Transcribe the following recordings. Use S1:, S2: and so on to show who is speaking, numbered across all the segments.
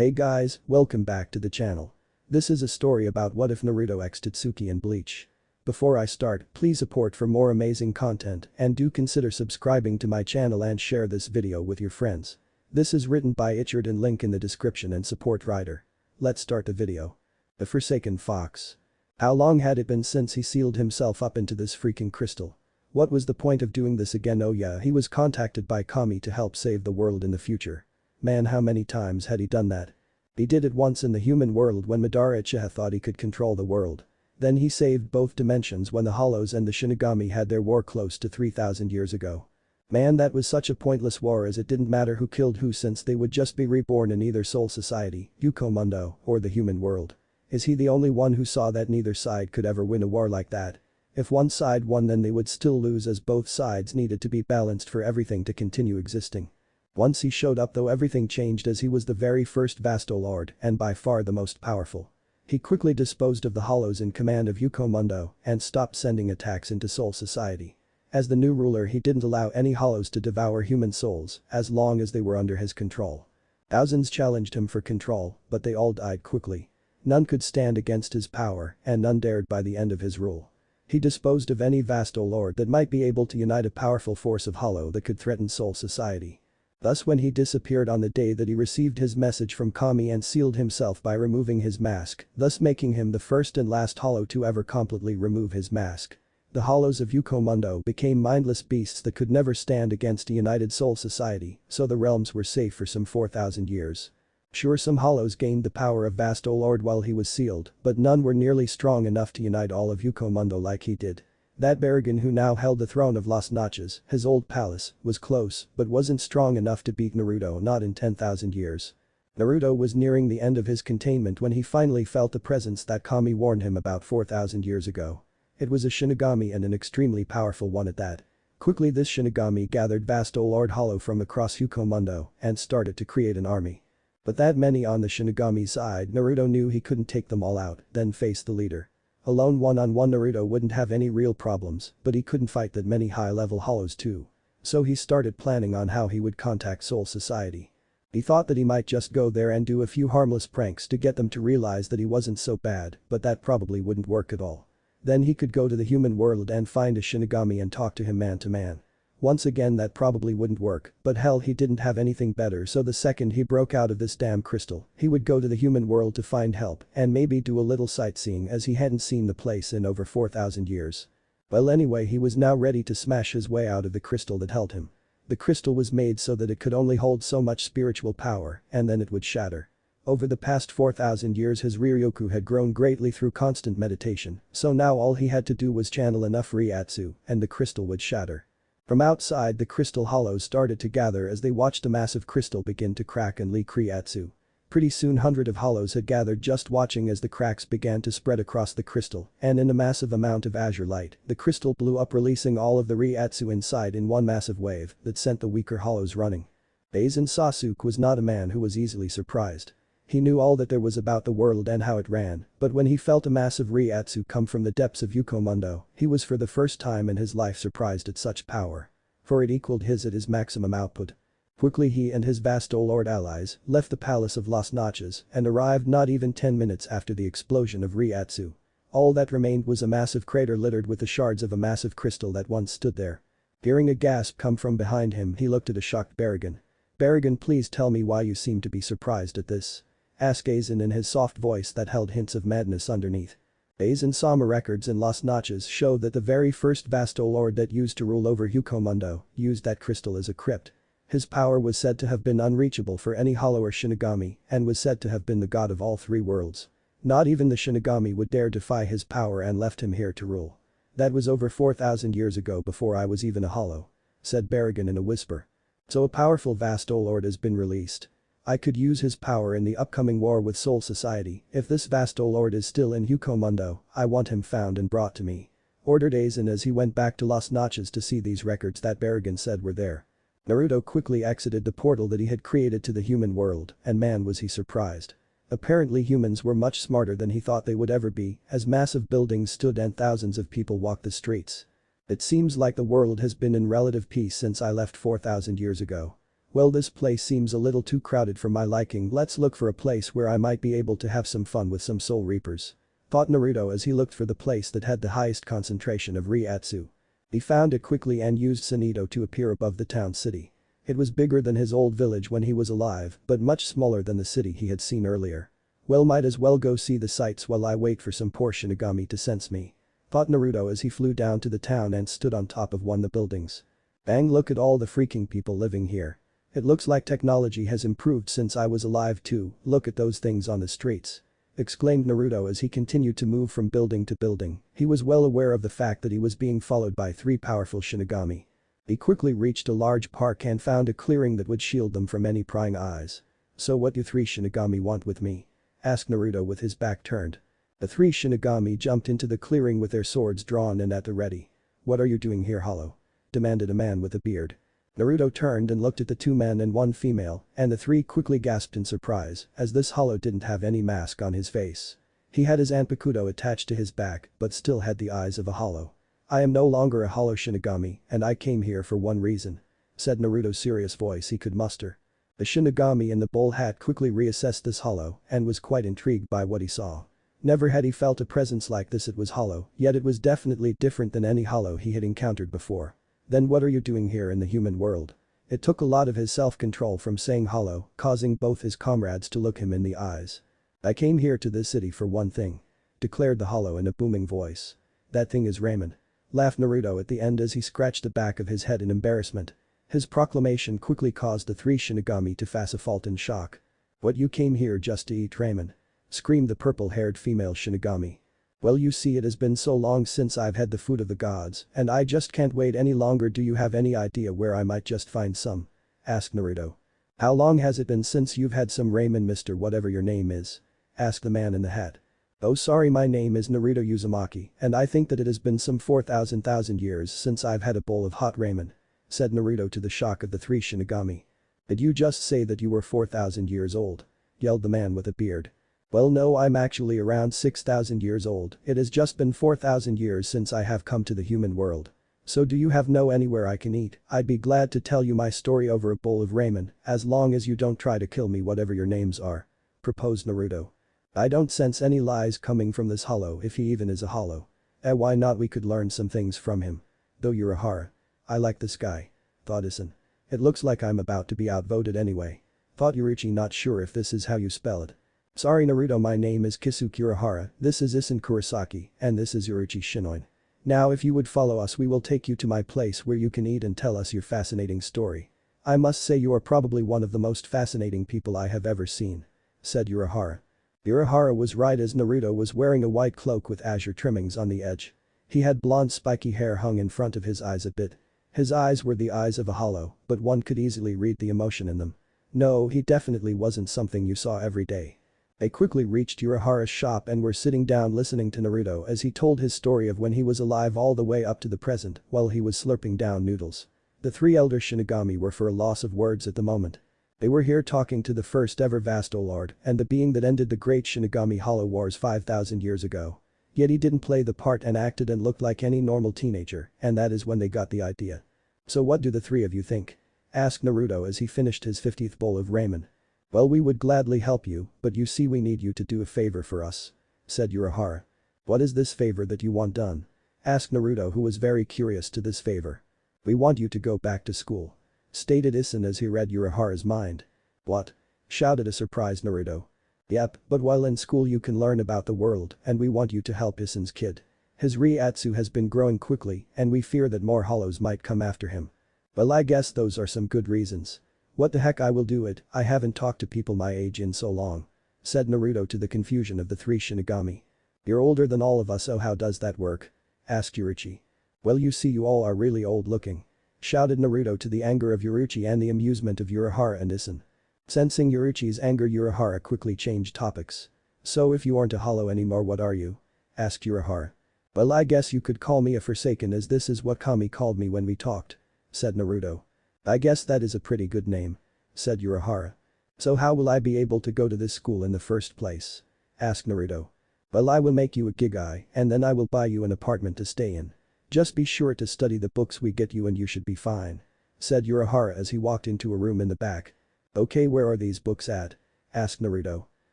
S1: Hey guys, welcome back to the channel. This is a story about what if Naruto x Tatsuki in Bleach. Before I start, please support for more amazing content and do consider subscribing to my channel and share this video with your friends. This is written by ICHeart and link in the description and support writer. Let's start the video. The Forsaken Fox. How long had it been since he sealed himself up into this freaking crystal? What was the point of doing this again? Oh yeah, he was contacted by Kami to help save the world in the future. Man, how many times had he done that? He did it once in the human world when Madara Uchiha thought he could control the world. Then he saved both dimensions when the Hollows and the Shinigami had their war close to 3,000 years ago. Man, that was such a pointless war as it didn't matter who killed who since they would just be reborn in either Soul Society, Yuko or the human world. Is he the only one who saw that neither side could ever win a war like that? If one side won then they would still lose as both sides needed to be balanced for everything to continue existing. Once he showed up though everything changed as he was the very first Vasto Lord and by far the most powerful. He quickly disposed of the Hollows in command of Yuko and stopped sending attacks into Soul Society. As the new ruler he didn't allow any Hollows to devour human souls as long as they were under his control. Thousands challenged him for control, but they all died quickly. None could stand against his power and none dared by the end of his rule. He disposed of any Vasto Lord that might be able to unite a powerful force of Hollow that could threaten Soul Society. Thus when he disappeared on the day that he received his message from Kami and sealed himself by removing his mask, thus making him the first and last Hollow to ever completely remove his mask. The Hollows of Yuko became mindless beasts that could never stand against a united Soul Society, so the realms were safe for some 4,000 years. Sure, some Hollows gained the power of Vasto Lord while he was sealed, but none were nearly strong enough to unite all of Yuko like he did. That Baragon who now held the throne of Las Notches, his old palace, was close but wasn't strong enough to beat Naruto not in 10,000 years. Naruto was nearing the end of his containment when he finally felt the presence that Kami warned him about 4,000 years ago. It was a Shinigami and an extremely powerful one at that. Quickly this Shinigami gathered Vasto Lord Hollow from across Yuko and started to create an army. But that many on the Shinigami side, Naruto knew he couldn't take them all out, then face the leader. Alone one-on-one Naruto wouldn't have any real problems, but he couldn't fight that many high-level Hollows too. So he started planning on how he would contact Soul Society. He thought that he might just go there and do a few harmless pranks to get them to realize that he wasn't so bad, but that probably wouldn't work at all. Then he could go to the human world and find a Shinigami and talk to him man to man. Once again that probably wouldn't work, but hell he didn't have anything better so the second he broke out of this damn crystal, he would go to the human world to find help and maybe do a little sightseeing as he hadn't seen the place in over 4,000 years. Well anyway he was now ready to smash his way out of the crystal that held him. The crystal was made so that it could only hold so much spiritual power and then it would shatter. Over the past 4,000 years his Ryoku had grown greatly through constant meditation, so now all he had to do was channel enough Ryatsu and the crystal would shatter. From outside the crystal Hollows started to gather as they watched the massive crystal begin to crack and leak Ryatsu. Pretty soon hundreds of Hollows had gathered just watching as the cracks began to spread across the crystal and in a massive amount of azure light, the crystal blew up releasing all of the Ryatsu inside in one massive wave that sent the weaker Hollows running. Aizen Sasuke was not a man who was easily surprised. He knew all that there was about the world and how it ran, but when he felt a massive Ryatsu come from the depths of Yuko he was for the first time in his life surprised at such power. For it equaled his at his maximum output. Quickly he and his Vasto Lord allies left the palace of Las Notches and arrived not even 10 minutes after the explosion of Ryatsu. All that remained was a massive crater littered with the shards of a massive crystal that once stood there. Hearing a gasp come from behind him he looked at a shocked Baragon. "Baragon, please tell me why you seem to be surprised at this?" asked Aizen in his soft voice that held hints of madness underneath. Aizen Sama records in Las Notches show that the very first Vasto Lord that used to rule over Yuko used that crystal as a crypt. His power was said to have been unreachable for any Hollow or Shinigami and was said to have been the god of all three worlds. Not even the Shinigami would dare defy his power and left him here to rule. "That was over 4,000 years ago before I was even a Hollow," said Baragon in a whisper. "So a powerful Vasto Lord has been released. I could use his power in the upcoming war with Soul Society. If this Vasto Lord is still in Yuko I want him found and brought to me," ordered Aizen as he went back to Las Notches to see these records that Baragon said were there. Naruto quickly exited the portal that he had created to the human world and man was he surprised. Apparently humans were much smarter than he thought they would ever be as massive buildings stood and thousands of people walked the streets. "It seems like the world has been in relative peace since I left 4,000 years ago. Well, this place seems a little too crowded for my liking. Let's look for a place where I might be able to have some fun with some soul reapers. Thought Naruto as he looked for the place that had the highest concentration of Reiatsu. He found it quickly and used Sunito to appear above the town city. It was bigger than his old village when he was alive, but much smaller than the city he had seen earlier. Well, might as well go see the sights while I wait for some poor Shinigami to sense me. Thought Naruto as he flew down to the town and stood on top of one of the buildings. Bang, look at all the freaking people living here. It looks like technology has improved since I was alive too, look at those things on the streets. Exclaimed Naruto as he continued to move from building to building. He was well aware of the fact that he was being followed by 3 powerful Shinigami. He quickly reached a large park and found a clearing that would shield them from any prying eyes. So what do 3 Shinigami want with me? Asked Naruto with his back turned. The 3 Shinigami jumped into the clearing with their swords drawn and at the ready. What are you doing here, Hollow? Demanded a man with a beard. Naruto turned and looked at the 2 men and 1 female, and the 3 quickly gasped in surprise, as this Hollow didn't have any mask on his face. He had his Anpakudo attached to his back, but still had the eyes of a Hollow. I am no longer a Hollow Shinigami, and I came here for one reason. Said Naruto's serious voice he could muster. The Shinigami in the bowl hat quickly reassessed this Hollow, and was quite intrigued by what he saw. Never had he felt a presence like this. It was Hollow, yet it was definitely different than any Hollow he had encountered before. Then what are you doing here in the human world? It took a lot of his self-control from saying Hollow, causing both his comrades to look him in the eyes. I came here to this city for one thing. Declared the Hollow in a booming voice. That thing is ramen. Laughed Naruto at the end as he scratched the back of his head in embarrassment. His proclamation quickly caused the 3 Shinigami to face a fault in shock. What, you came here just to eat ramen? Screamed the purple-haired female Shinigami. Well, you see, it has been so long since I've had the food of the gods, and I just can't wait any longer. Do you have any idea where I might just find some? Asked Naruto. How long has it been since you've had some ramen, Mr. Whatever your name is? Asked the man in the hat. Oh, sorry, my name is Naruto Uzumaki, and I think that it has been some 4,000 years since I've had a bowl of hot ramen. Said Naruto to the shock of the 3 Shinigami. Did you just say that you were 4,000 years old? Yelled the man with a beard. Well, no, I'm actually around 6,000 years old. It has just been 4,000 years since I have come to the human world. So do you have anywhere I can eat? I'd be glad to tell you my story over a bowl of ramen, as long as you don't try to kill me, whatever your names are. Proposed Naruto. I don't sense any lies coming from this Hollow, if he even is a Hollow. Why not, we could learn some things from him. Though you're a Hara. I like this guy. Thought Isin. It looks like I'm about to be outvoted anyway. Thought Yuruchi, not sure if this is how you spell it. Sorry Naruto, my name is Kisuke Urahara, this is Isin Kurosaki, and this is Yuruchi Shinoin. Now if you would follow us, we will take you to my place where you can eat and tell us your fascinating story. I must say you are probably one of the most fascinating people I have ever seen. Said Urahara. Urahara was right, as Naruto was wearing a white cloak with azure trimmings on the edge. He had blonde spiky hair hung in front of his eyes a bit. His eyes were the eyes of a Hollow, but one could easily read the emotion in them. No, he definitely wasn't something you saw every day. They quickly reached Urahara's shop and were sitting down listening to Naruto as he told his story of when he was alive all the way up to the present while he was slurping down noodles. The 3 elder Shinigami were for a loss of words at the moment. They were here talking to the first ever Vasto Lord and the being that ended the great Shinigami Hollow Wars 5,000 years ago. Yet he didn't play the part and acted and looked like any normal teenager, and that is when they got the idea. So what do the 3 of you think? Asked Naruto as he finished his 50th bowl of ramen. Well, we would gladly help you, but you see, we need you to do a favor for us. Said Urahara. What is this favor that you want done? Asked Naruto, who was very curious to this favor. We want you to go back to school. Stated Isin as he read Urahara's mind. What? Shouted a surprised Naruto. Yep, but while in school you can learn about the world and we want you to help Isin's kid. His Reiatsu has been growing quickly and we fear that more Hollows might come after him. Well, I guess those are some good reasons. What the heck, I will do it, I haven't talked to people my age in so long. Said Naruto to the confusion of the 3 Shinigami. You're older than all of us, so how does that work? Asked Yuruchi. Well, you see, you all are really old looking. Shouted Naruto to the anger of Yuruchi and the amusement of Urahara and Isin. Sensing Yuruchi's anger, Urahara quickly changed topics. So if you aren't a Hollow anymore, what are you? Asked Urahara. Well, I guess you could call me a Forsaken, as this is what Kami called me when we talked. Said Naruto. I guess that is a pretty good name. Said Urahara. So how will I be able to go to this school in the first place? Asked Naruto. Well, I will make you a gigai and then I will buy you an apartment to stay in. Just be sure to study the books we get you and you should be fine. said Urahara as he walked into a room in the back. Okay, where are these books at? Asked Naruto.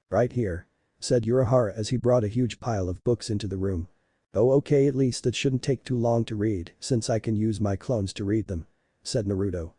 S1: Right here, said Urahara as he brought a huge pile of books into the room. Oh okay, at least that shouldn't take too long to read since I can use my clones to read them, said Naruto.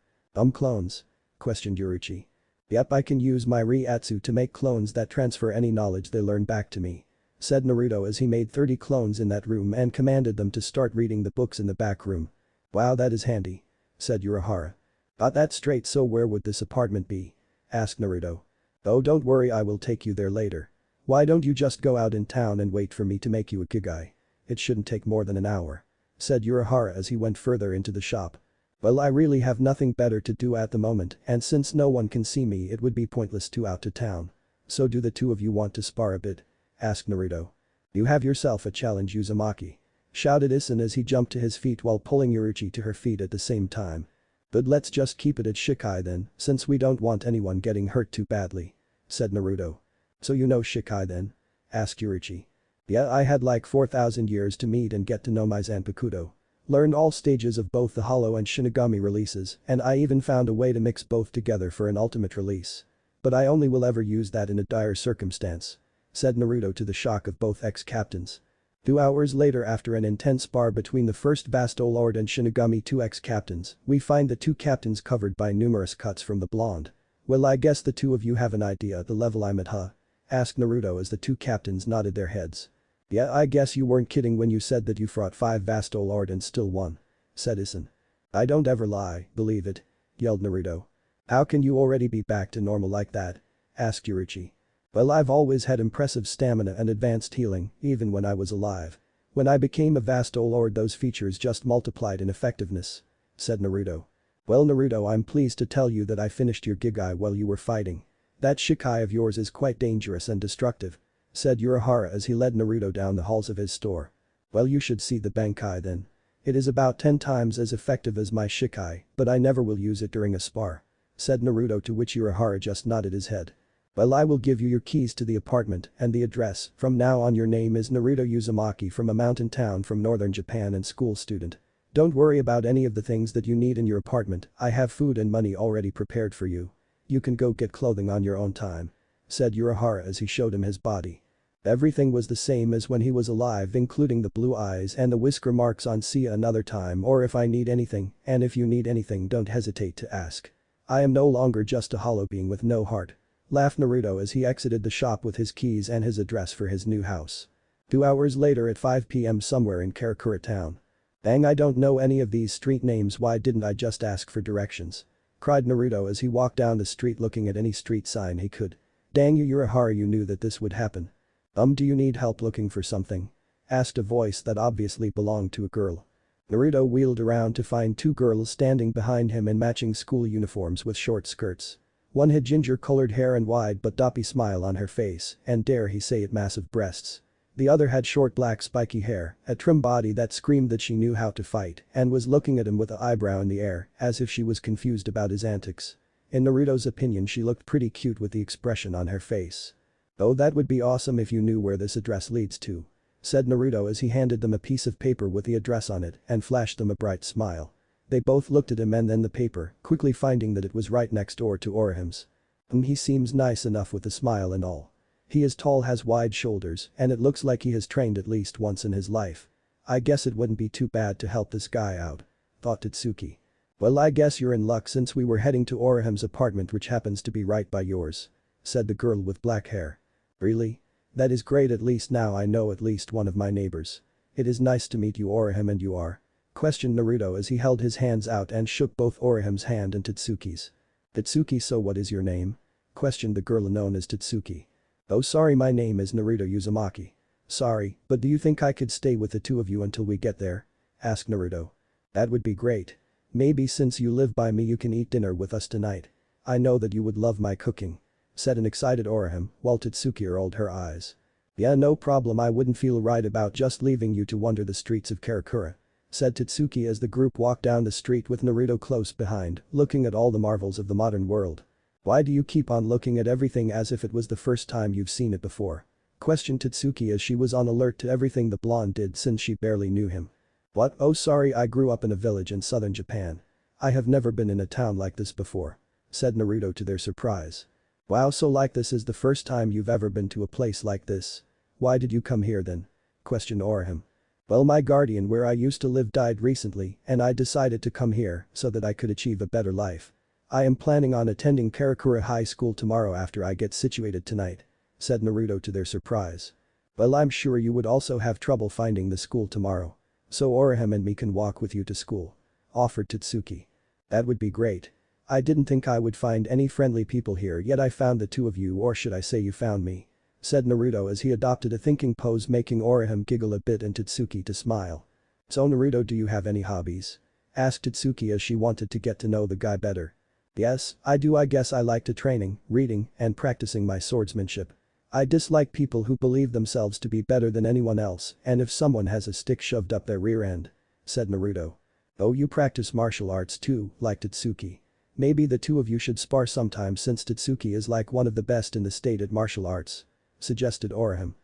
S1: Clones? Questioned Yuruchi. Yep, I can use my Reiatsu to make clones that transfer any knowledge they learn back to me, said Naruto as he made 30 clones in that room and commanded them to start reading the books in the back room. Wow, that is handy, said Urahara. Got that straight, so where would this apartment be? Asked Naruto. Oh, don't worry, I will take you there later. Why don't you just go out in town and wait for me to make you a Kigai? It shouldn't take more than an hour, said Urahara as he went further into the shop. Well, I really have nothing better to do at the moment, and since no one can see me it would be pointless to out to town. So do the two of you want to spar a bit? Asked Naruto. You have yourself a challenge, Uzumaki, shouted Isin as he jumped to his feet while pulling Yuruchi to her feet at the same time. But let's just keep it at Shikai then, since we don't want anyone getting hurt too badly, said Naruto. So you know Shikai then? Asked Yuruchi. Yeah, I had like 4,000 years to meet and get to know my Zanpakuto. Learned all stages of both the Hollow and Shinigami releases, and I even found a way to mix both together for an ultimate release. But I only will ever use that in a dire circumstance, said Naruto to the shock of both ex-captains. 2 hours later, after an intense spar between the first Vasto Lord and Shinigami 2 ex-captains, we find the two captains covered by numerous cuts from the blonde. Well, I guess the two of you have an idea the level I'm at, huh? Asked Naruto as the two captains nodded their heads. Yeah, I guess you weren't kidding when you said that you fought 5 Vasto Lord and still won, said Isin. I don't ever lie, believe it, yelled Naruto. How can you already be back to normal like that? Asked Yuruchi. Well, I've always had impressive stamina and advanced healing, even when I was alive. When I became a Vasto Lord, those features just multiplied in effectiveness, said Naruto. Well, Naruto, I'm pleased to tell you that I finished your Gigai while you were fighting. That Shikai of yours is quite dangerous and destructive, said Urahara as he led Naruto down the halls of his store. Well, you should see the Bankai then. It is about 10 times as effective as my Shikai, but I never will use it during a spar, said Naruto, to which Urahara just nodded his head. Well, I will give you your keys to the apartment and the address. From now on your name is Naruto Uzumaki, from a mountain town from northern Japan and school student. Don't worry about any of the things that you need in your apartment, I have food and money already prepared for you. You can go get clothing on your own time, said Urahara as he showed him his body. Everything was the same as when he was alive, including the blue eyes and the whisker marks on "see you another time," or "if I need anything, and if you need anything don't hesitate to ask. I am no longer just a hollow being with no heart," laughed Naruto as he exited the shop with his keys and his address for his new house. 2 hours later at 5 p.m. somewhere in Karakura town. Dang, I don't know any of these street names, why didn't I just ask for directions? Cried Naruto as he walked down the street looking at any street sign he could. Dang you, Urahara, you knew that this would happen. Do you need help looking for something? Asked a voice that obviously belonged to a girl. Naruto wheeled around to find 2 girls standing behind him in matching school uniforms with short skirts. One had ginger-colored hair and wide but doppy smile on her face, and dare he say it, massive breasts. The other had short black spiky hair, a trim body that screamed that she knew how to fight, and was looking at him with an eyebrow in the air as if she was confused about his antics. In Naruto's opinion, she looked pretty cute with the expression on her face. "Oh, that would be awesome if you knew where this address leads to," said Naruto as he handed them a piece of paper with the address on it and flashed them a bright smile. They both looked at him and then the paper, quickly finding that it was right next door to Orihim's. He seems nice enough with a smile and all. He is tall, has wide shoulders, and it looks like he has trained at least once in his life. I guess it wouldn't be too bad to help this guy out, thought Tatsuki. Well, I guess you're in luck since we were heading to Orihim's apartment, which happens to be right by yours, said the girl with black hair. Really? That is great, at least now I know at least one of my neighbors. It is nice to meet you, Orihim. And you are? Questioned Naruto as he held his hands out and shook both Orihim's hand and Tatsuki's. Tatsuki, so what is your name? Questioned the girl known as Tatsuki. Oh, sorry, my name is Naruto Uzumaki. Sorry, but do you think I could stay with the two of you until we get there? Asked Naruto. That would be great. Maybe since you live by me you can eat dinner with us tonight. I know that you would love my cooking, said an excited Orihim while Tatsuki rolled her eyes. Yeah, no problem, I wouldn't feel right about just leaving you to wander the streets of Karakura, said Tatsuki as the group walked down the street with Naruto close behind, looking at all the marvels of the modern world. Why do you keep on looking at everything as if it was the first time you've seen it before? Questioned Tatsuki as she was on alert to everything the blonde did since she barely knew him. What? Oh, sorry, I grew up in a village in southern Japan. I have never been in a town like this before," said Naruto to their surprise. "Wow, so like this is the first time you've ever been to a place like this? Why did you come here then?" questioned Orihime. "Well, my guardian where I used to live died recently and I decided to come here so that I could achieve a better life. I am planning on attending Karakura High School tomorrow after I get situated tonight," said Naruto to their surprise. "Well, I'm sure you would also have trouble finding the school tomorrow. So Orihime and me can walk with you to school," offered Tatsuki. "That would be great. I didn't think I would find any friendly people here yet I found the two of you, or should I say you found me," said Naruto as he adopted a thinking pose, making Orihime giggle a bit and Tatsuki to smile. "So Naruto, do you have any hobbies?" asked Tatsuki as she wanted to get to know the guy better. "Yes, I do. I guess I like to training, reading, and practicing my swordsmanship. I dislike people who believe themselves to be better than anyone else and if someone has a stick shoved up their rear end," said Naruto. "Oh, you practice martial arts too, like Tatsuki. Maybe the two of you should spar sometime since Tatsuki is like one of the best in the state at martial arts," suggested Orihime.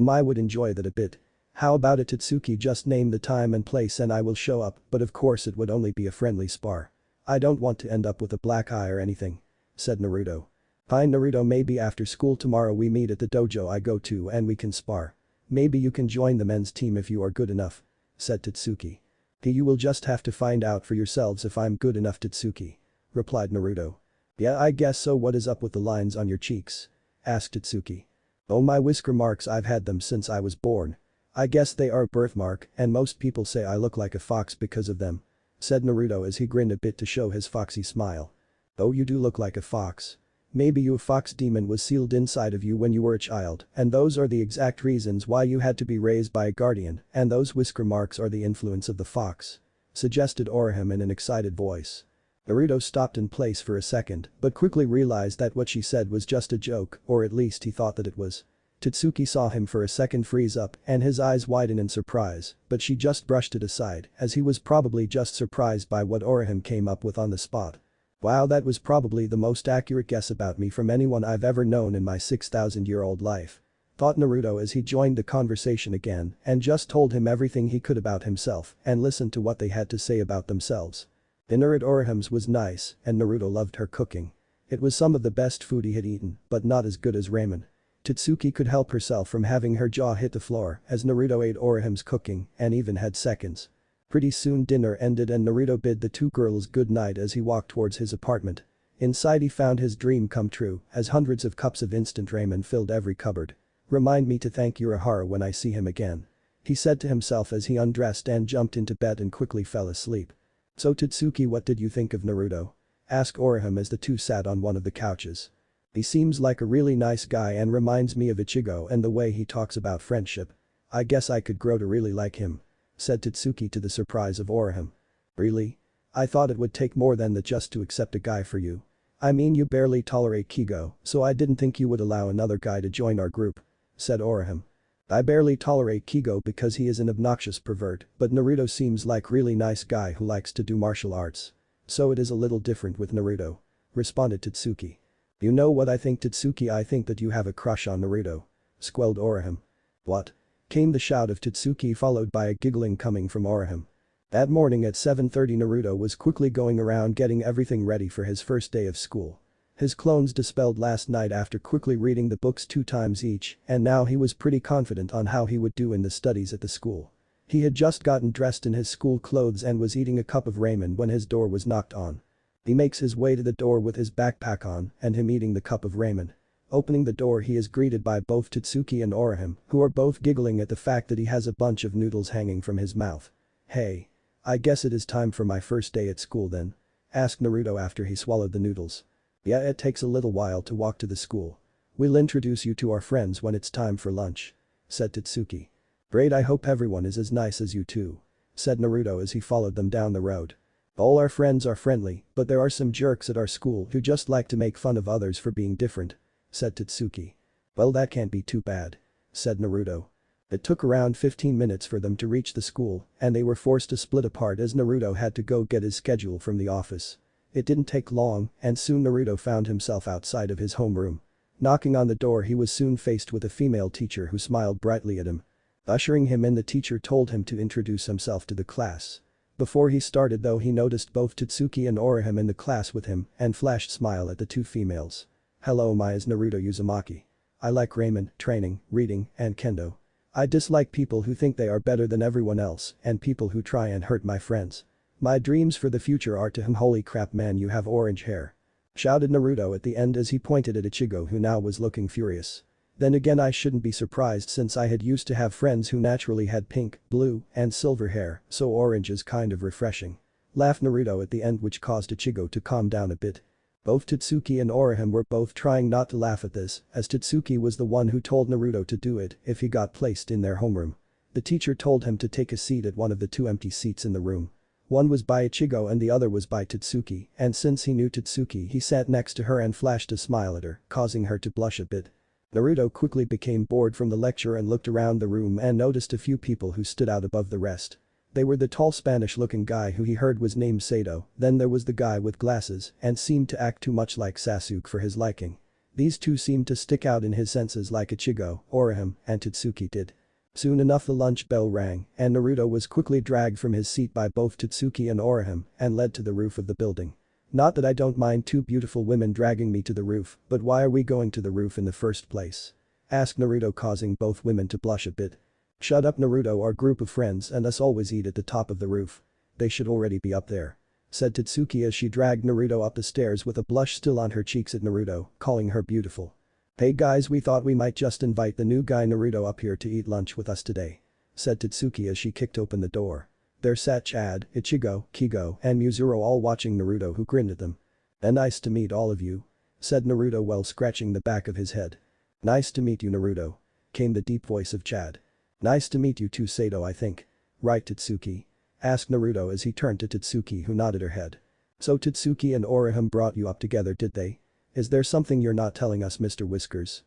S1: "I would enjoy that a bit. How about it, Tatsuki? Just name the time and place and I will show up, but of course it would only be a friendly spar. I don't want to end up with a black eye or anything," said Naruto. "Fine Naruto, maybe after school tomorrow we meet at the dojo I go to and we can spar. Maybe you can join the men's team if you are good enough," said Tatsuki. "You will just have to find out for yourselves if I'm good enough, Tatsuki," replied Naruto. "Yeah, I guess so. What is up with the lines on your cheeks?" asked Tatsuki. "Oh, my whisker marks, I've had them since I was born. I guess they are a birthmark and most people say I look like a fox because of them," said Naruto as he grinned a bit to show his foxy smile. "Oh, you do look like a fox. Maybe your fox demon was sealed inside of you when you were a child and those are the exact reasons why you had to be raised by a guardian and those whisker marks are the influence of the fox," suggested Orihime in an excited voice. Naruto stopped in place for a second but quickly realized that what she said was just a joke, or at least he thought that it was. Tatsuki saw him for a second freeze up and his eyes widen in surprise, but she just brushed it aside as he was probably just surprised by what Orihime came up with on the spot. "Wow, that was probably the most accurate guess about me from anyone I've ever known in my 6,000-year-old life," thought Naruto as he joined the conversation again and just told him everything he could about himself and listened to what they had to say about themselves. Dinner at Orihime's was nice and Naruto loved her cooking. It was some of the best food he had eaten, but not as good as ramen. Tatsuki could help herself from having her jaw hit the floor as Naruto ate Orihime's cooking and even had seconds. Pretty soon dinner ended and Naruto bid the two girls good night as he walked towards his apartment. Inside he found his dream come true as hundreds of cups of instant ramen filled every cupboard. "Remind me to thank Urahara when I see him again," he said to himself as he undressed and jumped into bed and quickly fell asleep. "So Tatsuki, what did you think of Naruto?" asked Orihime as the two sat on one of the couches. "He seems like a really nice guy and reminds me of Ichigo and the way he talks about friendship. I guess I could grow to really like him," said Tatsuki to the surprise of Orihime. "Really? I thought it would take more than that just to accept a guy for you. I mean you barely tolerate Kigo, so I didn't think you would allow another guy to join our group," said Orihime. "I barely tolerate Kigo because he is an obnoxious pervert, but Naruto seems like really nice guy who likes to do martial arts. So it is a little different with Naruto," responded Tatsuki. "You know what I think, Tatsuki? I think that you have a crush on Naruto," squealed Orihime. "What?" came the shout of Tatsuki followed by a giggling coming from Orihime. That morning at 7:30 Naruto was quickly going around getting everything ready for his first day of school. His clones dispelled last night after quickly reading the books 2 times each and now he was pretty confident on how he would do in the studies at the school. He had just gotten dressed in his school clothes and was eating a cup of ramen when his door was knocked on. He makes his way to the door with his backpack on and him eating the cup of ramen. Opening the door he is greeted by both Tatsuki and Orihime, who are both giggling at the fact that he has a bunch of noodles hanging from his mouth. "Hey. I guess it is time for my first day at school then?" asked Naruto after he swallowed the noodles. "Yeah, it takes a little while to walk to the school. We'll introduce you to our friends when it's time for lunch," said Tatsuki. "Great, I hope everyone is as nice as you too," said Naruto as he followed them down the road. "All our friends are friendly, but there are some jerks at our school who just like to make fun of others for being different," said Tatsuki. "Well, that can't be too bad," said Naruto. It took around 15 minutes for them to reach the school and they were forced to split apart as Naruto had to go get his schedule from the office. It didn't take long and soon Naruto found himself outside of his homeroom. Knocking on the door he was soon faced with a female teacher who smiled brightly at him. Ushering him in, the teacher told him to introduce himself to the class. Before he started though he noticed both Tatsuki and Orihime in the class with him and flashed smile at the two females. Hello, my is Naruto Uzumaki. I like ramen, training, reading, and kendo. I dislike people who think they are better than everyone else and people who try and hurt my friends. My dreams for the future are to him. Holy crap man, you have orange hair. Shouted Naruto at the end as he pointed at Ichigo, who now was looking furious. Then again, I shouldn't be surprised since I had used to have friends who naturally had pink, blue, and silver hair, so orange is kind of refreshing. Laughed Naruto at the end, which caused Ichigo to calm down a bit. Both Tatsuki and Orihime were both trying not to laugh at this, as Tatsuki was the one who told Naruto to do it if he got placed in their homeroom. The teacher told him to take a seat at one of the two empty seats in the room. One was by Ichigo and the other was by Tatsuki, and since he knew Tatsuki he sat next to her and flashed a smile at her, causing her to blush a bit. Naruto quickly became bored from the lecture and looked around the room and noticed a few people who stood out above the rest. They were the tall Spanish-looking guy who he heard was named Sato, then there was the guy with glasses and seemed to act too much like Sasuke for his liking. These two seemed to stick out in his senses like Ichigo, Orihime, and Tatsuki did. Soon enough the lunch bell rang and Naruto was quickly dragged from his seat by both Tatsuki and Orihime and led to the roof of the building. Not that I don't mind two beautiful women dragging me to the roof, but why are we going to the roof in the first place? Asked Naruto, causing both women to blush a bit. Shut up Naruto, our group of friends and us always eat at the top of the roof. They should already be up there. Said Tatsuki as she dragged Naruto up the stairs with a blush still on her cheeks at Naruto, calling her beautiful. Hey guys, we thought we might just invite the new guy Naruto up here to eat lunch with us today. Said Tatsuki as she kicked open the door. There sat Chad, Ichigo, Kigo, and Muzuro all watching Naruto, who grinned at them. Nice to meet all of you. Said Naruto while scratching the back of his head. Nice to meet you Naruto. Came the deep voice of Chad. Nice to meet you too Sato, I think. Right Tatsuki? Asked Naruto as he turned to Tatsuki, who nodded her head. So Tatsuki and Orihime brought you up together, did they? Is there something you're not telling us, Mr. Whiskers?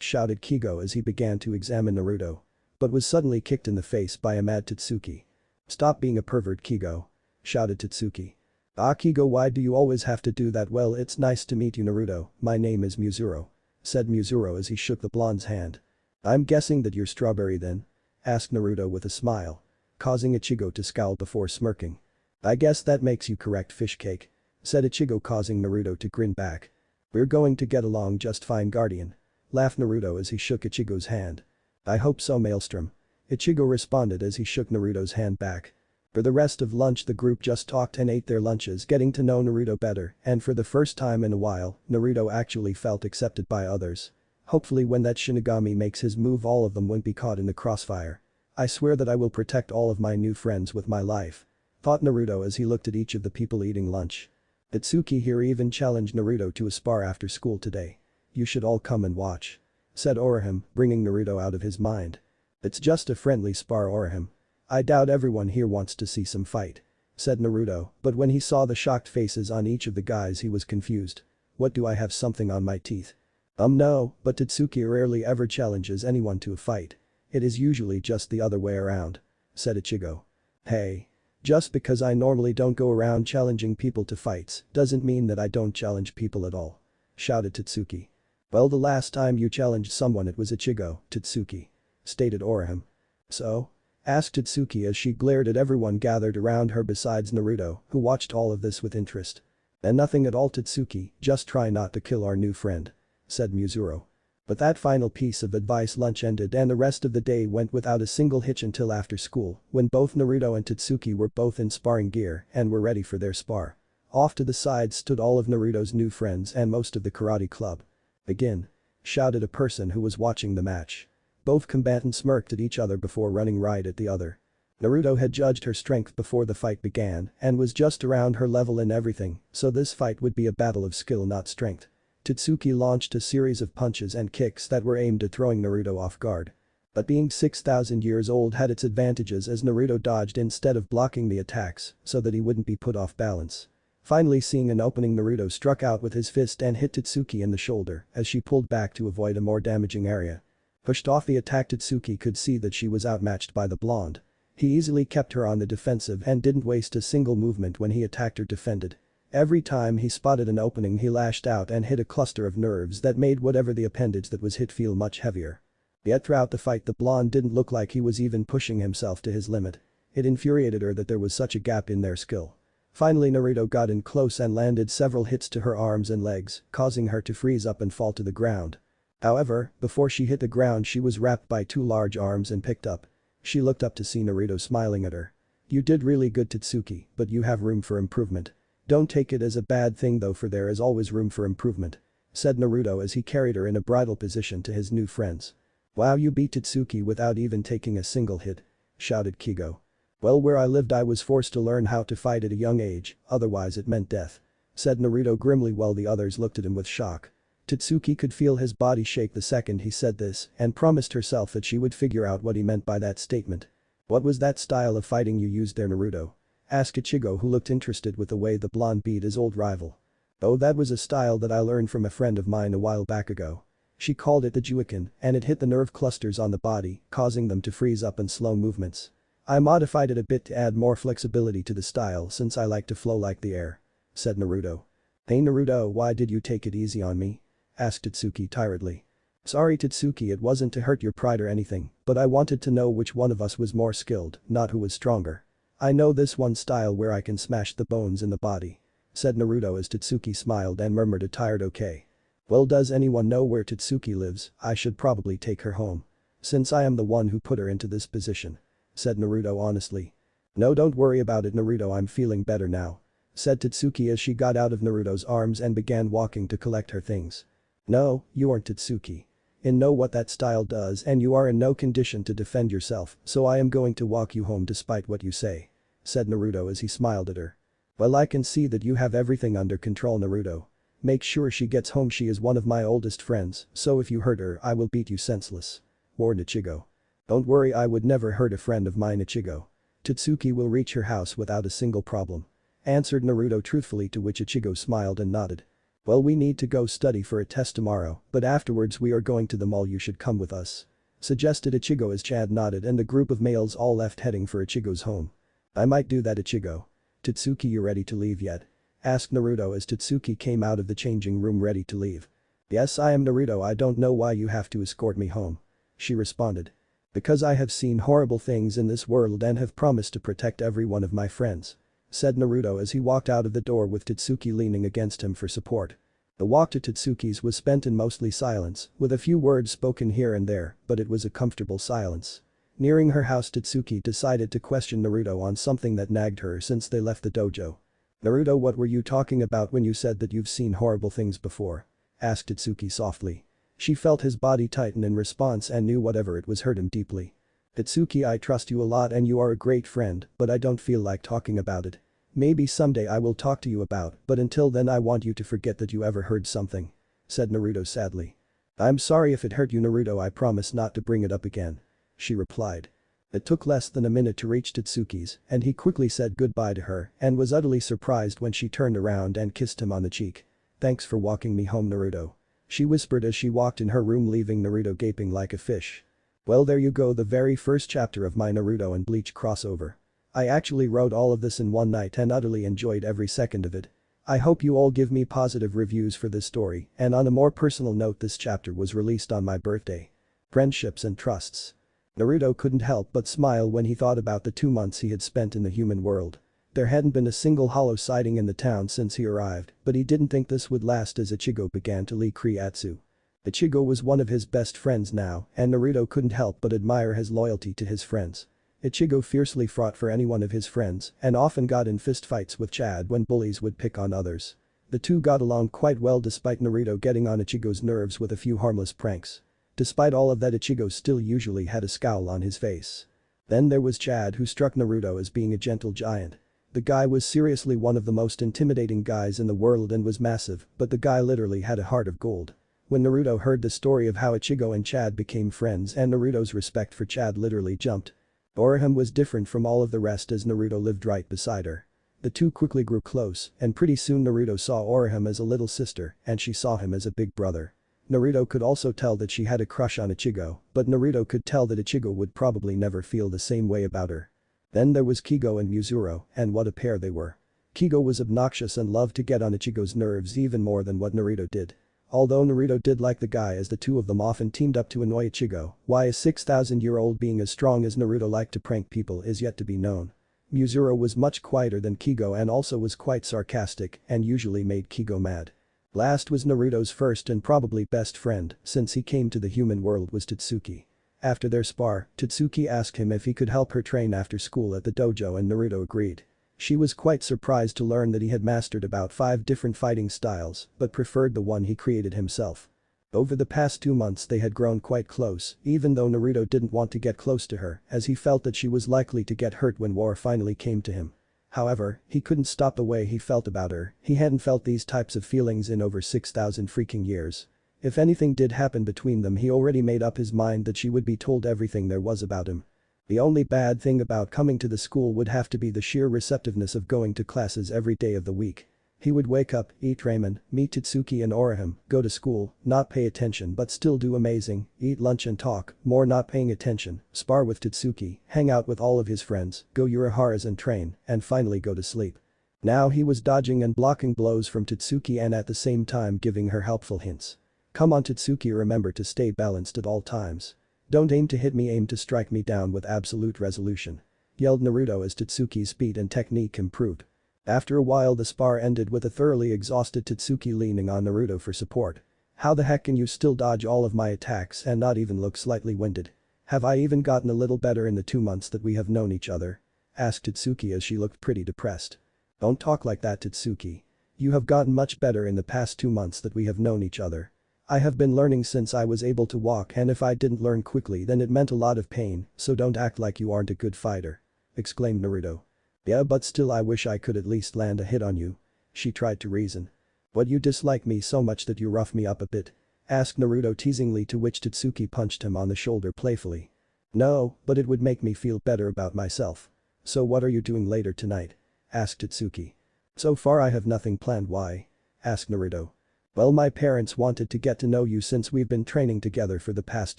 S1: Shouted Kigo as he began to examine Naruto. But was suddenly kicked in the face by a mad Tatsuki. Stop being a pervert Kigo. Shouted Tatsuki. Ah Kigo, why do you always have to do that? Well, it's nice to meet you Naruto, my name is Muzuro. Said Muzuro as he shook the blonde's hand. I'm guessing that you're Strawberry then? Asked Naruto with a smile. Causing Ichigo to scowl before smirking. I guess that makes you correct fish cake. Said Ichigo, causing Naruto to grin back. We're going to get along just fine Guardian. Laughed Naruto as he shook Ichigo's hand. I hope so Maelstrom. Ichigo responded as he shook Naruto's hand back. For the rest of lunch the group just talked and ate their lunches, getting to know Naruto better, and for the first time in a while, Naruto actually felt accepted by others. Hopefully when that Shinigami makes his move all of them won't be caught in the crossfire. I swear that I will protect all of my new friends with my life. Thought Naruto as he looked at each of the people eating lunch. Tatsuki here even challenged Naruto to a spar after school today. You should all come and watch. Said Orihime, bringing Naruto out of his mind. It's just a friendly spar Orihime. I doubt everyone here wants to see some fight. Said Naruto, but when he saw the shocked faces on each of the guys he was confused. What, do I have something on my teeth? No, but Tatsuki rarely ever challenges anyone to a fight. It is usually just the other way around. Said Ichigo. Hey. Just because I normally don't go around challenging people to fights doesn't mean that I don't challenge people at all. Shouted Tatsuki. Well, the last time you challenged someone it was Ichigo, Tatsuki. Stated Orihime. So? Asked Tatsuki as she glared at everyone gathered around her besides Naruto, who watched all of this with interest. And nothing at all Tatsuki, just try not to kill our new friend. Said Muzuro. But that final piece of advice lunch ended and the rest of the day went without a single hitch until after school, when both Naruto and Tatsuki were both in sparring gear and were ready for their spar. Off to the side stood all of Naruto's new friends and most of the karate club. Begin. Shouted a person who was watching the match. Both combatants smirked at each other before running right at the other. Naruto had judged her strength before the fight began and was just around her level in everything, so this fight would be a battle of skill not strength. Tatsuki launched a series of punches and kicks that were aimed at throwing Naruto off guard. But being 6,000 years old had its advantages as Naruto dodged instead of blocking the attacks so that he wouldn't be put off balance. Finally seeing an opening, Naruto struck out with his fist and hit Tatsuki in the shoulder as she pulled back to avoid a more damaging area. Pushed off the attack, Tatsuki could see that she was outmatched by the blonde. He easily kept her on the defensive and didn't waste a single movement when he attacked or defended. Every time he spotted an opening he lashed out and hit a cluster of nerves that made whatever the appendage that was hit feel much heavier. Yet throughout the fight the blonde didn't look like he was even pushing himself to his limit. It infuriated her that there was such a gap in their skill. Finally Naruto got in close and landed several hits to her arms and legs, causing her to freeze up and fall to the ground. However, before she hit the ground she was wrapped by two large arms and picked up. She looked up to see Naruto smiling at her. "You did really good, Tatsuki, but you have room for improvement. Don't take it as a bad thing though, for there is always room for improvement," said Naruto as he carried her in a bridal position to his new friends. "Wow, you beat Tatsuki without even taking a single hit," shouted Kigo. "Well, where I lived I was forced to learn how to fight at a young age, otherwise it meant death," said Naruto grimly while the others looked at him with shock. Tatsuki could feel his body shake the second he said this and promised herself that she would figure out what he meant by that statement. "What was that style of fighting you used there, Naruto?" asked Ichigo, who looked interested with the way the blonde beat his old rival. "Oh, that was a style that I learned from a friend of mine a while back ago. She called it the Juiken and it hit the nerve clusters on the body, causing them to freeze up and slow movements. I modified it a bit to add more flexibility to the style since I like to flow like the air," said Naruto. "Hey Naruto, why did you take it easy on me?" asked Tatsuki tiredly. "Sorry Tatsuki, it wasn't to hurt your pride or anything, but I wanted to know which one of us was more skilled, not who was stronger. I know this one style where I can smash the bones in the body," said Naruto as Tatsuki smiled and murmured a tired okay. "Well, does anyone know where Tatsuki lives? I should probably take her home. Since I am the one who put her into this position," said Naruto honestly. "No, don't worry about it Naruto, I'm feeling better now," said Tatsuki as she got out of Naruto's arms and began walking to collect her things. "No, you aren't Tatsuki. You know what that style does and you are in no condition to defend yourself, so I am going to walk you home despite what you say," said Naruto as he smiled at her. "Well, I can see that you have everything under control Naruto. Make sure she gets home, she is one of my oldest friends, so if you hurt her I will beat you senseless," warned Ichigo. "Don't worry, I would never hurt a friend of mine Ichigo. Tatsuki will reach her house without a single problem," answered Naruto truthfully, to which Ichigo smiled and nodded. "Well, we need to go study for a test tomorrow, but afterwards we are going to the mall, you should come with us," suggested Ichigo as Chad nodded and the group of males all left heading for Ichigo's home. "I might do that Ichigo. Tatsuki, you ready to leave yet?" asked Naruto as Tatsuki came out of the changing room ready to leave. "Yes, I am Naruto, I don't know why you have to escort me home," she responded. "Because I have seen horrible things in this world and have promised to protect every one of my friends," said Naruto as he walked out of the door with Tatsuki leaning against him for support. The walk to Tatsuki's was spent in mostly silence, with a few words spoken here and there, but it was a comfortable silence. Nearing her house, Tatsuki decided to question Naruto on something that nagged her since they left the dojo. "Naruto, what were you talking about when you said that you've seen horrible things before?" asked Tatsuki softly. She felt his body tighten in response and knew whatever it was hurt him deeply. "Tatsuki, I trust you a lot and you are a great friend, but I don't feel like talking about it. Maybe someday I will talk to you about, but until then I want you to forget that you ever heard something," said Naruto sadly. "I'm sorry if it hurt you Naruto, I promise not to bring it up again," she replied. It took less than a minute to reach Tatsuki's and he quickly said goodbye to her and was utterly surprised when she turned around and kissed him on the cheek. "Thanks for walking me home Naruto," she whispered as she walked in her room, leaving Naruto gaping like a fish. Well, there you go, the very first chapter of my Naruto and Bleach crossover. I actually wrote all of this in one night and utterly enjoyed every second of it. I hope you all give me positive reviews for this story, and on a more personal note, this chapter was released on my birthday. Friendships and trusts. Naruto couldn't help but smile when he thought about the 2 months he had spent in the human world. There hadn't been a single hollow sighting in the town since he arrived, but he didn't think this would last as Ichigo began to leak Kriatsu. Ichigo was one of his best friends now, and Naruto couldn't help but admire his loyalty to his friends. Ichigo fiercely fought for any one of his friends and often got in fistfights with Chad when bullies would pick on others. The two got along quite well despite Naruto getting on Ichigo's nerves with a few harmless pranks. Despite all of that, Ichigo still usually had a scowl on his face. Then there was Chad, who struck Naruto as being a gentle giant. The guy was seriously one of the most intimidating guys in the world and was massive, but the guy literally had a heart of gold. When Naruto heard the story of how Ichigo and Chad became friends, and Naruto's respect for Chad literally jumped. Orihime was different from all of the rest as Naruto lived right beside her. The two quickly grew close, and pretty soon Naruto saw Orihime as a little sister and she saw him as a big brother. Naruto could also tell that she had a crush on Ichigo, but Naruto could tell that Ichigo would probably never feel the same way about her. Then there was Kigo and Mizuru, and what a pair they were. Kigo was obnoxious and loved to get on Ichigo's nerves even more than what Naruto did. Although Naruto did like the guy as the two of them often teamed up to annoy Ichigo, why a 6,000-year-old being as strong as Naruto liked to prank people is yet to be known. Muzuro was much quieter than Kigo and also was quite sarcastic and usually made Kigo mad. Last was Naruto's first and probably best friend since he came to the human world was Tatsuki. After their spar, Tatsuki asked him if he could help her train after school at the dojo and Naruto agreed. She was quite surprised to learn that he had mastered about 5 different fighting styles but preferred the one he created himself. Over the past 2 months they had grown quite close, even though Naruto didn't want to get close to her as he felt that she was likely to get hurt when war finally came to him. However, he couldn't stop the way he felt about her, he hadn't felt these types of feelings in over 6,000 freaking years. If anything did happen between them he already made up his mind that she would be told everything there was about him. The only bad thing about coming to the school would have to be the sheer receptiveness of going to classes every day of the week. He would wake up, eat ramen, meet Tatsuki and Orihime, go to school, not pay attention but still do amazing, eat lunch and talk, more not paying attention, spar with Tatsuki, hang out with all of his friends, go Uraharas and train, and finally go to sleep. Now he was dodging and blocking blows from Tatsuki and at the same time giving her helpful hints. Come on Tatsuki, remember to stay balanced at all times. Don't aim to hit me, aim to strike me down with absolute resolution. Yelled Naruto as Tatsuki's speed and technique improved. After a while the spar ended with a thoroughly exhausted Tatsuki leaning on Naruto for support. How the heck can you still dodge all of my attacks and not even look slightly winded? Have I even gotten a little better in the 2 months that we have known each other? Asked Tatsuki as she looked pretty depressed. Don't talk like that Tatsuki. You have gotten much better in the past 2 months that we have known each other. I have been learning since I was able to walk and if I didn't learn quickly then it meant a lot of pain, so don't act like you aren't a good fighter. Exclaimed Naruto. Yeah but still I wish I could at least land a hit on you. She tried to reason. What you dislike me so much that you rough me up a bit? Asked Naruto teasingly to which Tatsuki punched him on the shoulder playfully. No, but it would make me feel better about myself. So what are you doing later tonight? Asked Tatsuki. So far I have nothing planned. Why? Asked Naruto. Well my parents wanted to get to know you since we've been training together for the past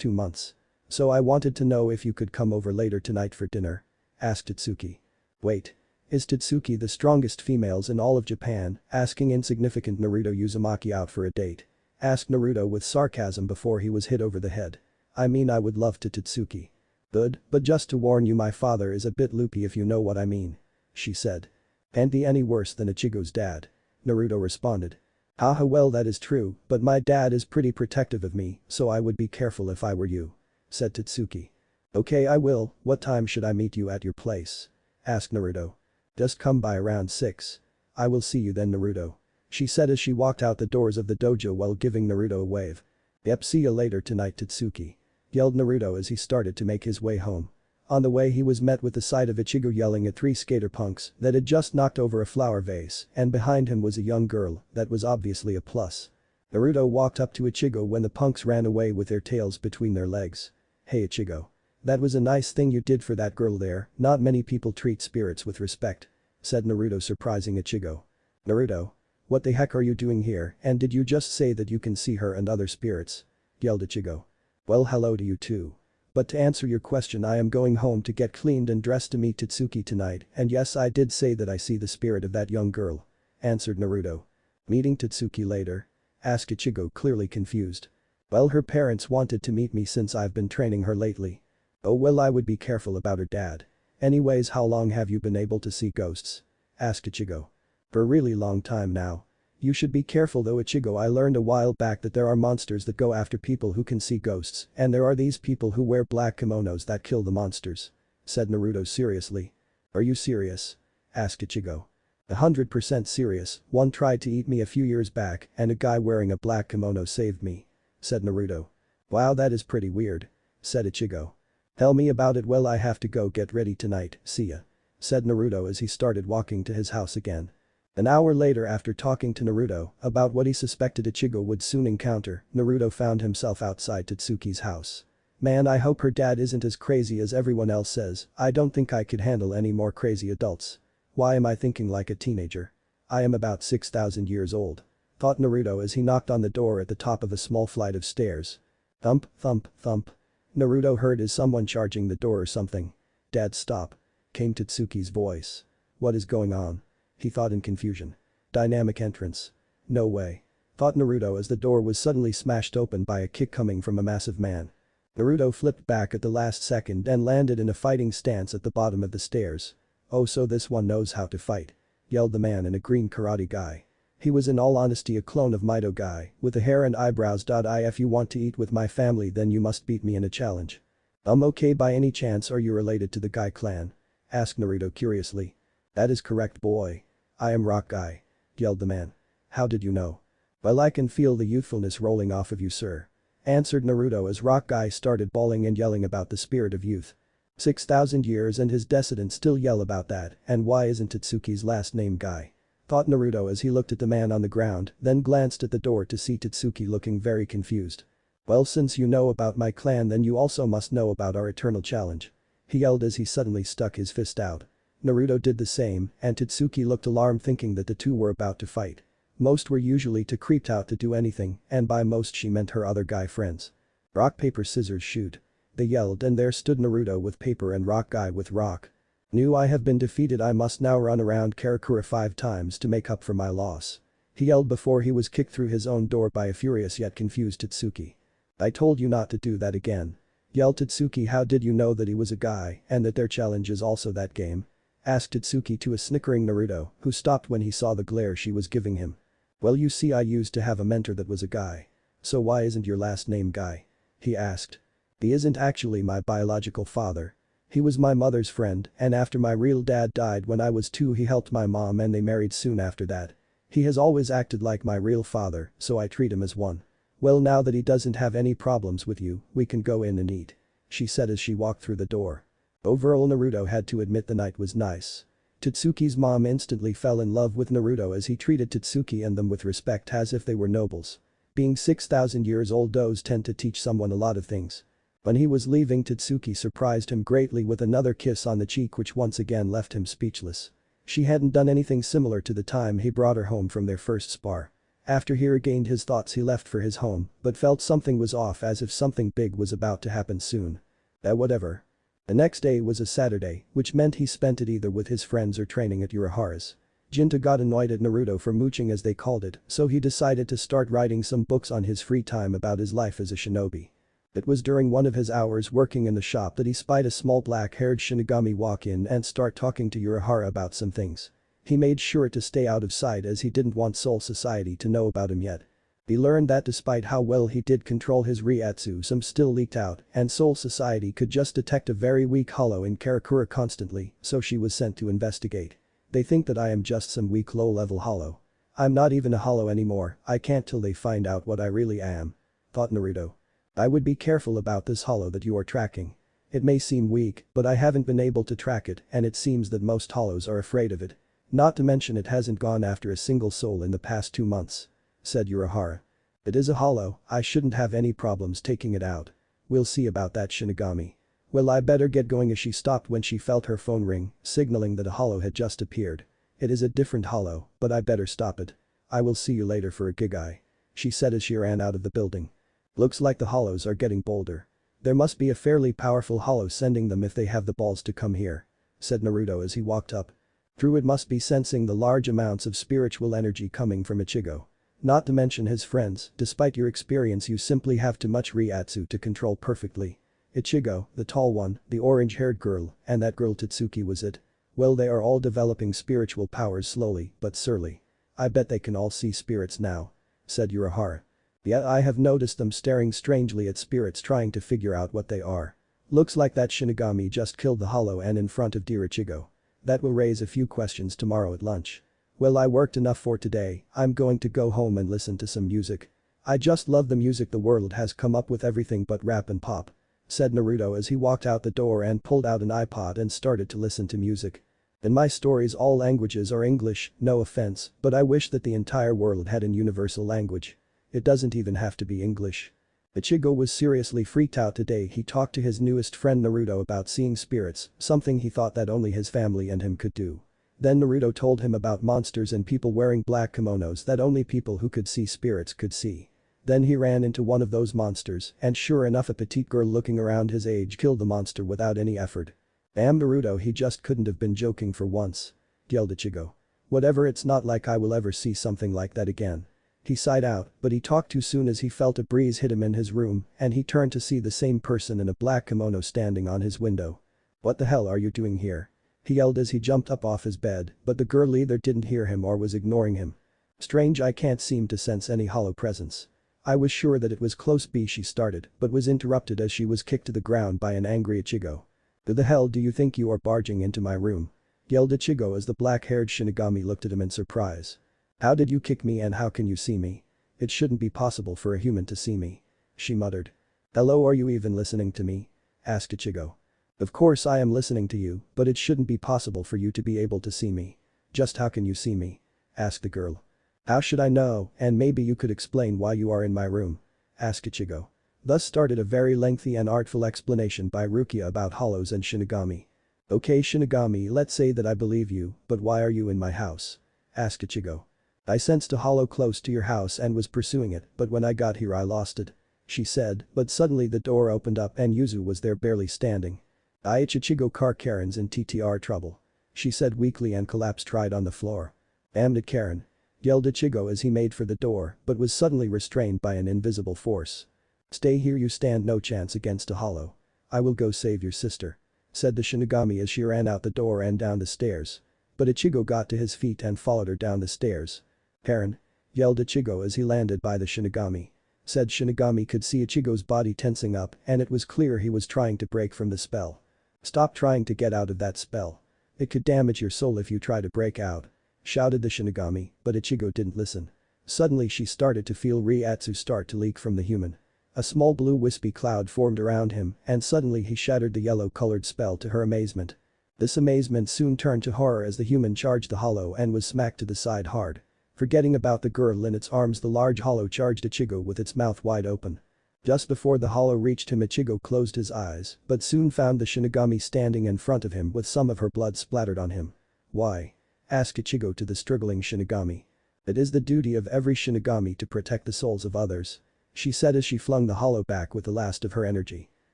S1: 2 months. So I wanted to know if you could come over later tonight for dinner. Asked Tatsuki. Wait. Is Tatsuki the strongest females in all of Japan, asking insignificant Naruto Uzumaki out for a date? Asked Naruto with sarcasm before he was hit over the head. I mean I would love to Tatsuki. Good, but just to warn you my father is a bit loopy if you know what I mean. She said. Ain't he any worse than Ichigo's dad? Naruto responded. Haha well that is true, but my dad is pretty protective of me, so I would be careful if I were you. Said Tatsuki. Okay I will, what time should I meet you at your place? Asked Naruto. Just come by around 6. I will see you then Naruto. She said as she walked out the doors of the dojo while giving Naruto a wave. Yep see you later tonight Tatsuki. Yelled Naruto as he started to make his way home. On the way he was met with the sight of Ichigo yelling at 3 skater punks that had just knocked over a flower vase and behind him was a young girl that was obviously a plus. Naruto walked up to Ichigo when the punks ran away with their tails between their legs. Hey Ichigo. That was a nice thing you did for that girl there, not many people treat spirits with respect. Said Naruto surprising Ichigo. Naruto. What the heck are you doing here and did you just say that you can see her and other spirits? Yelled Ichigo. Well hello to you too. But to answer your question I am going home to get cleaned and dressed to meet Tatsuki tonight and yes I did say that I see the spirit of that young girl. Answered Naruto. Meeting Tatsuki later? Asked Ichigo clearly confused. Well her parents wanted to meet me since I've been training her lately. Oh well I would be careful about her dad. Anyways how long have you been able to see ghosts? Asked Ichigo. For a really long time now. You should be careful though Ichigo I learned a while back that there are monsters that go after people who can see ghosts and there are these people who wear black kimonos that kill the monsters. Said Naruto seriously. Are you serious? Asked Ichigo. 100% serious, one tried to eat me a few years back and a guy wearing a black kimono saved me. Said Naruto. Wow that is pretty weird. Said Ichigo. Tell me about it well I have to go get ready tonight, see ya. Said Naruto as he started walking to his house again. An hour later after talking to Naruto about what he suspected Ichigo would soon encounter, Naruto found himself outside Tatsuki's house. Man I hope her dad isn't as crazy as everyone else says, I don't think I could handle any more crazy adults. Why am I thinking like a teenager? I am about 6,000 years old. Thought Naruto as he knocked on the door at the top of a small flight of stairs. Thump, thump, thump. Naruto heard as someone charging the door or something. Dad stop. Came Tatsuki's voice. What is going on? He thought in confusion. Dynamic entrance. No way. thought Naruto as the door was suddenly smashed open by a kick coming from a massive man. Naruto flipped back at the last second and landed in a fighting stance at the bottom of the stairs. "Oh, so this one knows how to fight," yelled the man in a green karate guy. He was in all honesty a clone of Mito guy, with the hair and eyebrows. If you want to eat with my family then you must beat me in a challenge. Okay, by any chance are you related to the Guy clan?" asked Naruto curiously. "That is correct, boy. I am Rock Guy," yelled the man. "How did you know?" "Well, I can feel the youthfulness rolling off of you, sir," answered Naruto as Rock Guy started bawling and yelling about the spirit of youth. 6,000 years and his descendants still yell about that, and why isn't Tatsuki's last name Guy? Thought Naruto as he looked at the man on the ground, then glanced at the door to see Tatsuki looking very confused. "Well, since you know about my clan then you also must know about our eternal challenge," he yelled as he suddenly stuck his fist out. Naruto did the same, and Tatsuki looked alarmed thinking that the two were about to fight. Most were usually too creeped out to do anything, and by most she meant her other guy friends. "Rock paper scissors shoot," they yelled, and there stood Naruto with paper and Rock Guy with rock. "Knew I have been defeated. I must now run around Karakura 5 times to make up for my loss," he yelled before he was kicked through his own door by a furious yet confused Tatsuki. "I told you not to do that again," yelled Tatsuki. "How did you know that he was a guy and that their challenge is also that game?" asked Tatsuki to a snickering Naruto, who stopped when he saw the glare she was giving him. "Well, you see, I used to have a mentor that was a guy. So why isn't your last name Guy?" he asked. "He isn't actually my biological father. He was my mother's friend, and after my real dad died when I was 2 he helped my mom and they married soon after that. He has always acted like my real father, so I treat him as one. Well, now that he doesn't have any problems with you, we can go in and eat," she said as she walked through the door. Overall, Naruto had to admit the night was nice. Tatsuki's mom instantly fell in love with Naruto as he treated Tatsuki and them with respect as if they were nobles. Being 6,000 years old, those tend to teach someone a lot of things. When he was leaving, Tatsuki surprised him greatly with another kiss on the cheek which once again left him speechless. She hadn't done anything similar to the time he brought her home from their first spar. After he regained his thoughts he left for his home, but felt something was off as if something big was about to happen soon. Whatever. The next day was a Saturday, which meant he spent it either with his friends or training at Urahara's. Jinta got annoyed at Naruto for mooching as they called it, so he decided to start writing some books on his free time about his life as a shinobi. It was during one of his hours working in the shop that he spied a small black-haired Shinigami walk in and start talking to Urahara about some things. He made sure to stay out of sight as he didn't want Soul Society to know about him yet. He learned that despite how well he did control his Ryatsu, some still leaked out and Soul Society could just detect a very weak hollow in Karakura constantly, so she was sent to investigate. "They think that I am just some weak low-level hollow. I'm not even a hollow anymore, I can't till they find out what I really am," thought Naruto. "I would be careful about this hollow that you are tracking. It may seem weak, but I haven't been able to track it and it seems that most hollows are afraid of it. Not to mention it hasn't gone after a single soul in the past 2 months," said Urahara. "It is a hollow, I shouldn't have any problems taking it out. We'll see about that, Shinigami. Well, I better get going." As she stopped when she felt her phone ring, signaling that a hollow had just appeared. "It is a different hollow, but I better stop it. I will see you later for a gigai," she said as she ran out of the building. "Looks like the hollows are getting bolder. There must be a fairly powerful hollow sending them if they have the balls to come here," said Naruto as he walked up. Through it must be sensing the large amounts of spiritual energy coming from Ichigo. Not to mention his friends, despite your experience you simply have too much Ryatsu to control perfectly. Ichigo, the tall one, the orange-haired girl, and that girl Tatsuki was it. Well, they are all developing spiritual powers slowly but surely. I bet they can all see spirits now," said Urahara. "Yeah, I have noticed them staring strangely at spirits trying to figure out what they are. Looks like that Shinigami just killed the hollow and in front of dear Ichigo. That will raise a few questions tomorrow at lunch. Well, I worked enough for today, I'm going to go home and listen to some music. I just love the music the world has come up with, everything but rap and pop," said Naruto as he walked out the door and pulled out an iPod and started to listen to music. "In my stories all languages are English, no offense, but I wish that the entire world had an universal language. It doesn't even have to be English." Ichigo was seriously freaked out today. He talked to his newest friend Naruto about seeing spirits, something he thought that only his family and him could do. Then Naruto told him about monsters and people wearing black kimonos that only people who could see spirits could see. Then he ran into one of those monsters and sure enough a petite girl looking around his age killed the monster without any effort. "Damn Naruto, he just couldn't have been joking for once," yelled Ichigo. "Whatever, it's not like I will ever see something like that again." He sighed out, but he talked too soon as he felt a breeze hit him in his room and he turned to see the same person in a black kimono standing on his window. "What the hell are you doing here?" he yelled as he jumped up off his bed, but the girl either didn't hear him or was ignoring him. "Strange, I can't seem to sense any hollow presence. I was sure that it was close B," she started, but was interrupted as she was kicked to the ground by an angry Ichigo. "Who the hell do you think you are barging into my room?" yelled Ichigo as the black-haired Shinigami looked at him in surprise. "How did you kick me and how can you see me? It shouldn't be possible for a human to see me," she muttered. "Hello, are you even listening to me?" asked Ichigo. "Of course I am listening to you, but it shouldn't be possible for you to be able to see me. Just how can you see me?" asked the girl. "How should I know, and maybe you could explain why you are in my room?" asked Ichigo. Thus started a very lengthy and artful explanation by Rukia about hollows and Shinigami. "Okay Shinigami, let's say that I believe you, but why are you in my house?" asked Ichigo. "I sensed a hollow close to your house and was pursuing it, but when I got here I lost it," she said, but suddenly the door opened up and Yuzu was there barely standing. Ichigo car Karen's in TTR trouble," she said weakly and collapsed right on the floor. "Damn it Karen," yelled Ichigo as he made for the door but was suddenly restrained by an invisible force. "Stay here, you stand no chance against a hollow. I will go save your sister," said the Shinigami as she ran out the door and down the stairs. But Ichigo got to his feet and followed her down the stairs. "Karen," yelled Ichigo as he landed by the Shinigami. Said Shinigami could see Ichigo's body tensing up and it was clear he was trying to break from the spell. "Stop trying to get out of that spell. It could damage your soul if you try to break out," shouted the Shinigami, but Ichigo didn't listen. Suddenly she started to feel Ryatsu start to leak from the human. A small blue wispy cloud formed around him and suddenly he shattered the yellow-colored spell to her amazement. This amazement soon turned to horror as the human charged the hollow and was smacked to the side hard. Forgetting about the girl in its arms, the large hollow charged Ichigo with its mouth wide open. Just before the hollow reached him, Ichigo closed his eyes but soon found the Shinigami standing in front of him with some of her blood splattered on him. "Why?" asked Ichigo to the struggling Shinigami. "It is the duty of every Shinigami to protect the souls of others," she said as she flung the hollow back with the last of her energy.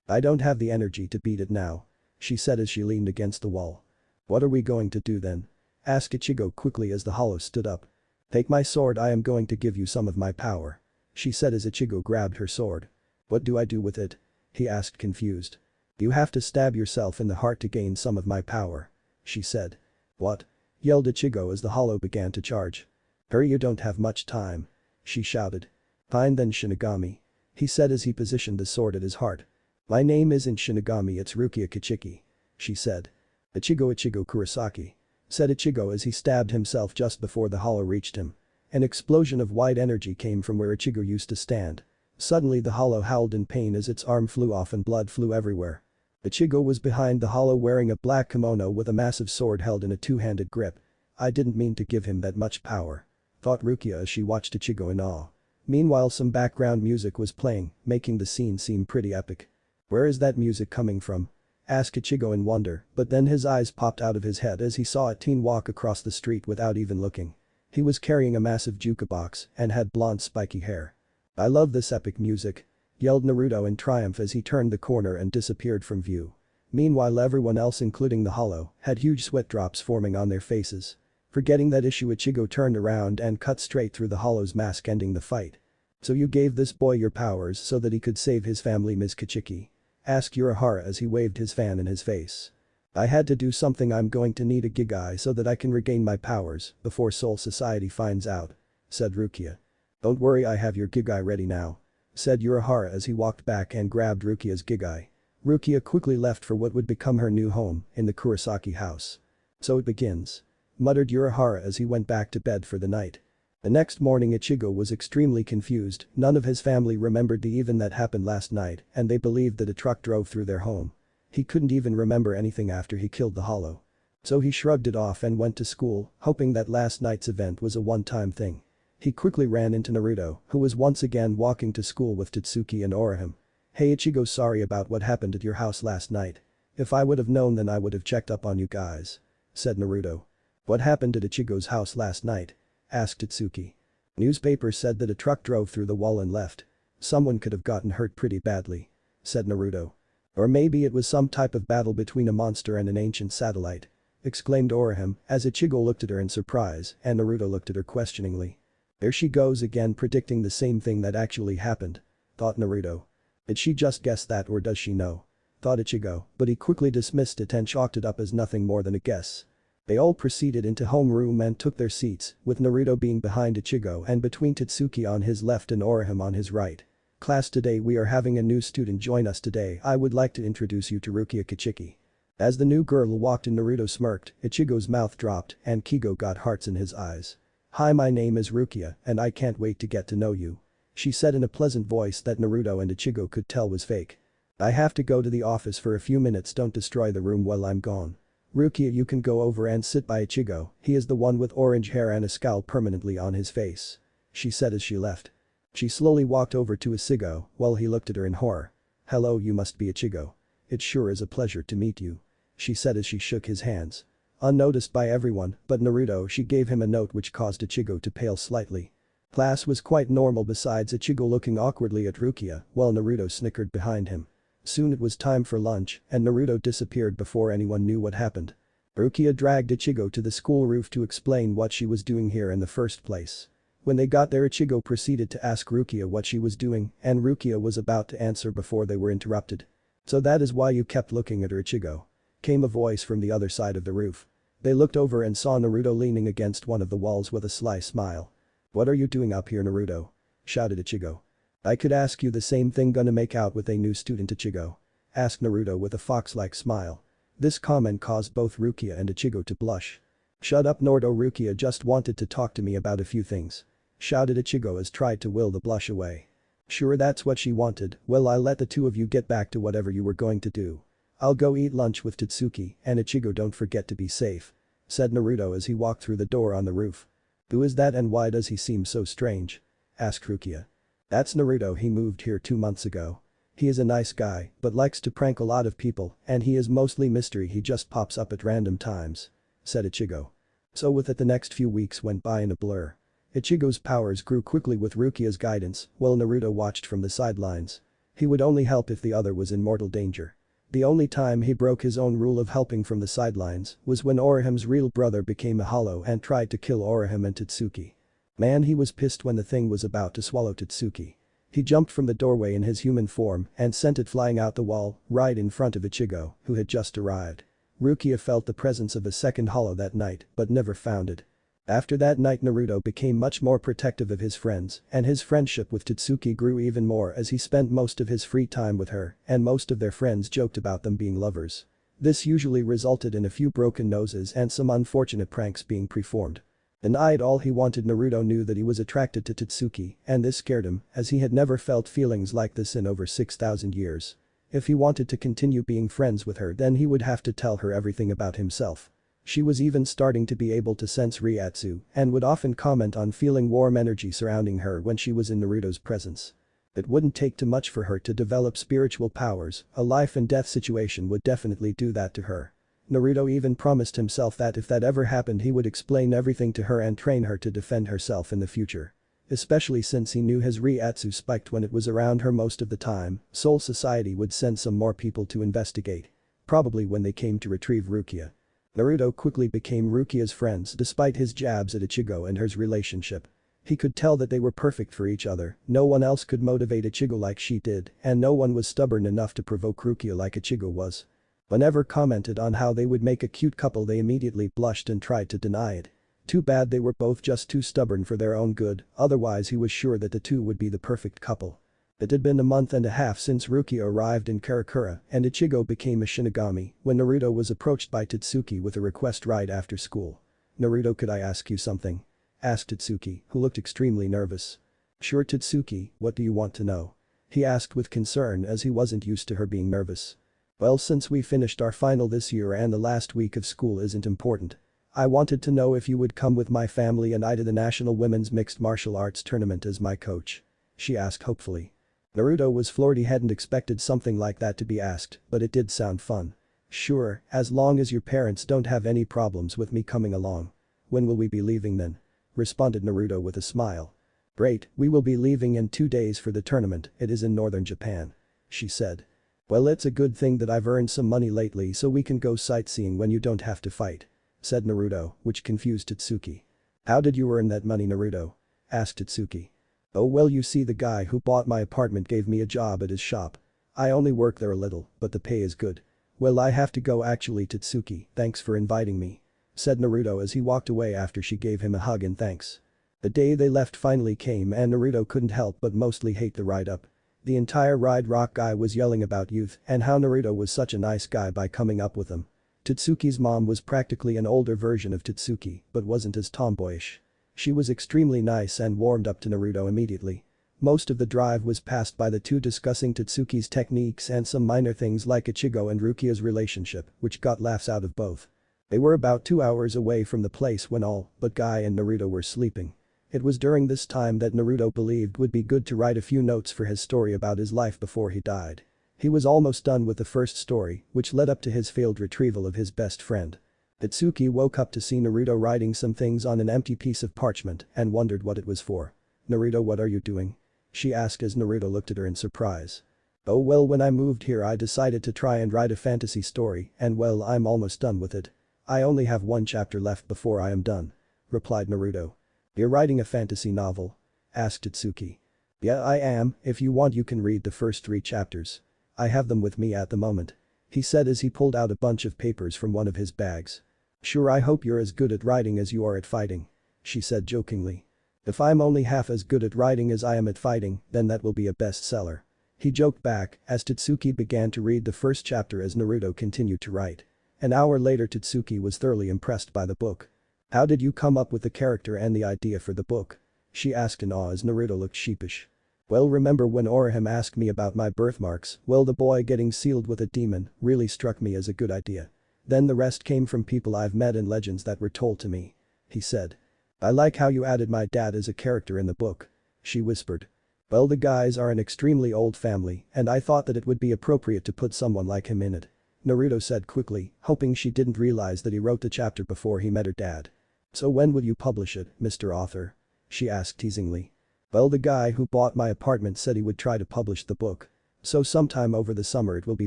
S1: "I don't have the energy to beat it now," she said as she leaned against the wall. "What are we going to do then?" asked Ichigo quickly as the hollow stood up. "Take my sword, I am going to give you some of my power," she said as Ichigo grabbed her sword. "What do I do with it?" he asked confused. "You have to stab yourself in the heart to gain some of my power," she said. "What?" yelled Ichigo as the hollow began to charge. "Hurry, you don't have much time," she shouted. "Fine then Shinigami," he said as he positioned the sword at his heart. "My name isn't Shinigami, it's Rukia Kichiki," she said. Ichigo Kurosaki," said Ichigo as he stabbed himself just before the hollow reached him. An explosion of white energy came from where Ichigo used to stand. Suddenly the hollow howled in pain as its arm flew off and blood flew everywhere. Ichigo was behind the hollow wearing a black kimono with a massive sword held in a two-handed grip. "I didn't mean to give him that much power," thought Rukia as she watched Ichigo in awe. Meanwhile some background music was playing, making the scene seem pretty epic. "Where is that music coming from?" asked Ichigo in wonder, but then his eyes popped out of his head as he saw a teen walk across the street without even looking. He was carrying a massive jukebox and had blonde spiky hair. "I love this epic music," yelled Naruto in triumph as he turned the corner and disappeared from view. Meanwhile everyone else including the hollow had huge sweat drops forming on their faces. Forgetting that issue, Ichigo turned around and cut straight through the hollow's mask, ending the fight. "So you gave this boy your powers so that he could save his family, Ms. Kichiki?" asked Urahara as he waved his fan in his face. "I had to do something. I'm going to need a Gigai so that I can regain my powers before Soul Society finds out," said Rukia. "Don't worry, I have your Gigai ready now," said Urahara as he walked back and grabbed Rukia's Gigai. Rukia quickly left for what would become her new home in the Kurosaki house. "So it begins," muttered Urahara as he went back to bed for the night. The next morning Ichigo was extremely confused. None of his family remembered the event that happened last night and they believed that a truck drove through their home. He couldn't even remember anything after he killed the hollow. So he shrugged it off and went to school, hoping that last night's event was a one-time thing. He quickly ran into Naruto, who was once again walking to school with Tatsuki and Orihime. "Hey Ichigo, sorry about what happened at your house last night. If I would have known then I would have checked up on you guys," said Naruto. "What happened at Ichigo's house last night?" asked Tatsuki. "Newspaper said that a truck drove through the wall and left. Someone could have gotten hurt pretty badly," said Naruto. "Or maybe it was some type of battle between a monster and an ancient satellite," exclaimed Orihime as Ichigo looked at her in surprise and Naruto looked at her questioningly. There she goes again predicting the same thing that actually happened, thought Naruto. Did she just guess that or does she know? Thought Ichigo, but he quickly dismissed it and chalked it up as nothing more than a guess. They all proceeded into homeroom and took their seats, with Naruto being behind Ichigo and between Tatsuki on his left and Orihime on his right. Class, today we are having a new student join us today. I would like to introduce you to Rukia Kichiki. As the new girl walked in, Naruto smirked, Ichigo's mouth dropped and Kigo got hearts in his eyes. Hi, my name is Rukia and I can't wait to get to know you. She said in a pleasant voice that Naruto and Ichigo could tell was fake. I have to go to the office for a few minutes, don't destroy the room while I'm gone. Rukia, you can go over and sit by Ichigo, he is the one with orange hair and a scowl permanently on his face. She said as she left. She slowly walked over to Ichigo while he looked at her in horror. Hello, you must be Ichigo. It sure is a pleasure to meet you. She said as she shook his hands. Unnoticed by everyone but Naruto, she gave him a note which caused Ichigo to pale slightly. Class was quite normal besides Ichigo looking awkwardly at Rukia while Naruto snickered behind him. Soon it was time for lunch and Naruto disappeared before anyone knew what happened. Rukia dragged Ichigo to the school roof to explain what she was doing here in the first place. When they got there, Ichigo proceeded to ask Rukia what she was doing and Rukia was about to answer before they were interrupted. So that is why you kept looking at her, Ichigo? Came a voice from the other side of the roof. They looked over and saw Naruto leaning against one of the walls with a sly smile. What are you doing up here, Naruto? Shouted Ichigo. I could ask you the same thing. Gonna make out with a new student, Ichigo? Asked Naruto with a fox-like smile. This comment caused both Rukia and Ichigo to blush. Shut up, Naruto. Rukia just wanted to talk to me about a few things. Shouted Ichigo as tried to will the blush away. Sure, that's what she wanted. Well, I'll let the two of you get back to whatever you were going to do. I'll go eat lunch with Tatsuki and Ichigo, don't forget to be safe. Said Naruto as he walked through the door on the roof. Who is that and why does he seem so strange? Asked Rukia. That's Naruto, he moved here 2 months ago. He is a nice guy but likes to prank a lot of people and he is mostly mystery, he just pops up at random times. Said Ichigo. So with it the next few weeks went by in a blur. Ichigo's powers grew quickly with Rukia's guidance while Naruto watched from the sidelines. He would only help if the other was in mortal danger. The only time he broke his own rule of helping from the sidelines was when Orihime's real brother became a hollow and tried to kill Orihime and Tatsuki. Man, he was pissed when the thing was about to swallow Tatsuki. He jumped from the doorway in his human form and sent it flying out the wall, right in front of Ichigo, who had just arrived. Rukia felt the presence of a second hollow that night but never found it. After that night, Naruto became much more protective of his friends and his friendship with Tatsuki grew even more as he spent most of his free time with her and most of their friends joked about them being lovers. This usually resulted in a few broken noses and some unfortunate pranks being performed. Denied all he wanted, Naruto knew that he was attracted to Tatsuki and this scared him as he had never felt feelings like this in over 6,000 years. If he wanted to continue being friends with her, then he would have to tell her everything about himself. She was even starting to be able to sense Reiatsu and would often comment on feeling warm energy surrounding her when she was in Naruto's presence. It wouldn't take too much for her to develop spiritual powers, a life and death situation would definitely do that to her. Naruto even promised himself that if that ever happened he would explain everything to her and train her to defend herself in the future. Especially since he knew his Reiatsu spiked when it was around her most of the time, Soul Society would send some more people to investigate. Probably when they came to retrieve Rukia. Naruto quickly became Rukia's friends despite his jabs at Ichigo and hers relationship. He could tell that they were perfect for each other, no one else could motivate Ichigo like she did and no one was stubborn enough to provoke Rukia like Ichigo was. Whenever commented on how they would make a cute couple, they immediately blushed and tried to deny it. Too bad they were both just too stubborn for their own good, otherwise he was sure that the two would be the perfect couple. It had been a month and a half since Rukia arrived in Karakura and Ichigo became a Shinigami when Naruto was approached by Tatsuki with a request right after school. Naruto, could I ask you something? Asked Tatsuki, who looked extremely nervous. Sure Tatsuki, what do you want to know? He asked with concern as he wasn't used to her being nervous. Well, since we finished our final this year and the last week of school isn't important. I wanted to know if you would come with my family and I to the National Women's Mixed Martial Arts Tournament as my coach. She asked hopefully. Naruto was floored, he hadn't expected something like that to be asked, but it did sound fun. Sure, as long as your parents don't have any problems with me coming along. When will we be leaving then? Responded Naruto with a smile. Great, we will be leaving in 2 days for the tournament, it is in northern Japan. She said. Well, it's a good thing that I've earned some money lately so we can go sightseeing when you don't have to fight. Said Naruto, which confused Tatsuki. How did you earn that money, Naruto? asked Tatsuki. Oh well, you see, the guy who bought my apartment gave me a job at his shop. I only work there a little, but the pay is good. Well, I have to go actually, Tatsuki, thanks for inviting me," said Naruto as he walked away after she gave him a hug in thanks. The day they left finally came and Naruto couldn't help but mostly hate the ride up. The entire ride rock guy was yelling about youth and how Naruto was such a nice guy by coming up with them. Tatsuki's mom was practically an older version of Tatsuki but wasn't as tomboyish. She was extremely nice and warmed up to Naruto immediately. Most of the drive was passed by the two discussing Tatsuki's techniques and some minor things like Ichigo and Rukia's relationship, which got laughs out of both. They were about 2 hours away from the place when all but Guy and Naruto were sleeping. It was during this time that Naruto believed would be good to write a few notes for his story about his life before he died. He was almost done with the first story, which led up to his failed retrieval of his best friend. Tatsuki woke up to see Naruto writing some things on an empty piece of parchment and wondered what it was for. "Naruto, what are you doing?" she asked as Naruto looked at her in surprise. "Oh well, when I moved here I decided to try and write a fantasy story and well, I'm almost done with it. I only have one chapter left before I am done," replied Naruto. "You're writing a fantasy novel?" asked Tatsuki. "Yeah, I am, if you want you can read the first 3 chapters. I have them with me at the moment," he said as he pulled out a bunch of papers from one of his bags. "Sure, I hope you're as good at writing as you are at fighting," she said jokingly. "If I'm only half as good at writing as I am at fighting, then that will be a bestseller," he joked back as Tatsuki began to read the first chapter as Naruto continued to write. An hour later Tatsuki was thoroughly impressed by the book. "How did you come up with the character and the idea for the book?" she asked in awe as Naruto looked sheepish. "Well, remember when Orihime asked me about my birthmarks, well, the boy getting sealed with a demon really struck me as a good idea. Then the rest came from people I've met and legends that were told to me," he said. "I like how you added my dad as a character in the book," she whispered. "Well, the guys are an extremely old family and I thought that it would be appropriate to put someone like him in it," Naruto said quickly, hoping she didn't realize that he wrote the chapter before he met her dad. "So when will you publish it, Mr. Author?" she asked teasingly. "Well, the guy who bought my apartment said he would try to publish the book. So sometime over the summer it will be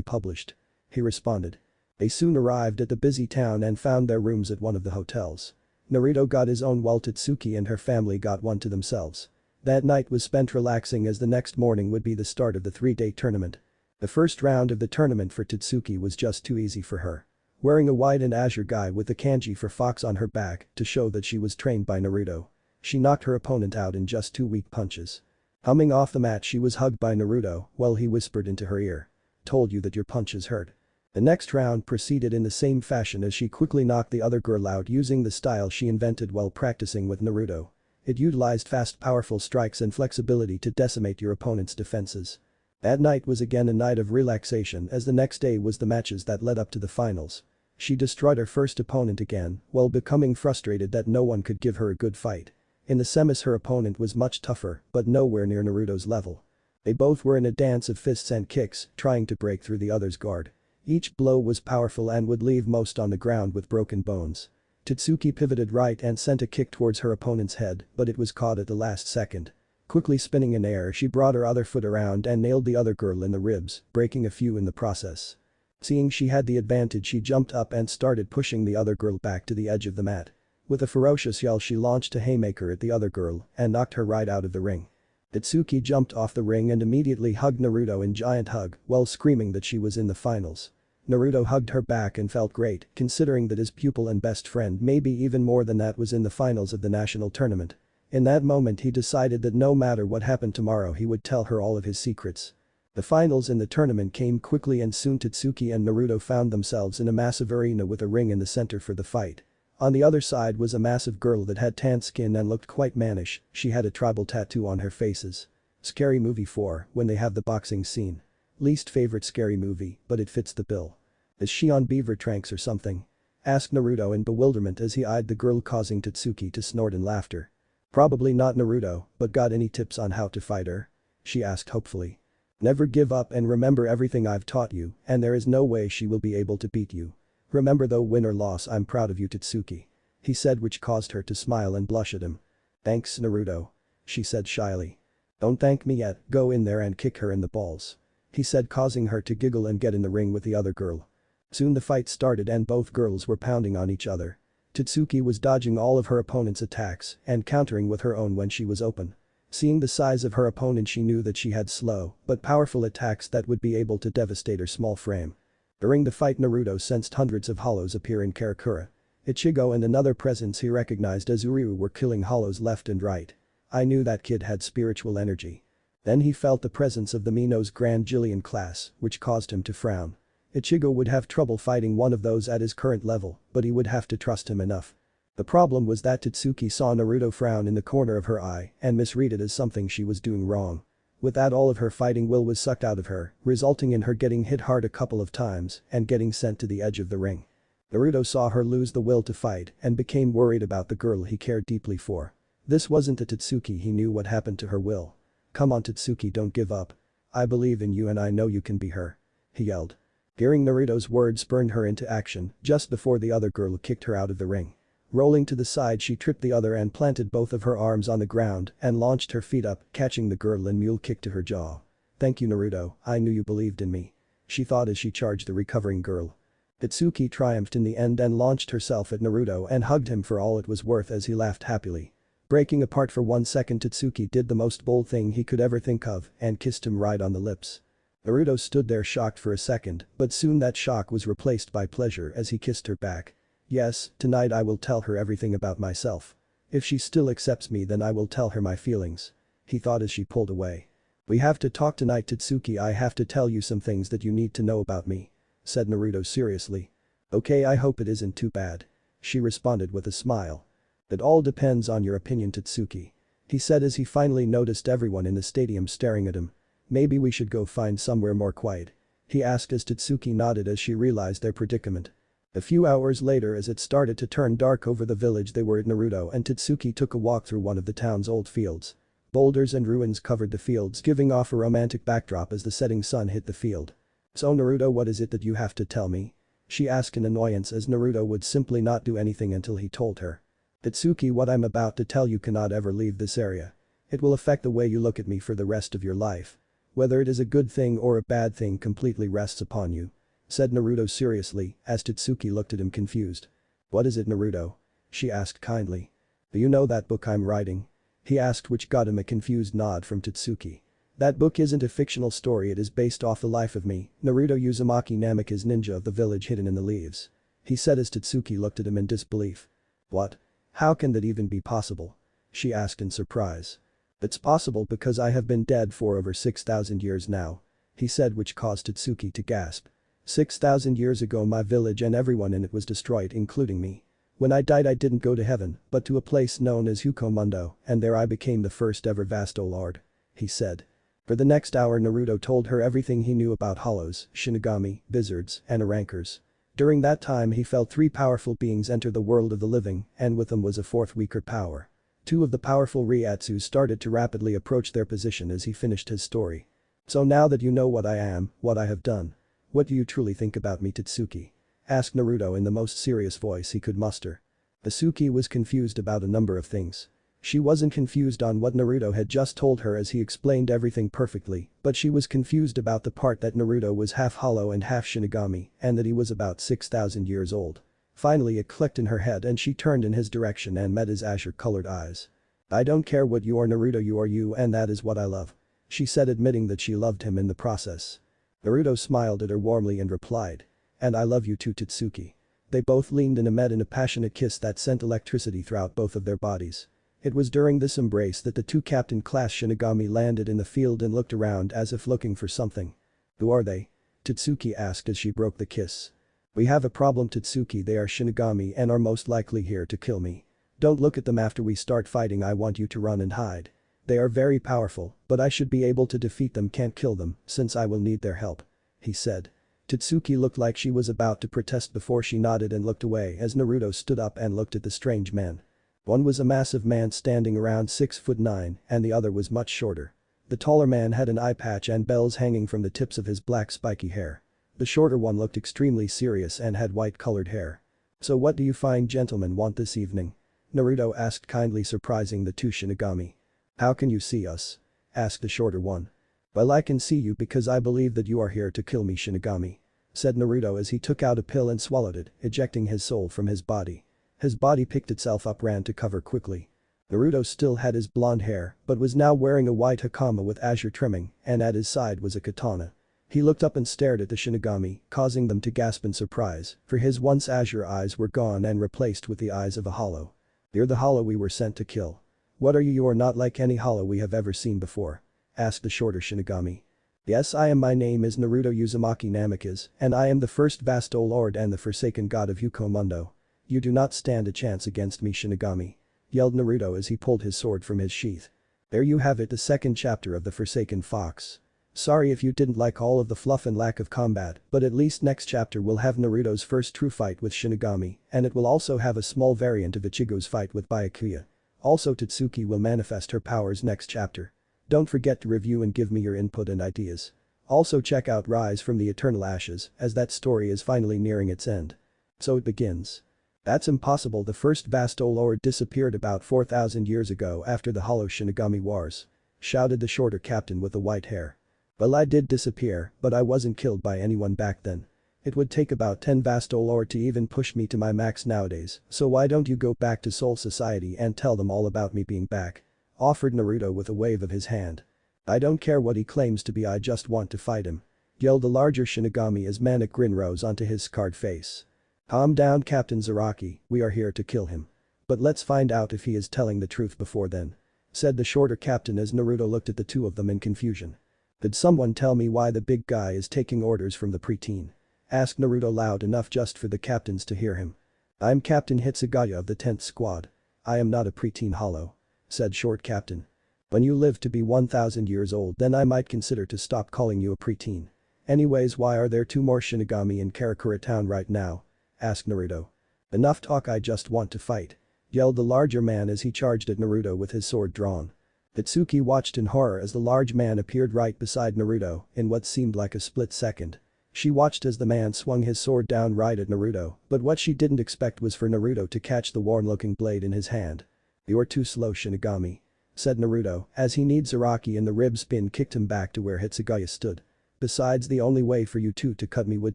S1: published," he responded. They soon arrived at the busy town and found their rooms at one of the hotels. Naruto got his own while Tatsuki and her family got one to themselves. That night was spent relaxing as the next morning would be the start of the 3-day tournament. The first round of the tournament for Tatsuki was just too easy for her. Wearing a white and azure guy with the kanji for fox on her back to show that she was trained by Naruto, she knocked her opponent out in just 2 weak punches. Coming off the mat she was hugged by Naruto while he whispered into her ear. "Told you that your punches hurt." The next round proceeded in the same fashion as she quickly knocked the other girl out using the style she invented while practicing with Naruto. It utilized fast powerful strikes and flexibility to decimate your opponent's defenses. That night was again a night of relaxation as the next day was the matches that led up to the finals. She destroyed her first opponent again while becoming frustrated that no one could give her a good fight. In the semis her opponent was much tougher but nowhere near Naruto's level. They both were in a dance of fists and kicks trying to break through the other's guard. Each blow was powerful and would leave most on the ground with broken bones. Tatsuki pivoted right and sent a kick towards her opponent's head but it was caught at the last second. Quickly spinning in air she brought her other foot around and nailed the other girl in the ribs, breaking a few in the process. Seeing she had the advantage she jumped up and started pushing the other girl back to the edge of the mat. With a ferocious yell she launched a haymaker at the other girl and knocked her right out of the ring. Tatsuki jumped off the ring and immediately hugged Naruto in giant hug while screaming that she was in the finals. Naruto hugged her back and felt great considering that his pupil and best friend, maybe even more than that, was in the finals of the national tournament. In that moment he decided that no matter what happened tomorrow he would tell her all of his secrets. The finals in the tournament came quickly and soon Tatsuki and Naruto found themselves in a massive arena with a ring in the center for the fight. On the other side was a massive girl that had tan skin and looked quite mannish, she had a tribal tattoo on her faces. Scary Movie 4, when they have the boxing scene. Least favorite scary movie, but it fits the bill. Is she on beaver tranks or something? Asked Naruto in bewilderment as he eyed the girl, causing Tatsuki to snort in laughter. Probably not, Naruto, but got any tips on how to fight her? She asked hopefully. Never give up and remember everything I've taught you and there is no way she will be able to beat you. Remember though, win or loss, I'm proud of you, Tatsuki. He said, which caused her to smile and blush at him. Thanks, Naruto. She said shyly. Don't thank me yet, go in there and kick her in the balls. He said, causing her to giggle and get in the ring with the other girl. Soon the fight started and both girls were pounding on each other. Tatsuki was dodging all of her opponent's attacks and countering with her own when she was open. Seeing the size of her opponent, she knew that she had slow but powerful attacks that would be able to devastate her small frame. During the fight, Naruto sensed hundreds of hollows appear in Karakura. Ichigo and another presence he recognized as Uryu were killing hollows left and right. I knew that kid had spiritual energy. Then he felt the presence of the Mino's Grand Jillian class, which caused him to frown. Ichigo would have trouble fighting one of those at his current level, but he would have to trust him enough. The problem was that Tatsuki saw Naruto frown in the corner of her eye and misread it as something she was doing wrong. With that, all of her fighting will was sucked out of her, resulting in her getting hit hard a couple of times and getting sent to the edge of the ring. Naruto saw her lose the will to fight and became worried about the girl he cared deeply for. This wasn't a Tatsuki, he knew what happened to her will. "Come on Tatsuki, don't give up. I believe in you and I know you can be her," he yelled. Hearing Naruto's words spurred her into action just before the other girl kicked her out of the ring. Rolling to the side, she tripped the other and planted both of her arms on the ground and launched her feet up, catching the girl and mule kick to her jaw. "Thank you Naruto, I knew you believed in me," she thought as she charged the recovering girl. Tatsuki triumphed in the end and launched herself at Naruto and hugged him for all it was worth as he laughed happily. Breaking apart for 1 second, Tatsuki did the most bold thing he could ever think of and kissed him right on the lips. Naruto stood there shocked for a second, but soon that shock was replaced by pleasure as he kissed her back. "Yes, tonight I will tell her everything about myself. If she still accepts me, then I will tell her my feelings," he thought as she pulled away. "We have to talk tonight Tatsuki, I have to tell you some things that you need to know about me," said Naruto seriously. "Okay, I hope it isn't too bad," she responded with a smile. "It all depends on your opinion Tatsuki," he said as he finally noticed everyone in the stadium staring at him. "Maybe we should go find somewhere more quiet," he asked as Tatsuki nodded as she realized their predicament. A few hours later, as it started to turn dark over the village they were at, Naruto and Tatsuki took a walk through one of the town's old fields. Boulders and ruins covered the fields, giving off a romantic backdrop as the setting sun hit the field. "So Naruto, what is it that you have to tell me?" she asked in annoyance as Naruto would simply not do anything until he told her. "Tatsuki, what I'm about to tell you cannot ever leave this area. It will affect the way you look at me for the rest of your life. Whether it is a good thing or a bad thing completely rests upon you," said Naruto seriously as Tatsuki looked at him confused. "What is it Naruto?" she asked kindly. "Do you know that book I'm writing?" he asked, which got him a confused nod from Tatsuki. "That book isn't a fictional story, it is based off the life of me, Naruto Uzumaki Namikaze, ninja of the village hidden in the leaves," he said as Tatsuki looked at him in disbelief. "What? How can that even be possible?" she asked in surprise. "It's possible because I have been dead for over 6,000 years now," he said, which caused Tatsuki to gasp. 6,000 years ago my village and everyone in it was destroyed, including me. When I died I didn't go to heaven, but to a place known as Hukomundo, and there I became the first ever Vasto Lord," he said. For the next hour Naruto told her everything he knew about hollows, shinigami, wizards, and arankers. During that time he felt 3 powerful beings enter the world of the living, and with them was a 4th weaker power. 2 of the powerful Ryatsus started to rapidly approach their position as he finished his story. "So now that you know what I am, what I have done, what do you truly think about me Tatsuki?" asked Naruto in the most serious voice he could muster. Tatsuki was confused about a number of things. She wasn't confused on what Naruto had just told her as he explained everything perfectly, but she was confused about the part that Naruto was half hollow and half shinigami and that he was about 6,000 years old. Finally it clicked in her head and she turned in his direction and met his azure-colored eyes. "I don't care what you are Naruto, you are you and that is what I love," she said, admitting that she loved him in the process. Naruto smiled at her warmly and replied. "And I love you too Tatsuki." They both leaned and met in a passionate kiss that sent electricity throughout both of their bodies. It was during this embrace that the 2 captain class shinigami landed in the field and looked around as if looking for something. "Who are they?" Tatsuki asked as she broke the kiss. "We have a problem Tatsuki, they are shinigami and are most likely here to kill me. Don't look at them after we start fighting, I want you to run and hide. They are very powerful, but I should be able to defeat them, can't kill them since I will need their help," he said. Tatsuki looked like she was about to protest before she nodded and looked away as Naruto stood up and looked at the strange men. One was a massive man standing around 6'9" and the other was much shorter. The taller man had an eye patch and bells hanging from the tips of his black spiky hair. The shorter one looked extremely serious and had white-colored hair. "So what do you fine gentlemen want this evening?" Naruto asked, kindly surprising the 2 shinigami. "How can you see us?" asked the shorter one. "Well, I can see you because I believe that you are here to kill me shinigami," said Naruto as he took out a pill and swallowed it, ejecting his soul from his body. His body picked itself up, ran to cover quickly. Naruto still had his blonde hair but was now wearing a white hakama with azure trimming, and at his side was a katana. He looked up and stared at the Shinigami, causing them to gasp in surprise, for his once azure eyes were gone and replaced with the eyes of a hollow. "You're the hollow we were sent to kill. What are you? You are not like any hollow we have ever seen before," asked the shorter Shinigami. "Yes, I am. My name is Naruto Uzumaki Namikaze, and I am the first vast Lord and the forsaken god of Yukomundo. You do not stand a chance against me, Shinigami," yelled Naruto as he pulled his sword from his sheath. There you have it, the second chapter of The Forsaken Fox. Sorry if you didn't like all of the fluff and lack of combat, but at least next chapter will have Naruto's first true fight with Shinigami, and it will also have a small variant of Ichigo's fight with Byakuya. Also, Tatsuki will manifest her powers next chapter. Don't forget to review and give me your input and ideas. Also check out Rise from the Eternal Ashes, as that story is finally nearing its end. So it begins. "That's impossible. The first vast Lord disappeared about 4,000 years ago after the Hollow Shinigami Wars," shouted the shorter captain with the white hair. "Well, I did disappear, but I wasn't killed by anyone back then. It would take about 10 vast Lord to even push me to my max nowadays, so why don't you go back to Soul Society and tell them all about me being back?" offered Naruto with a wave of his hand. "I don't care what he claims to be, I just want to fight him," yelled the larger Shinigami as manic grin rose onto his scarred face. "Calm down, Captain Zaraki, we are here to kill him. But let's find out if he is telling the truth before then," said the shorter captain as Naruto looked at the two of them in confusion. "Could someone tell me why the big guy is taking orders from the preteen?" asked Naruto loud enough just for the captains to hear him. "I'm Captain Hitsugaya of the 10th Squad. I am not a preteen hollow," said short captain. "When you live to be 1,000 years old, then I might consider to stop calling you a preteen. Anyways, why are there two more Shinigami in Karakura town right now?" asked Naruto. "Enough talk, I just want to fight," yelled the larger man as he charged at Naruto with his sword drawn. Tatsuki watched in horror as the large man appeared right beside Naruto in what seemed like a split second. She watched as the man swung his sword down right at Naruto, but what she didn't expect was for Naruto to catch the worn-looking blade in his hand. "You're too slow, Shinigami," said Naruto as he kneed Zaraki in the rib spin kicked him back to where Hitsugaya stood. "Besides, the only way for you two to cut me would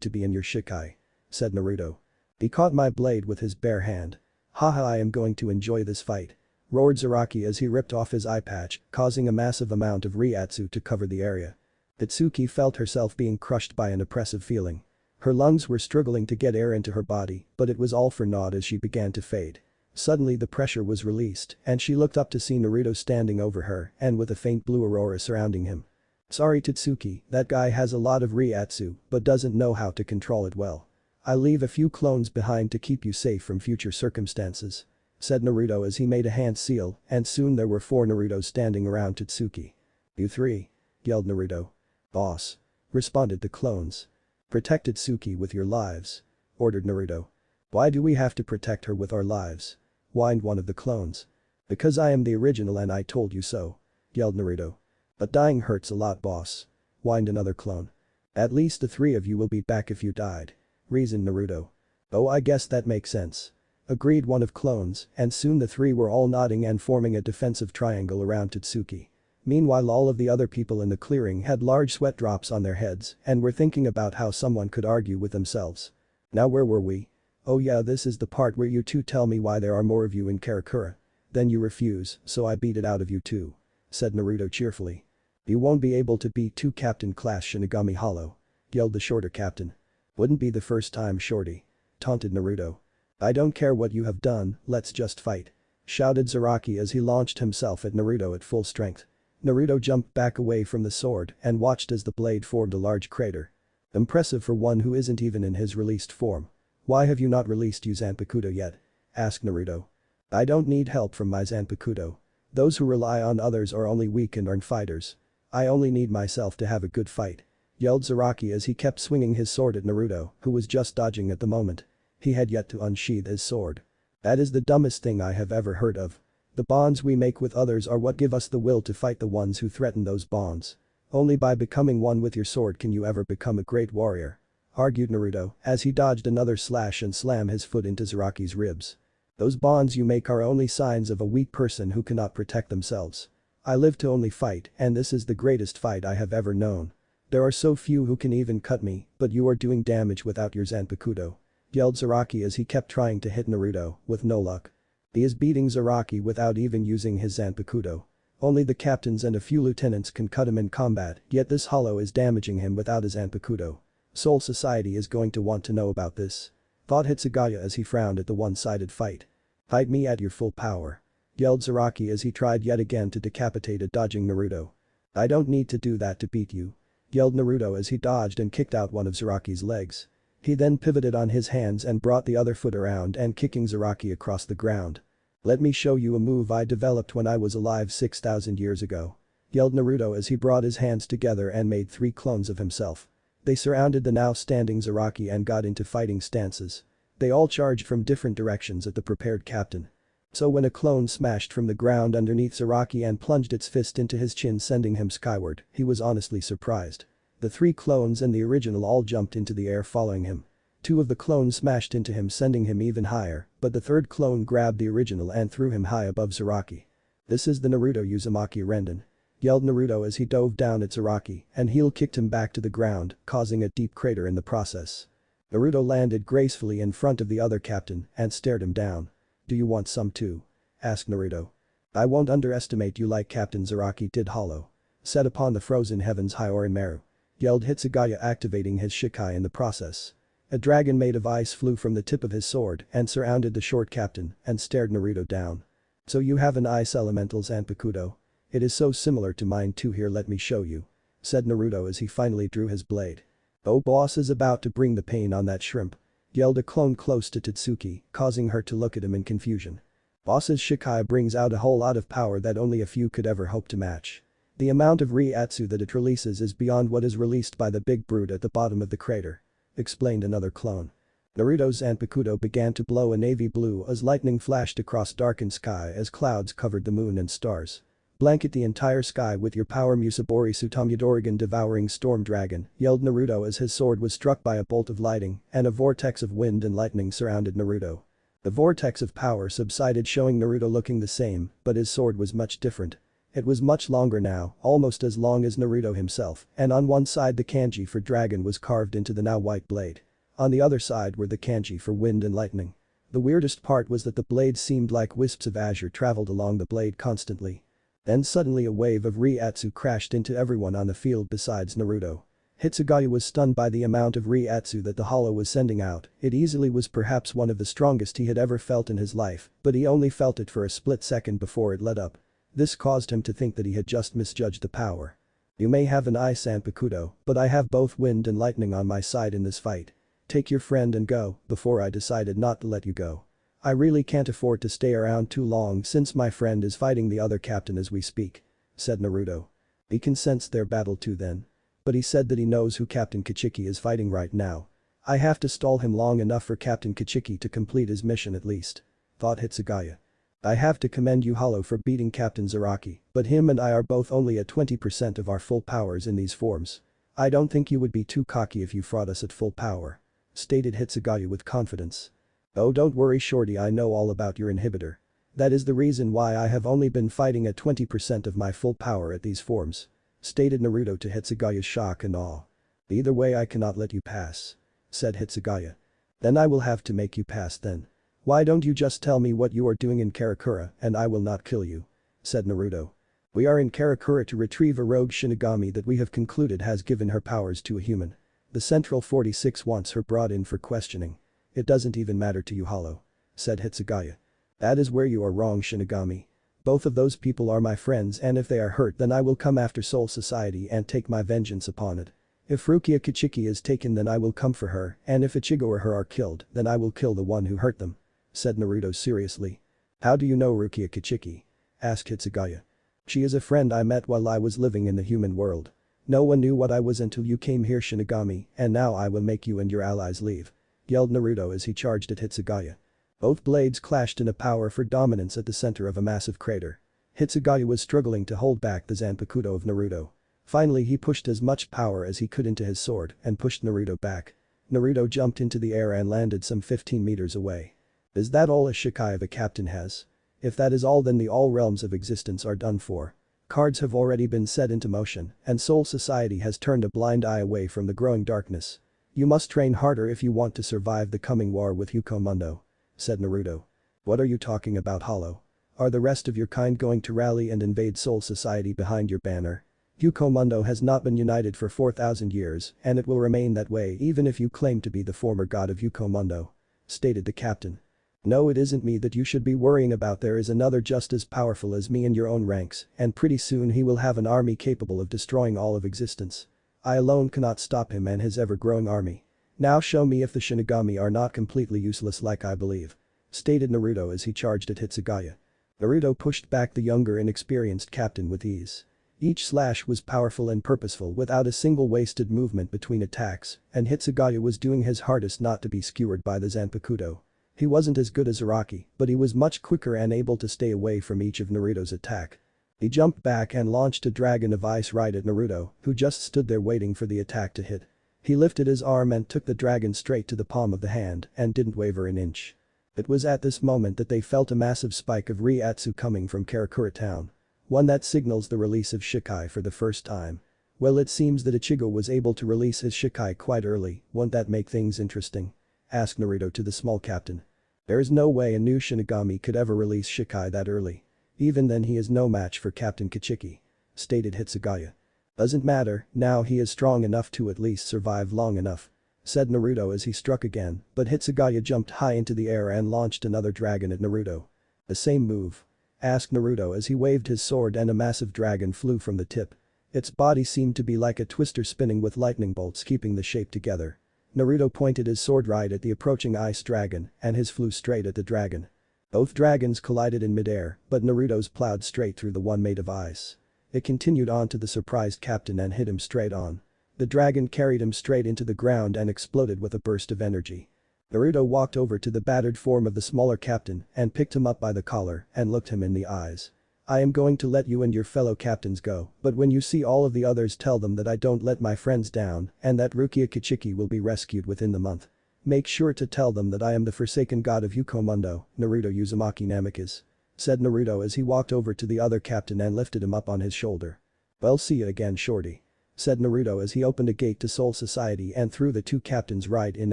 S1: to be in your Shikai," said Naruto. "He caught my blade with his bare hand. Haha, I am going to enjoy this fight," roared Zaraki as he ripped off his eye patch, causing a massive amount of Reiatsu to cover the area. Tatsuki felt herself being crushed by an oppressive feeling. Her lungs were struggling to get air into her body, but it was all for naught as she began to fade. Suddenly the pressure was released, and she looked up to see Naruto standing over her and with a faint blue aurora surrounding him. "Sorry Tatsuki, that guy has a lot of Reiatsu but doesn't know how to control it well. I'll leave a few clones behind to keep you safe from future circumstances," said Naruto as he made a hand seal, and soon there were 4 Narutos standing around Tatsuki. "You three," yelled Naruto. "Boss," responded the clones. "Protect Tatsuki with your lives," ordered Naruto. "Why do we have to protect her with our lives?" whined one of the clones. "Because I am the original and I told you so," yelled Naruto. "But dying hurts a lot, boss," whined another clone. "At least the 3 of you will be back if you died," reasoned Naruto. "Oh, I guess that makes sense," agreed one of clones, and soon the 3 were all nodding and forming a defensive triangle around Tatsuki. Meanwhile, all of the other people in the clearing had large sweat drops on their heads and were thinking about how someone could argue with themselves. Now where were we? "Oh yeah, this is the part where you two tell me why there are more of you in Karakura. Then you refuse, so I beat it out of you too," said Naruto cheerfully. "You won't be able to beat 2 Captain Class Shinigami Hollow," yelled the shorter captain. "Wouldn't be the first time, shorty," taunted Naruto. "I don't care what you have done, let's just fight," shouted Zaraki as he launched himself at Naruto at full strength. Naruto jumped back away from the sword and watched as the blade formed a large crater. "Impressive for one who isn't even in his released form. Why have you not released your Zanpakuto yet?" asked Naruto. "I don't need help from my Zanpakuto. Those who rely on others are only weak and aren't fighters. I only need myself to have a good fight," yelled Zaraki as he kept swinging his sword at Naruto, who was just dodging at the moment. He had yet to unsheath his sword. "That is the dumbest thing I have ever heard of. The bonds we make with others are what give us the will to fight the ones who threaten those bonds. Only by becoming one with your sword can you ever become a great warrior," argued Naruto as he dodged another slash and slammed his foot into Zaraki's ribs. "Those bonds you make are only signs of a weak person who cannot protect themselves. I live to only fight, and this is the greatest fight I have ever known. There are so few who can even cut me, but you are doing damage without your Zanpakuto," yelled Zaraki as he kept trying to hit Naruto, with no luck. He is beating Zaraki without even using his Zanpakuto. Only the captains and a few lieutenants can cut him in combat, yet this hollow is damaging him without his Zanpakuto. Soul Society is going to want to know about this. Thought Hitsugaya as he frowned at the one-sided fight. Fight me at your full power. Yelled Zaraki as he tried yet again to decapitate a dodging Naruto. I don't need to do that to beat you. Yelled Naruto as he dodged and kicked out one of Zaraki's legs. He then pivoted on his hands and brought the other foot around and kicking Zaraki across the ground. Let me show you a move I developed when I was alive 6,000 years ago. Yelled Naruto as he brought his hands together and made 3 clones of himself. They surrounded the now standing Zaraki and got into fighting stances. They all charged from different directions at the prepared captain. So when a clone smashed from the ground underneath Zaraki and plunged its fist into his chin sending him skyward, he was honestly surprised. The 3 clones and the original all jumped into the air following him. 2 of the clones smashed into him sending him even higher, but the 3rd clone grabbed the original and threw him high above Zaraki. This is the Naruto Uzumaki Renden. Yelled Naruto as he dove down at Zaraki and heel kicked him back to the ground, causing a deep crater in the process. Naruto landed gracefully in front of the other captain and stared him down. Do you want some too? Asked Naruto. I won't underestimate you like Captain Zaraki did hollow. Set upon the frozen heavens Hyorinmaru. Yelled Hitsugaya activating his Shikai in the process. A dragon made of ice flew from the tip of his sword and surrounded the short captain and stared Naruto down. So you have an ice elemental Zanpakuto. It is so similar to mine too, here let me show you. Said Naruto as he finally drew his blade. Oh, boss is about to bring the pain on that shrimp. Yelled a clone close to Tatsuki, causing her to look at him in confusion. Boss's Shikai brings out a whole lot of power that only a few could ever hope to match. The amount of Reiatsu that it releases is beyond what is released by the big brute at the bottom of the crater. Explained another clone. Naruto's Zanpakuto began to glow a navy blue as lightning flashed across darkened sky as clouds covered the moon and stars. Blanket the entire sky with your power Musabori Sutamyadorigan devouring storm dragon, yelled Naruto as his sword was struck by a bolt of lightning and a vortex of wind and lightning surrounded Naruto. The vortex of power subsided showing Naruto looking the same, but his sword was much different. It was much longer now, almost as long as Naruto himself, and on one side the kanji for dragon was carved into the now white blade. On the other side were the kanji for wind and lightning. The weirdest part was that the blade seemed like wisps of azure traveled along the blade constantly. Then suddenly a wave of Reiatsu crashed into everyone on the field besides Naruto. Hitsugaya was stunned by the amount of Reiatsu that the hollow was sending out, it easily was perhaps one of the strongest he had ever felt in his life, but he only felt it for a split second before it let up. This caused him to think that he had just misjudged the power. You may have an ice Zanpakuto, but I have both wind and lightning on my side in this fight. Take your friend and go, before I decided not to let you go. I really can't afford to stay around too long since my friend is fighting the other captain as we speak. Said Naruto. He can sense their battle too then. But he said that he knows who Captain Kichiki is fighting right now. I have to stall him long enough for Captain Kichiki to complete his mission at least. Thought Hitsugaya. I have to commend you Hollow for beating Captain Zaraki, but him and I are both only at 20% of our full powers in these forms. I don't think you would be too cocky if you fought us at full power. Stated Hitsugaya with confidence. Oh, don't worry shorty, I know all about your inhibitor. That is the reason why I have only been fighting at 20% of my full power at these forms. Stated Naruto to Hitsugaya's shock and awe. Either way I cannot let you pass. Said Hitsugaya. Then I will have to make you pass then. Why don't you just tell me what you are doing in Karakura and I will not kill you. Said Naruto. We are in Karakura to retrieve a rogue Shinigami that we have concluded has given her powers to a human. The Central 46 wants her brought in for questioning. It doesn't even matter to you Hollow. Said Hitsugaya. That is where you are wrong Shinigami. Both of those people are my friends and if they are hurt then I will come after Soul Society and take my vengeance upon it. If Rukia Kichiki is taken then I will come for her and if Ichigo or her are killed then I will kill the one who hurt them. Said Naruto seriously. How do you know Rukia Kichiki? Asked Hitsugaya. She is a friend I met while I was living in the human world. No one knew what I was until you came here Shinigami and now I will make you and your allies leave. Yelled Naruto as he charged at Hitsugaya. Both blades clashed in a power for dominance at the center of a massive crater. Hitsugaya was struggling to hold back the Zanpakuto of Naruto. Finally he pushed as much power as he could into his sword and pushed Naruto back. Naruto jumped into the air and landed some 15 meters away. Is that all a Shikai of a captain has? If that is all then the all realms of existence are done for. Cards have already been set into motion and Soul Society has turned a blind eye away from the growing darkness. You must train harder if you want to survive the coming war with Yukomundo," said Naruto. "What are you talking about, Hollow? Are the rest of your kind going to rally and invade Soul Society behind your banner? Yukomundo has not been united for 4,000 years and it will remain that way even if you claim to be the former god of Yukomundo," stated the captain. "No, it isn't me that you should be worrying about. There is another just as powerful as me in your own ranks and pretty soon he will have an army capable of destroying all of existence. I alone cannot stop him and his ever-growing army. Now show me if the Shinigami are not completely useless like I believe," stated Naruto as he charged at Hitsugaya. Naruto pushed back the younger inexperienced captain with ease. Each slash was powerful and purposeful without a single wasted movement between attacks, and Hitsugaya was doing his hardest not to be skewered by the Zanpakuto. He wasn't as good as Araki, but he was much quicker and able to stay away from each of Naruto's attack. He jumped back and launched a dragon of ice right at Naruto, who just stood there waiting for the attack to hit. He lifted his arm and took the dragon straight to the palm of the hand and didn't waver an inch. It was at this moment that they felt a massive spike of Reiatsu coming from Karakura town. One that signals the release of Shikai for the first time. Well, it seems that Ichigo was able to release his Shikai quite early, won't that make things interesting? Asked Naruto to the small captain. There is no way a new Shinigami could ever release Shikai that early. Even then he is no match for Captain Kichiki, stated Hitsugaya. Doesn't matter, now he is strong enough to at least survive long enough, said Naruto as he struck again, but Hitsugaya jumped high into the air and launched another dragon at Naruto. The same move? Asked Naruto as he waved his sword and a massive dragon flew from the tip. Its body seemed to be like a twister spinning with lightning bolts keeping the shape together. Naruto pointed his sword right at the approaching ice dragon and his flew straight at the dragon. Both dragons collided in midair, but Naruto's plowed straight through the one made of ice. It continued on to the surprised captain and hit him straight on. The dragon carried him straight into the ground and exploded with a burst of energy. Naruto walked over to the battered form of the smaller captain and picked him up by the collar and looked him in the eyes. "I am going to let you and your fellow captains go, but when you see all of the others tell them that I don't let my friends down and that Rukia Kichiki will be rescued within the month. Make sure to tell them that I am the forsaken god of Yukomundo, Naruto Uzumaki Namikaze," said Naruto as he walked over to the other captain and lifted him up on his shoulder. "Well, see you again, shorty," said Naruto as he opened a gate to Soul Society and threw the two captains right in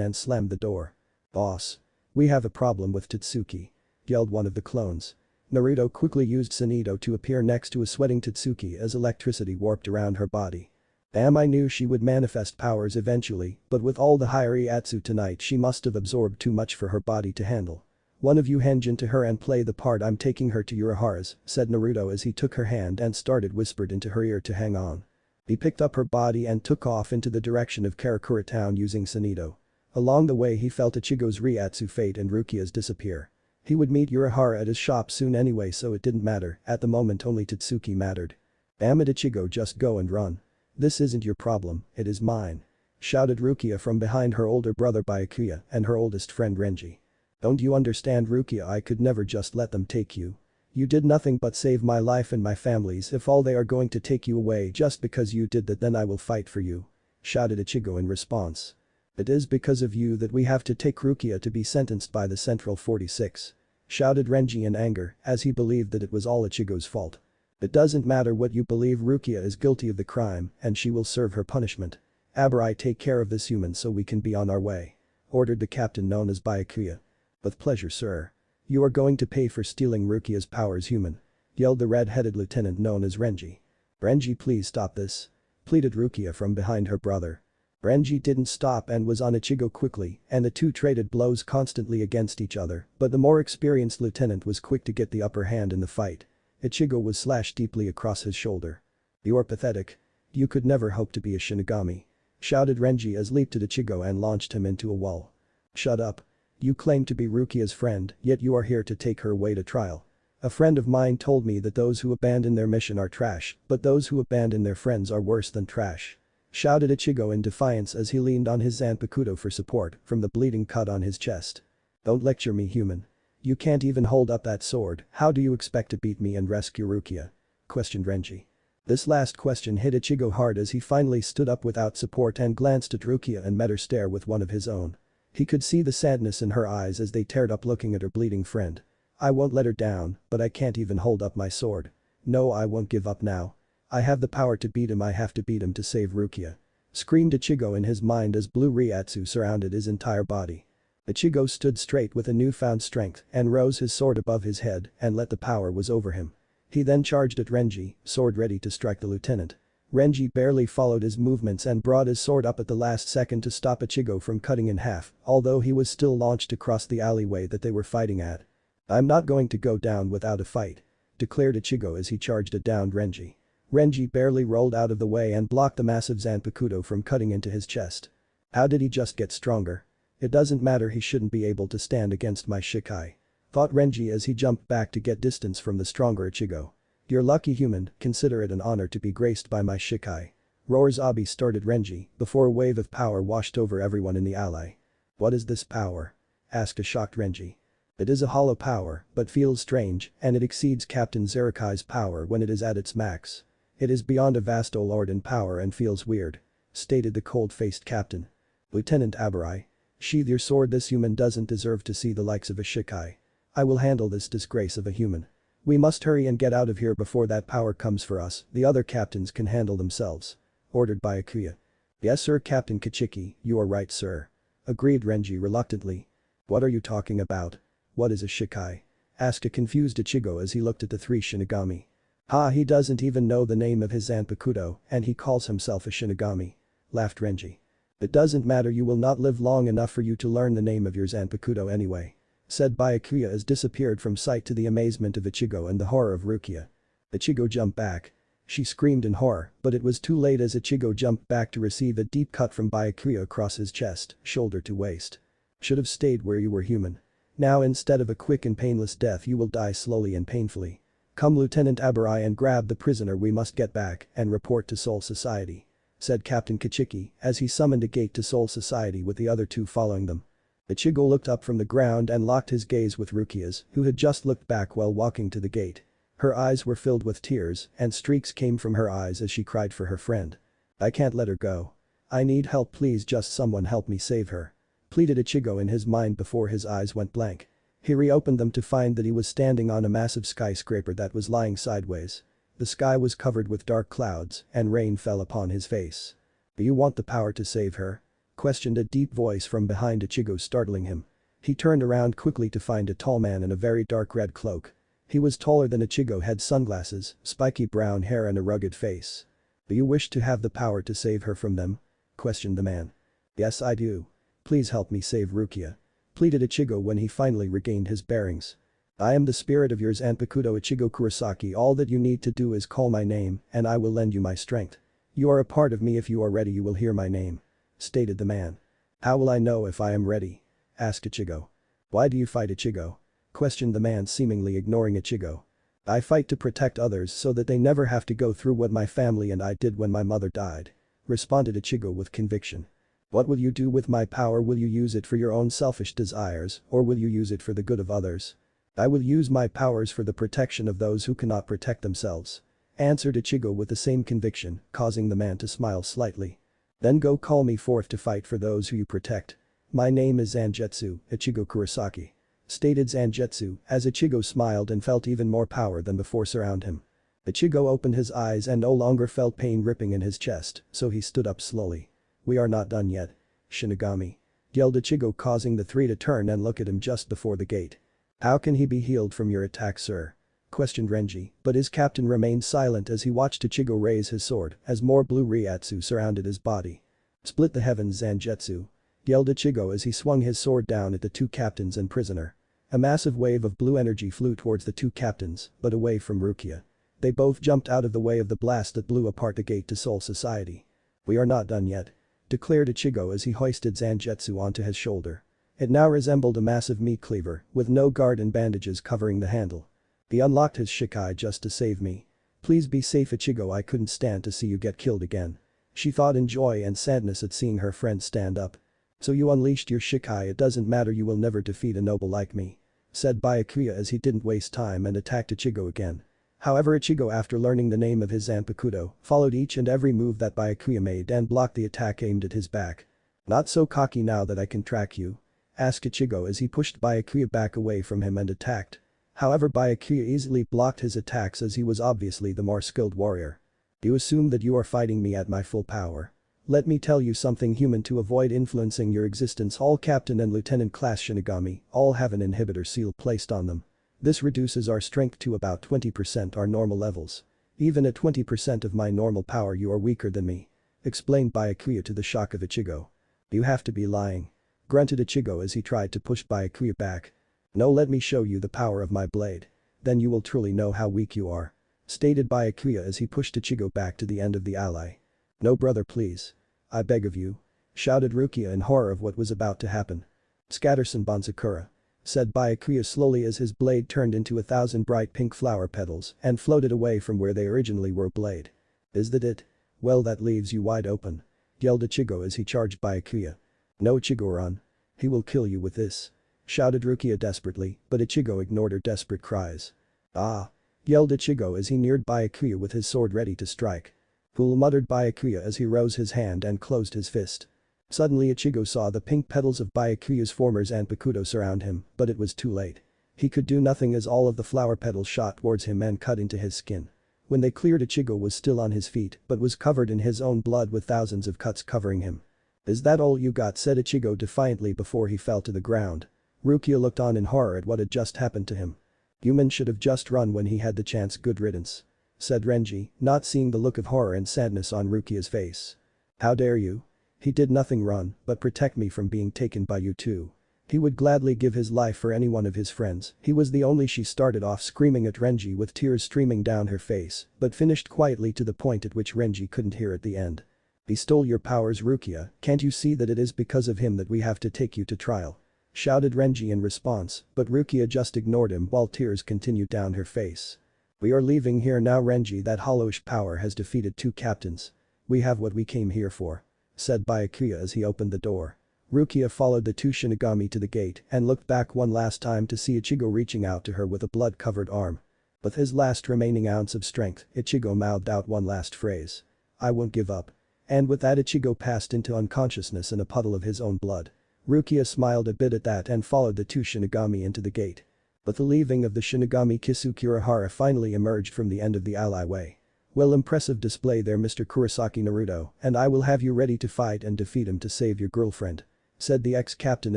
S1: and slammed the door. "Boss. We have a problem with Tatsuki," yelled one of the clones. Naruto quickly used Sanito to appear next to a sweating Tatsuki as electricity warped around her body. Damn, I knew she would manifest powers eventually, but with all the Heiatsu tonight she must have absorbed too much for her body to handle. "One of you henge into her and play the part. I'm taking her to Urahara's," said Naruto as he took her hand and whispered into her ear to hang on. He picked up her body and took off into the direction of Karakura town using Sanito. Along the way he felt Ichigo's Reiatsu fade and Rukia's disappear. He would meet Urahara at his shop soon anyway, so it didn't matter. At the moment only Tatsuki mattered. "Damn it, Ichigo, just go and run. This isn't your problem, it is mine," shouted Rukia from behind her older brother Byakuya and her oldest friend Renji. "Don't you understand, Rukia? I could never just let them take you. You did nothing but save my life and my family's. If all they are going to take you away just because you did that, then I will fight for you," shouted Ichigo in response. "It is because of you that we have to take Rukia to be sentenced by the Central 46, shouted Renji in anger as he believed that it was all Ichigo's fault. "It doesn't matter what you believe, Rukia is guilty of the crime and she will serve her punishment. Abarai, take care of this human so we can be on our way," ordered the captain known as Byakuya. "With pleasure, sir. You are going to pay for stealing Rukia's powers, human," yelled the red-headed lieutenant known as Renji. "Renji, please stop this," pleaded Rukia from behind her brother. Renji didn't stop and was on Ichigo quickly and the two traded blows constantly against each other, but the more experienced lieutenant was quick to get the upper hand in the fight. Ichigo was slashed deeply across his shoulder. "You're pathetic. You could never hope to be a Shinigami," shouted Renji as leaped at Ichigo and launched him into a wall. "Shut up. You claim to be Rukia's friend, yet you are here to take her away to trial. A friend of mine told me that those who abandon their mission are trash, but those who abandon their friends are worse than trash," shouted Ichigo in defiance as he leaned on his Zanpakuto for support from the bleeding cut on his chest. "Don't lecture me, human. You can't even hold up that sword, how do you expect to beat me and rescue Rukia?" questioned Renji. This last question hit Ichigo hard as he finally stood up without support and glanced at Rukia and met her stare with one of his own. He could see the sadness in her eyes as they teared up looking at her bleeding friend. "I won't let her down, but I can't even hold up my sword. No, I won't give up now. I have the power to beat him, I have to beat him to save Rukia," Screamed Ichigo in his mind as blue Ryatsu surrounded his entire body. Ichigo stood straight with a newfound strength and rose his sword above his head and let the power was over him. He then charged at Renji, sword ready to strike the lieutenant. Renji barely followed his movements and brought his sword up at the last second to stop Ichigo from cutting in half, although he was still launched across the alleyway that they were fighting at. "I'm not going to go down without a fight," declared Ichigo as he charged at downed Renji. Renji barely rolled out of the way and blocked the massive Zanpakuto from cutting into his chest. How did he just get stronger? It doesn't matter, he shouldn't be able to stand against my Shikai, thought Renji as he jumped back to get distance from the stronger Ichigo. "You're lucky human, consider it an honor to be graced by my Shikai," roars Abi started Renji before a wave of power washed over everyone in the alley. "What is this power?" asked a shocked Renji. "It is a hollow power, but feels strange, and it exceeds Captain Zerikai's power when it is at its max. It is beyond a vast lord in power and feels weird," stated the cold-faced captain. "Lieutenant Abarai, sheathe your sword, this human doesn't deserve to see the likes of a Shikai. I will handle this disgrace of a human. We must hurry and get out of here before that power comes for us, the other captains can handle themselves," ordered by Akuya. "Yes sir, Captain Kichiki, you are right sir," agreed Renji reluctantly. "What are you talking about? What is a Shikai?" asked a confused Ichigo as he looked at the three Shinigami. "Ha, he doesn't even know the name of his Zanpakuto and he calls himself a Shinigami," laughed Renji. "It doesn't matter, you will not live long enough for you to learn the name of your Zanpakuto anyway," said Byakuya as disappeared from sight to the amazement of Ichigo and the horror of Rukia. Ichigo jumped back. She screamed in horror, but it was too late as Ichigo jumped back to receive a deep cut from Byakuya across his chest, shoulder to waist. "Should have stayed where you were human. Now instead of a quick and painless death you will die slowly and painfully. Come Lieutenant Abarai and grab the prisoner, we must get back and report to Soul Society," said Captain Kichiki as he summoned a gate to Soul Society with the other two following them. Ichigo looked up from the ground and locked his gaze with Rukia's, who had just looked back while walking to the gate. Her eyes were filled with tears and streaks came from her eyes as she cried for her friend. "I can't let her go. I need help, please just someone help me save her," pleaded Ichigo in his mind before his eyes went blank. He reopened them to find that he was standing on a massive skyscraper that was lying sideways. The sky was covered with dark clouds and rain fell upon his face. "Do you want the power to save her?" questioned a deep voice from behind Ichigo, startling him. He turned around quickly to find a tall man in a very dark red cloak. He was taller than Ichigo, had sunglasses, spiky brown hair and a rugged face. "Do you wish to have the power to save her from them?" questioned the man. "Yes I do. Please help me save Rukia," pleaded Ichigo when he finally regained his bearings. "I am the spirit of your Zanpakuto Ichigo Kurosaki, all that you need to do is call my name and I will lend you my strength. You are a part of me, if you are ready you will hear my name," stated the man. "How will I know if I am ready?" asked Ichigo. "Why do you fight Ichigo?" questioned the man, seemingly ignoring Ichigo. "I fight to protect others so that they never have to go through what my family and I did when my mother died," responded Ichigo with conviction. "What will you do with my power? Will you use it for your own selfish desires or will you use it for the good of others?" "I will use my powers for the protection of those who cannot protect themselves," answered Ichigo with the same conviction, causing the man to smile slightly. "Then go call me forth to fight for those who you protect. My name is Zangetsu, Ichigo Kurosaki," stated Zangetsu as Ichigo smiled and felt even more power than before surround him. Ichigo opened his eyes and no longer felt pain ripping in his chest, so he stood up slowly. "We are not done yet, Shinigami," yelled Ichigo, causing the three to turn and look at him just before the gate. "How can he be healed from your attack, sir?" questioned Renji, but his captain remained silent as he watched Ichigo raise his sword as more blue Ryatsu surrounded his body. "Split the heavens, Zangetsu," yelled Ichigo as he swung his sword down at the two captains and prisoner. A massive wave of blue energy flew towards the two captains, but away from Rukia. They both jumped out of the way of the blast that blew apart the gate to Soul Society. "We are not done yet," declared Ichigo as he hoisted Zangetsu onto his shoulder. It now resembled a massive meat cleaver, with no guard and bandages covering the handle. "He unlocked his Shikai just to save me. Please be safe, Ichigo, I couldn't stand to see you get killed again," she thought in joy and sadness at seeing her friend stand up. "So you unleashed your Shikai, it doesn't matter, you will never defeat a noble like me," said Byakuya as he didn't waste time and attacked Ichigo again. However, Ichigo, after learning the name of his Zanpakuto, followed each and every move that Byakuya made and blocked the attack aimed at his back. "Not so cocky now that I can track you?" asked Ichigo as he pushed Byakuya back away from him and attacked. However, Byakuya easily blocked his attacks as he was obviously the more skilled warrior. "You assume that you are fighting me at my full power?" Let me tell you something, human, to avoid influencing your existence, all captain and lieutenant class Shinigami all have an inhibitor seal placed on them. This reduces our strength to about 20% our normal levels. Even at 20% of my normal power you are weaker than me. Explained Byakuya to the shock of Ichigo. You have to be lying. Grunted Ichigo as he tried to push Byakuya back. No, let me show you the power of my blade. Then you will truly know how weak you are. Stated Byakuya as he pushed Ichigo back to the end of the alley. No brother, please. I beg of you. Shouted Rukia in horror of what was about to happen. Scatterson Banzakura. Said Byakuya slowly as his blade turned into 1,000 bright pink flower petals and floated away from where they originally were. Blade. Is that it? Well, that leaves you wide open. Yelled Ichigo as he charged Byakuya. No, Ichigo-ran. He will kill you with this. Shouted Rukia desperately, but Ichigo ignored her desperate cries. Ah! Yelled Ichigo as he neared Byakuya with his sword ready to strike. Fool, muttered Byakuya as he rose his hand and closed his fist. Suddenly Ichigo saw the pink petals of Byakuya's former Zanpakuto surround him, but it was too late. He could do nothing as all of the flower petals shot towards him and cut into his skin. When they cleared, Ichigo was still on his feet but was covered in his own blood with thousands of cuts covering him. Is that all you got? Said Ichigo defiantly before he fell to the ground. Rukia looked on in horror at what had just happened to him. Human should have just run when he had the chance. Good riddance. Said Renji, not seeing the look of horror and sadness on Rukia's face. How dare you? He did nothing wrong but protect me from being taken by you too. He would gladly give his life for any one of his friends. He was the only. She started off screaming at Renji with tears streaming down her face, but finished quietly to the point at which Renji couldn't hear at the end. He stole your powers, Rukia, can't you see that it is because of him that we have to take you to trial? Shouted Renji in response, but Rukia just ignored him while tears continued down her face. We are leaving here now, Renji. That hollowish power has defeated 2 captains. We have what we came here for. Said Byakuya as he opened the door. Rukia followed the 2 Shinigami to the gate and looked back one last time to see Ichigo reaching out to her with a blood-covered arm. With his last remaining ounce of strength, Ichigo mouthed out one last phrase. I won't give up. And with that, Ichigo passed into unconsciousness in a puddle of his own blood. Rukia smiled a bit at that and followed the 2 Shinigami into the gate. But the leaving of the Shinigami Kisuke Urahara finally emerged from the end of the alleyway. Well, impressive display there, Mr. Kurosaki Naruto, and I will have you ready to fight and defeat him to save your girlfriend. Said the ex-captain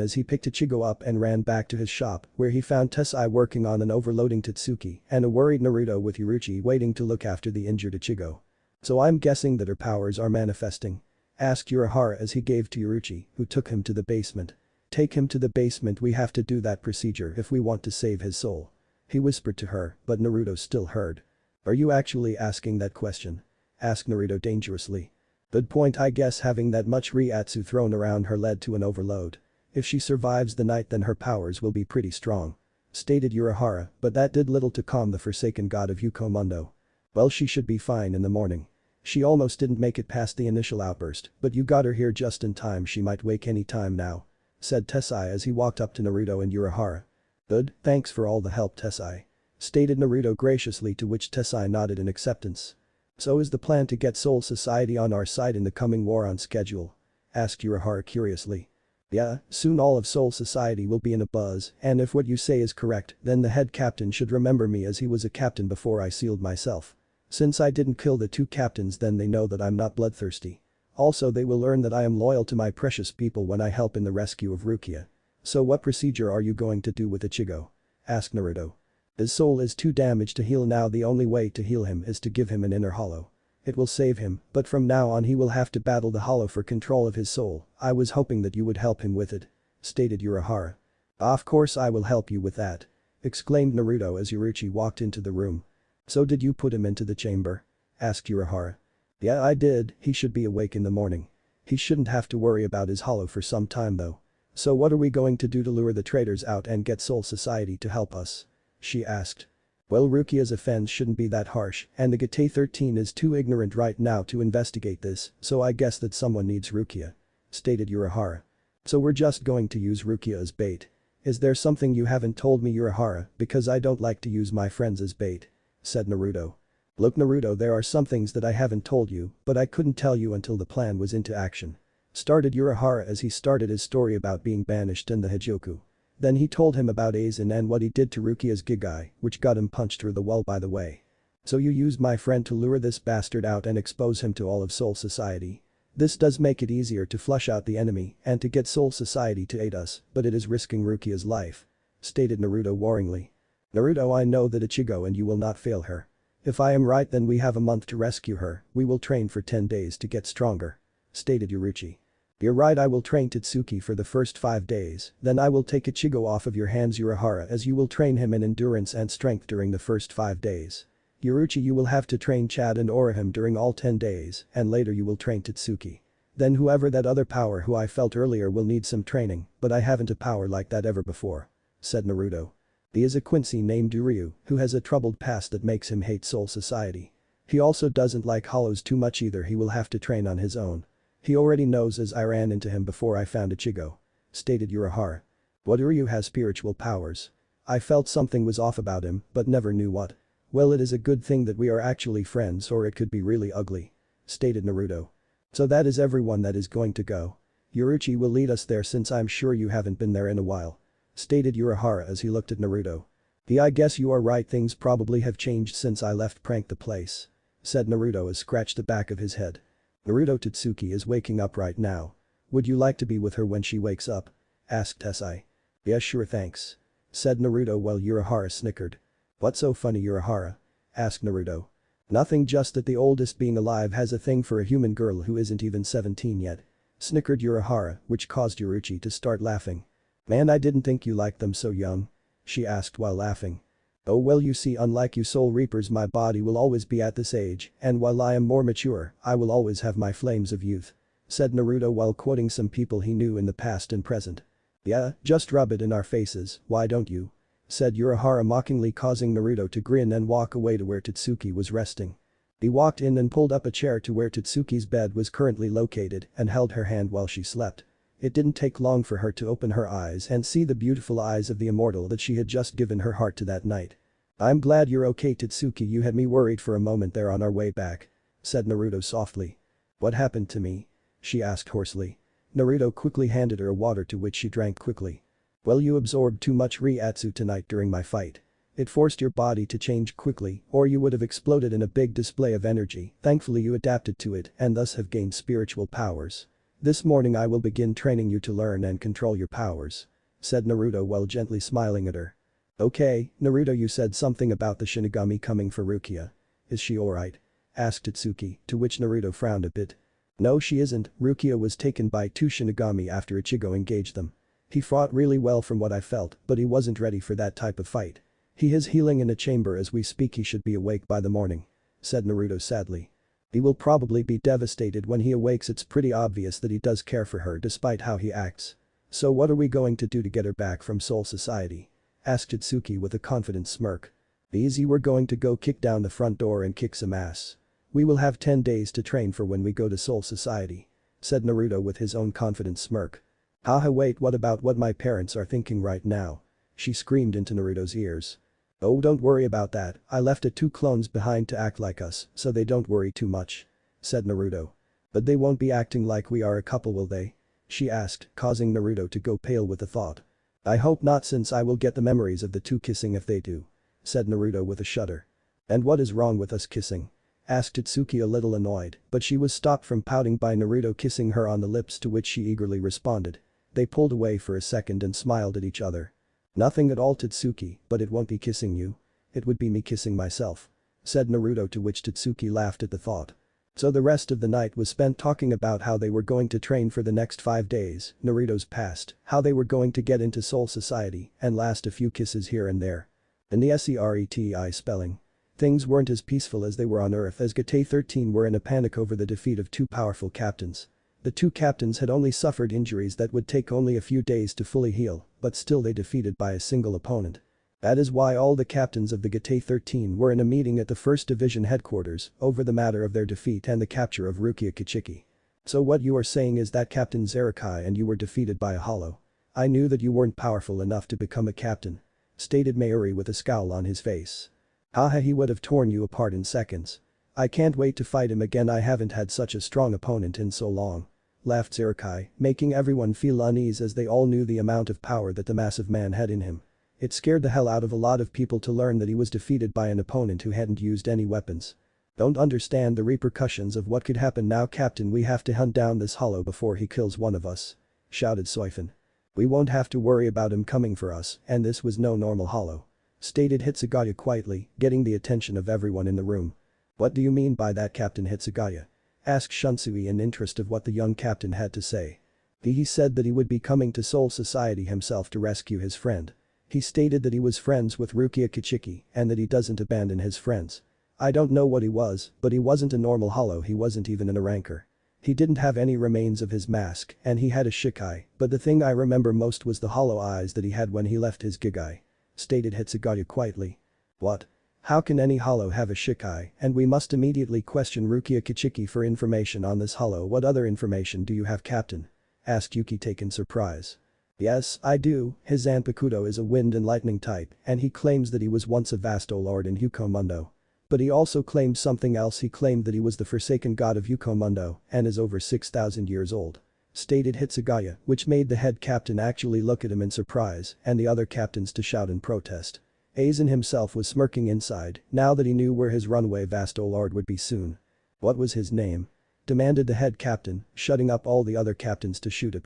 S1: as he picked Ichigo up and ran back to his shop where he found Tessai working on an overloading tatsuki and a worried Naruto with Yuruchi waiting to look after the injured Ichigo. So I'm guessing that her powers are manifesting? Asked Urahara as he gave to Yuruchi, who took him to the basement. Take him to the basement, we have to do that procedure if we want to save his soul. He whispered to her, but Naruto still heard. Are you actually asking that question? Asked Naruto dangerously. Good point, I guess having that much Reiatsu thrown around her led to an overload. If she survives the night then her powers will be pretty strong. Stated Urahara, but that did little to calm the forsaken god of Yukomundo. Well, she should be fine in the morning. She almost didn't make it past the initial outburst, but you got her here just in time, she might wake any time now. Said Tessai as he walked up to Naruto and Urahara. Good, thanks for all the help, Tessai. Stated Naruto graciously, to which Tessai nodded in acceptance. So is the plan to get Soul Society on our side in the coming war on schedule? Asked Urahara curiously. Yeah, soon all of Soul Society will be in a buzz, and if what you say is correct, then the head captain should remember me as he was a captain before I sealed myself. Since I didn't kill the 2 captains, then they know that I'm not bloodthirsty. Also, they will learn that I am loyal to my precious people when I help in the rescue of Rukia. So what procedure are you going to do with Ichigo? Asked Naruto. His soul is too damaged to heal now. The only way to heal him is to give him an inner hollow. It will save him, but from now on he will have to battle the hollow for control of his soul. I was hoping that you would help him with it. Stated Urahara. Of course I will help you with that. Exclaimed Naruto as Yuruchi walked into the room. So did you put him into the chamber? Asked Urahara. Yeah, I did. He should be awake in the morning. He shouldn't have to worry about his hollow for some time though. So what are we going to do to lure the traitors out and get Soul Society to help us? She asked. Well, Rukia's offense shouldn't be that harsh and the Gate 13 is too ignorant right now to investigate this, so I guess that someone needs Rukia. Stated Urahara. So we're just going to use Rukia as bait. Is there something you haven't told me, Urahara, because I don't like to use my friends as bait? Said Naruto. Look, Naruto, there are some things that I haven't told you, but I couldn't tell you until the plan was into action. Started Urahara as he started his story about being banished in the Hijoku. Then he told him about Aizen and what he did to Rukia's Gigai, which got him punched through the wall by the way. So you used my friend to lure this bastard out and expose him to all of Soul Society? This does make it easier to flush out the enemy and to get Soul Society to aid us, but it is risking Rukia's life," stated Naruto worryingly. "Naruto, I know that Ichigo and you will not fail her. If I am right, then we have a month to rescue her. We will train for 10 days to get stronger," stated Yuruchi. "You're right, I will train Tatsuki for the first 5 days, then I will take Ichigo off of your hands Urahara, as you will train him in endurance and strength during the first 5 days. Yuruchi, you will have to train Chad and Orihime during all 10 days, and later you will train Tatsuki. Then whoever that other power who I felt earlier will need some training, but I haven't a power like that ever before," said Naruto. He is a Quincy named Uryu, who has a troubled past that makes him hate Soul Society. He also doesn't like hollows too much either. He will have to train on his own. "He already knows as I ran into him before I found Ichigo," stated Urahara. "What, Uryu has spiritual powers? I felt something was off about him, but never knew what. Well, it is a good thing that we are actually friends, or it could be really ugly," stated Naruto. "So that is everyone that is going to go. Yuruchi will lead us there since I'm sure you haven't been there in a while," stated Urahara as he looked at Naruto. I guess you are right, things probably have changed since I left Prank the place," said Naruto as scratched the back of his head. "Naruto, Tatsuki is waking up right now. Would you like to be with her when she wakes up?" asked Tesai. "Yeah, sure, thanks," said Naruto while Urahara snickered. "What's so funny, Urahara?" asked Naruto. "Nothing, just that the oldest being alive has a thing for a human girl who isn't even 17 yet," snickered Urahara, which caused Yuruchi to start laughing. "Man, I didn't think you liked them so young," she asked while laughing. "Oh well, you see, unlike you Soul Reapers, my body will always be at this age, and while I am more mature, I will always have my flames of youth," said Naruto while quoting some people he knew in the past and present. "Yeah, just rub it in our faces, why don't you?" said Urahara mockingly, causing Naruto to grin and walk away to where Tatsuki was resting. He walked in and pulled up a chair to where Tatsuki's bed was currently located and held her hand while she slept. It didn't take long for her to open her eyes and see the beautiful eyes of the immortal that she had just given her heart to that night. "I'm glad you're okay, Tatsuki, you had me worried for a moment there on our way back," said Naruto softly. "What happened to me?" she asked hoarsely. Naruto quickly handed her a water to which she drank quickly. "Well, you absorbed too much Reiatsu tonight during my fight. It forced your body to change quickly or you would have exploded in a big display of energy. Thankfully you adapted to it and thus have gained spiritual powers. This morning I will begin training you to learn and control your powers," said Naruto while gently smiling at her. "Okay, Naruto, you said something about the Shinigami coming for Rukia. Is she alright?" asked Tatsuki, to which Naruto frowned a bit. "No, she isn't. Rukia was taken by 2 Shinigami after Ichigo engaged them. He fought really well from what I felt, but he wasn't ready for that type of fight. He is healing in a chamber as we speak, he should be awake by the morning," said Naruto sadly. "He will probably be devastated when he awakes. It's pretty obvious that he does care for her despite how he acts. So what are we going to do to get her back from Soul Society?" asked Tatsuki with a confident smirk. "Easy, we're going to go kick down the front door and kick some ass. We will have 10 days to train for when we go to Soul Society," said Naruto with his own confident smirk. "Haha, wait, what about what my parents are thinking right now?" she screamed into Naruto's ears. "Oh, don't worry about that, I left 2 clones behind to act like us, so they don't worry too much," said Naruto. "But they won't be acting like we are a couple, will they?" she asked, causing Naruto to go pale with the thought. "I hope not, since I will get the memories of the 2 kissing if they do," said Naruto with a shudder. "And what is wrong with us kissing?" asked Tatsuki a little annoyed, but she was stopped from pouting by Naruto kissing her on the lips, to which she eagerly responded. They pulled away for a second and smiled at each other. "Nothing at all, Tatsuki, but it won't be kissing you. It would be me kissing myself," said Naruto, to which Tatsuki laughed at the thought. So the rest of the night was spent talking about how they were going to train for the next 5 days, Naruto's past, how they were going to get into Soul Society, and last a few kisses here and there. In the SERETI spelling. Things weren't as peaceful as they were on Earth, as Gate 13 were in a panic over the defeat of 2 powerful captains. The 2 captains had only suffered injuries that would take only a few days to fully heal, but still they defeated by a single opponent. That is why all the captains of the Gate 13 were in a meeting at the 1st Division headquarters over the matter of their defeat and the capture of Rukia Kichiki. "So what you are saying is that Captain Zerakai and you were defeated by a hollow. I knew that you weren't powerful enough to become a captain," stated Mayuri with a scowl on his face. "Haha, he would have torn you apart in seconds. I can't wait to fight him again, I haven't had such a strong opponent in so long," laughed Zerakai, making everyone feel uneasy as they all knew the amount of power that the massive man had in him. It scared the hell out of a lot of people to learn that he was defeated by an opponent who hadn't used any weapons. Don't understand the repercussions of what could happen now, Captain. We have to hunt down this hollow before he kills one of us," shouted Soifun. "We won't have to worry about him coming for us, and this was no normal hollow," stated Hitsugaya quietly, getting the attention of everyone in the room. "What do you mean by that, Captain Hitsugaya?" asked Shunsui in interest of what the young captain had to say. He said that he would be coming to Soul Society himself to rescue his friend. He stated that he was friends with Rukia Kichiki and that he doesn't abandon his friends. I don't know what he was, but he wasn't a normal hollow, he wasn't even an Arankar. He didn't have any remains of his mask and he had a shikai, but the thing I remember most was the hollow eyes that he had when he left his gigai," stated Hitsugaya quietly. "What? How can any hollow have a shikai, and we must immediately question Rukia Kichiki for information on this hollow. What other information do you have, Captain?" asked Yukitake in surprise. "Yes, I do, his Zanpakuto is a wind and lightning type and he claims that he was once a Vasto Lord in Hukomundo. But he also claimed something else. He claimed that he was the forsaken god of Hukomundo and is over 6,000 years old," stated Hitsugaya, which made the head captain actually look at him in surprise and the other captains to shout in protest. Aizen himself was smirking inside now that he knew where his runaway Vasto Lord would be soon. "What was his name?" demanded the head captain, shutting up all the other captains to shoot him.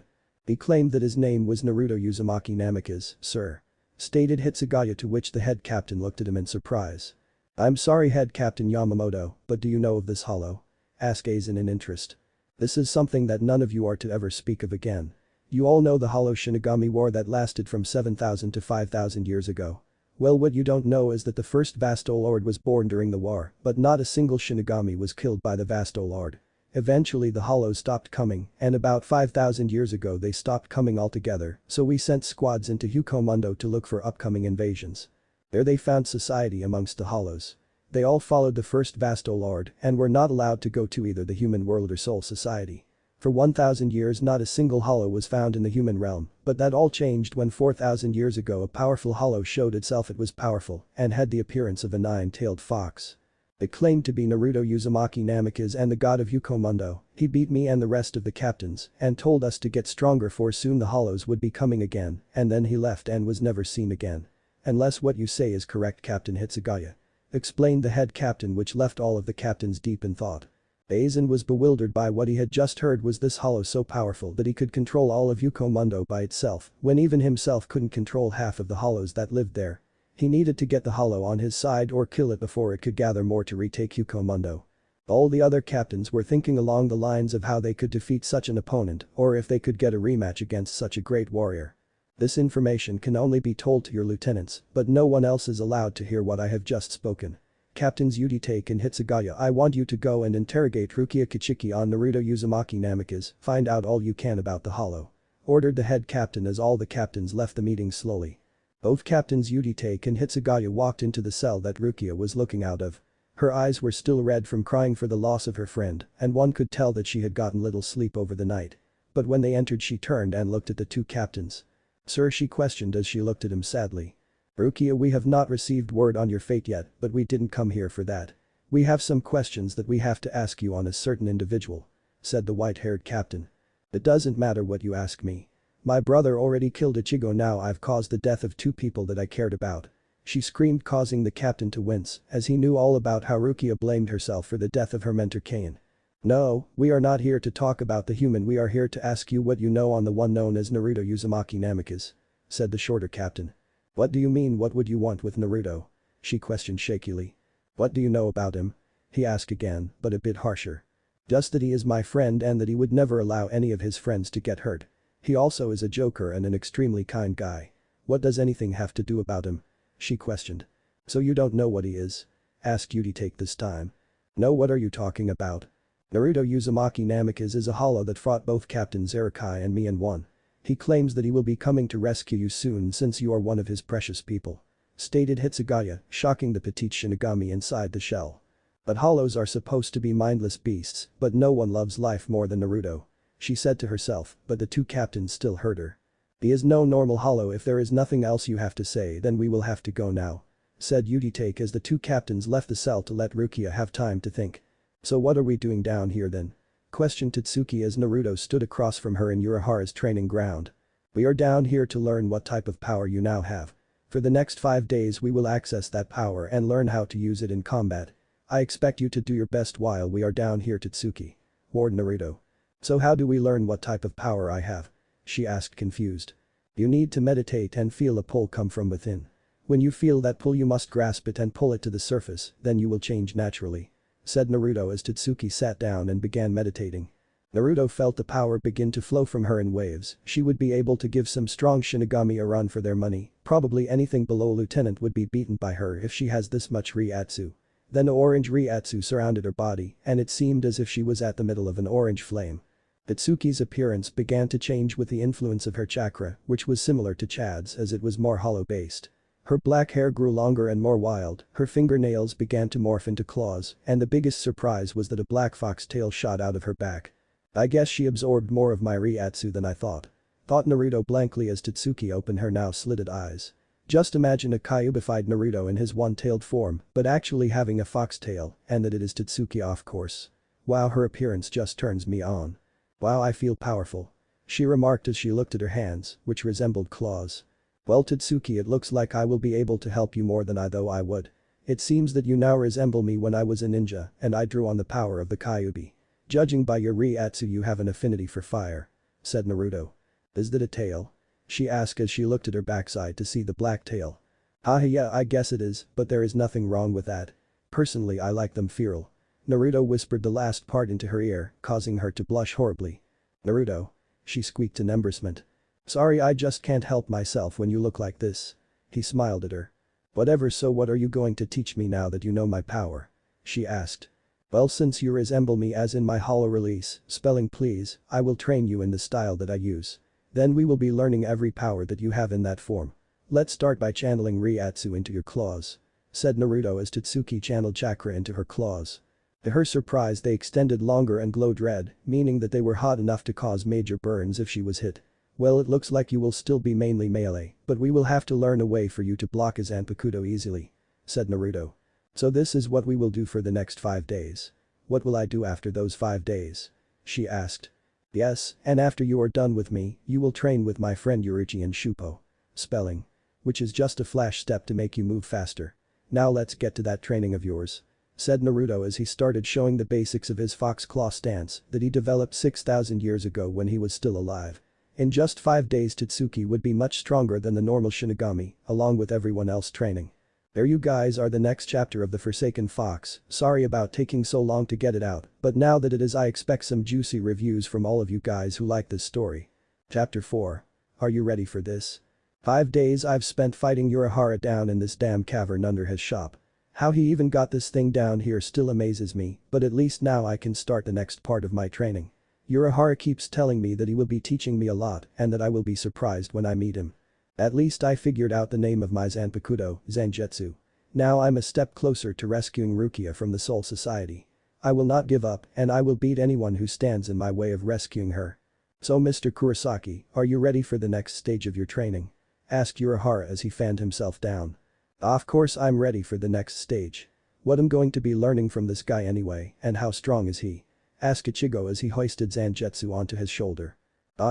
S1: "He claimed that his name was Naruto Uzumaki Namikaze, sir," stated Hitsugaya, to which the head captain looked at him in surprise. "I'm sorry, head captain Yamamoto, but do you know of this hollow?" asked Aizen in interest. "This is something that none of you are to ever speak of again. You all know the hollow Shinigami War that lasted from 7,000 to 5,000 years ago. Well, what you don't know is that the first Vasto Lord was born during the war, but not a single Shinigami was killed by the Vasto Lord. Eventually the hollows stopped coming and about 5,000 years ago they stopped coming altogether, so we sent squads into Hukomundo to look for upcoming invasions. There they found society amongst the hollows. They all followed the first Vasto Lord and were not allowed to go to either the human world or Soul Society. For 1,000 years not a single hollow was found in the human realm, but that all changed when 4,000 years ago a powerful hollow showed itself. It was powerful and had the appearance of a nine-tailed fox. It claimed to be Naruto Uzumaki Namikaze and the god of Hukomundo. He beat me and the rest of the captains and told us to get stronger for soon the hollows would be coming again, and then he left and was never seen again. Unless what you say is correct, Captain Hitsugaya," explained the head captain, which left all of the captains deep in thought. Aizen was bewildered by what he had just heard. Was this hollow so powerful that he could control all of Hukomundo by itself when even himself couldn't control half of the hollows that lived there? He needed to get the hollow on his side or kill it before it could gather more to retake Hukomundo. All the other captains were thinking along the lines of how they could defeat such an opponent or if they could get a rematch against such a great warrior. "This information can only be told to your lieutenants, but no one else is allowed to hear what I have just spoken. Captains Yukitake and Hitsugaya, I want you to go and interrogate Rukia Kichiki on Naruto Uzumaki Namikaze, find out all you can about the hollow," ordered the head captain as all the captains left the meeting slowly. Both captains Yukitake and Hitsugaya walked into the cell that Rukia was looking out of. Her eyes were still red from crying for the loss of her friend and one could tell that she had gotten little sleep over the night. But when they entered she turned and looked at the two captains. "Sir," she questioned as she looked at him sadly. "Rukia, we have not received word on your fate yet, but we didn't come here for that. We have some questions that we have to ask you on a certain individual," said the white-haired captain. "It doesn't matter what you ask me. My brother already killed Ichigo, now I've caused the death of two people that I cared about," she screamed, causing the captain to wince as he knew all about how Rukia blamed herself for the death of her mentor Kain. "No, we are not here to talk about the human, we are here to ask you what you know on the one known as Naruto Uzumaki Namikaze," said the shorter captain. "What do you mean, what would you want with Naruto?" she questioned shakily. "What do you know about him?" he asked again, but a bit harsher. "Just that he is my friend and that he would never allow any of his friends to get hurt. He also is a joker and an extremely kind guy. What does anything have to do about him?" she questioned. "So you don't know what he is?" asked Yukitake this time. "No, what are you talking about?" "Naruto Uzumaki Namikaze is a hollow that fought both Captain Zerakai and me in one. He claims that he will be coming to rescue you soon since you are one of his precious people," stated Hitsugaya, shocking the petite Shinigami inside the shell. "But hollows are supposed to be mindless beasts, but no one loves life more than Naruto," she said to herself, but the two captains still heard her. "He is no normal hollow. If there is nothing else you have to say, then we will have to go now," said Yukitake as the two captains left the cell to let Rukia have time to think. "So what are we doing down here then?" questioned Tatsuki as Naruto stood across from her in Urahara's training ground. "We are down here to learn what type of power you now have. For the next 5 days we will access that power and learn how to use it in combat. I expect you to do your best while we are down here, Tatsuki," warned Naruto. "So how do we learn what type of power I have?" she asked, confused. "You need to meditate and feel a pull come from within. When you feel that pull you must grasp it and pull it to the surface, then you will change naturally," said Naruto as Tatsuki sat down and began meditating. Naruto felt the power begin to flow from her in waves. She would be able to give some strong Shinigami a run for their money, probably anything below lieutenant would be beaten by her if she has this much Reiatsu. Then the orange Reiatsu surrounded her body and it seemed as if she was at the middle of an orange flame. Tatsuki's appearance began to change with the influence of her chakra, which was similar to Chad's as it was more hollow-based. Her black hair grew longer and more wild, her fingernails began to morph into claws, and the biggest surprise was that a black fox tail shot out of her back. "I guess she absorbed more of my Reiatsu than I thought," Naruto blankly as Tatsuki opened her now slitted eyes. Just imagine a Kyuubified Naruto in his one-tailed form, but actually having a fox tail, and that it is Tatsuki off course. "Wow, her appearance just turns me on. Wow, I feel powerful," she remarked as she looked at her hands, which resembled claws. "Well, Tatsuki, it looks like I will be able to help you more than I thought I would. It seems that you now resemble me when I was a ninja and I drew on the power of the Kyuubi. Judging by your Reiatsu you have an affinity for fire," said Naruto. "Is that a tail?" she asked as she looked at her backside to see the black tail. Yeah, I guess it is, but there is nothing wrong with that. Personally I like them feral." Naruto whispered the last part into her ear, causing her to blush horribly. "Naruto," she squeaked in embarrassment. "Sorry, I just can't help myself when you look like this." He smiled at her. "Whatever, so what are you going to teach me now that you know my power?" she asked. "Well, since you resemble me as in my hollow release, spelling please, I will train you in the style that I use. Then we will be learning every power that you have in that form. Let's start by channeling Reiatsu into your claws," said Naruto as Tatsuki channeled chakra into her claws. To her surprise they extended longer and glowed red, meaning that they were hot enough to cause major burns if she was hit. "Well, it looks like you will still be mainly melee, but we will have to learn a way for you to block his Zanpakuto easily," said Naruto. "So this is what we will do for the next 5 days. What will I do after those 5 days?" she asked. "Yes, and after you are done with me, you will train with my friend Yurichi and Shupo. Spelling. Which is just a flash step to make you move faster. Now let's get to that training of yours," said Naruto as he started showing the basics of his fox claw stance that he developed 6,000 years ago when he was still alive. In just 5 days Tatsuki would be much stronger than the normal Shinigami, along with everyone else training. There you guys are, the next chapter of The Forsaken Fox. Sorry about taking so long to get it out, but now that it is I expect some juicy reviews from all of you guys who like this story. Chapter 4. Are you ready for this? 5 days I've spent fighting Urahara down in this damn cavern under his shop. How he even got this thing down here still amazes me, but at least now I can start the next part of my training. Urahara keeps telling me that he will be teaching me a lot and that I will be surprised when I meet him. At least I figured out the name of my Zanpakuto, Zangetsu. Now I'm a step closer to rescuing Rukia from the Soul Society. I will not give up and I will beat anyone who stands in my way of rescuing her. So Mr. Kurosaki, are you ready for the next stage of your training? Asked Urahara as he fanned himself down. Of course I'm ready for the next stage. What am going to be learning from this guy anyway, and how strong is he? Asked Ichigo as he hoisted Zangetsu onto his shoulder.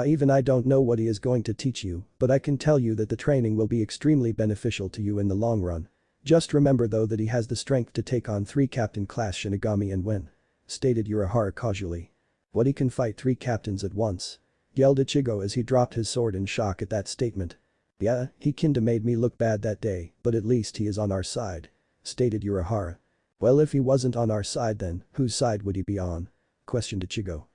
S1: Even I don't know what he is going to teach you, but I can tell you that the training will be extremely beneficial to you in the long run. Just remember though that he has the strength to take on 3 captain class Shinigami and win. Stated Urahara casually. What, he can fight 3 captains at once? Yelled Ichigo as he dropped his sword in shock at that statement. Yeah, he kinda made me look bad that day, but at least he is on our side. Stated Urahara. Well, if he wasn't on our side then, whose side would he be on? Questioned Ichigo.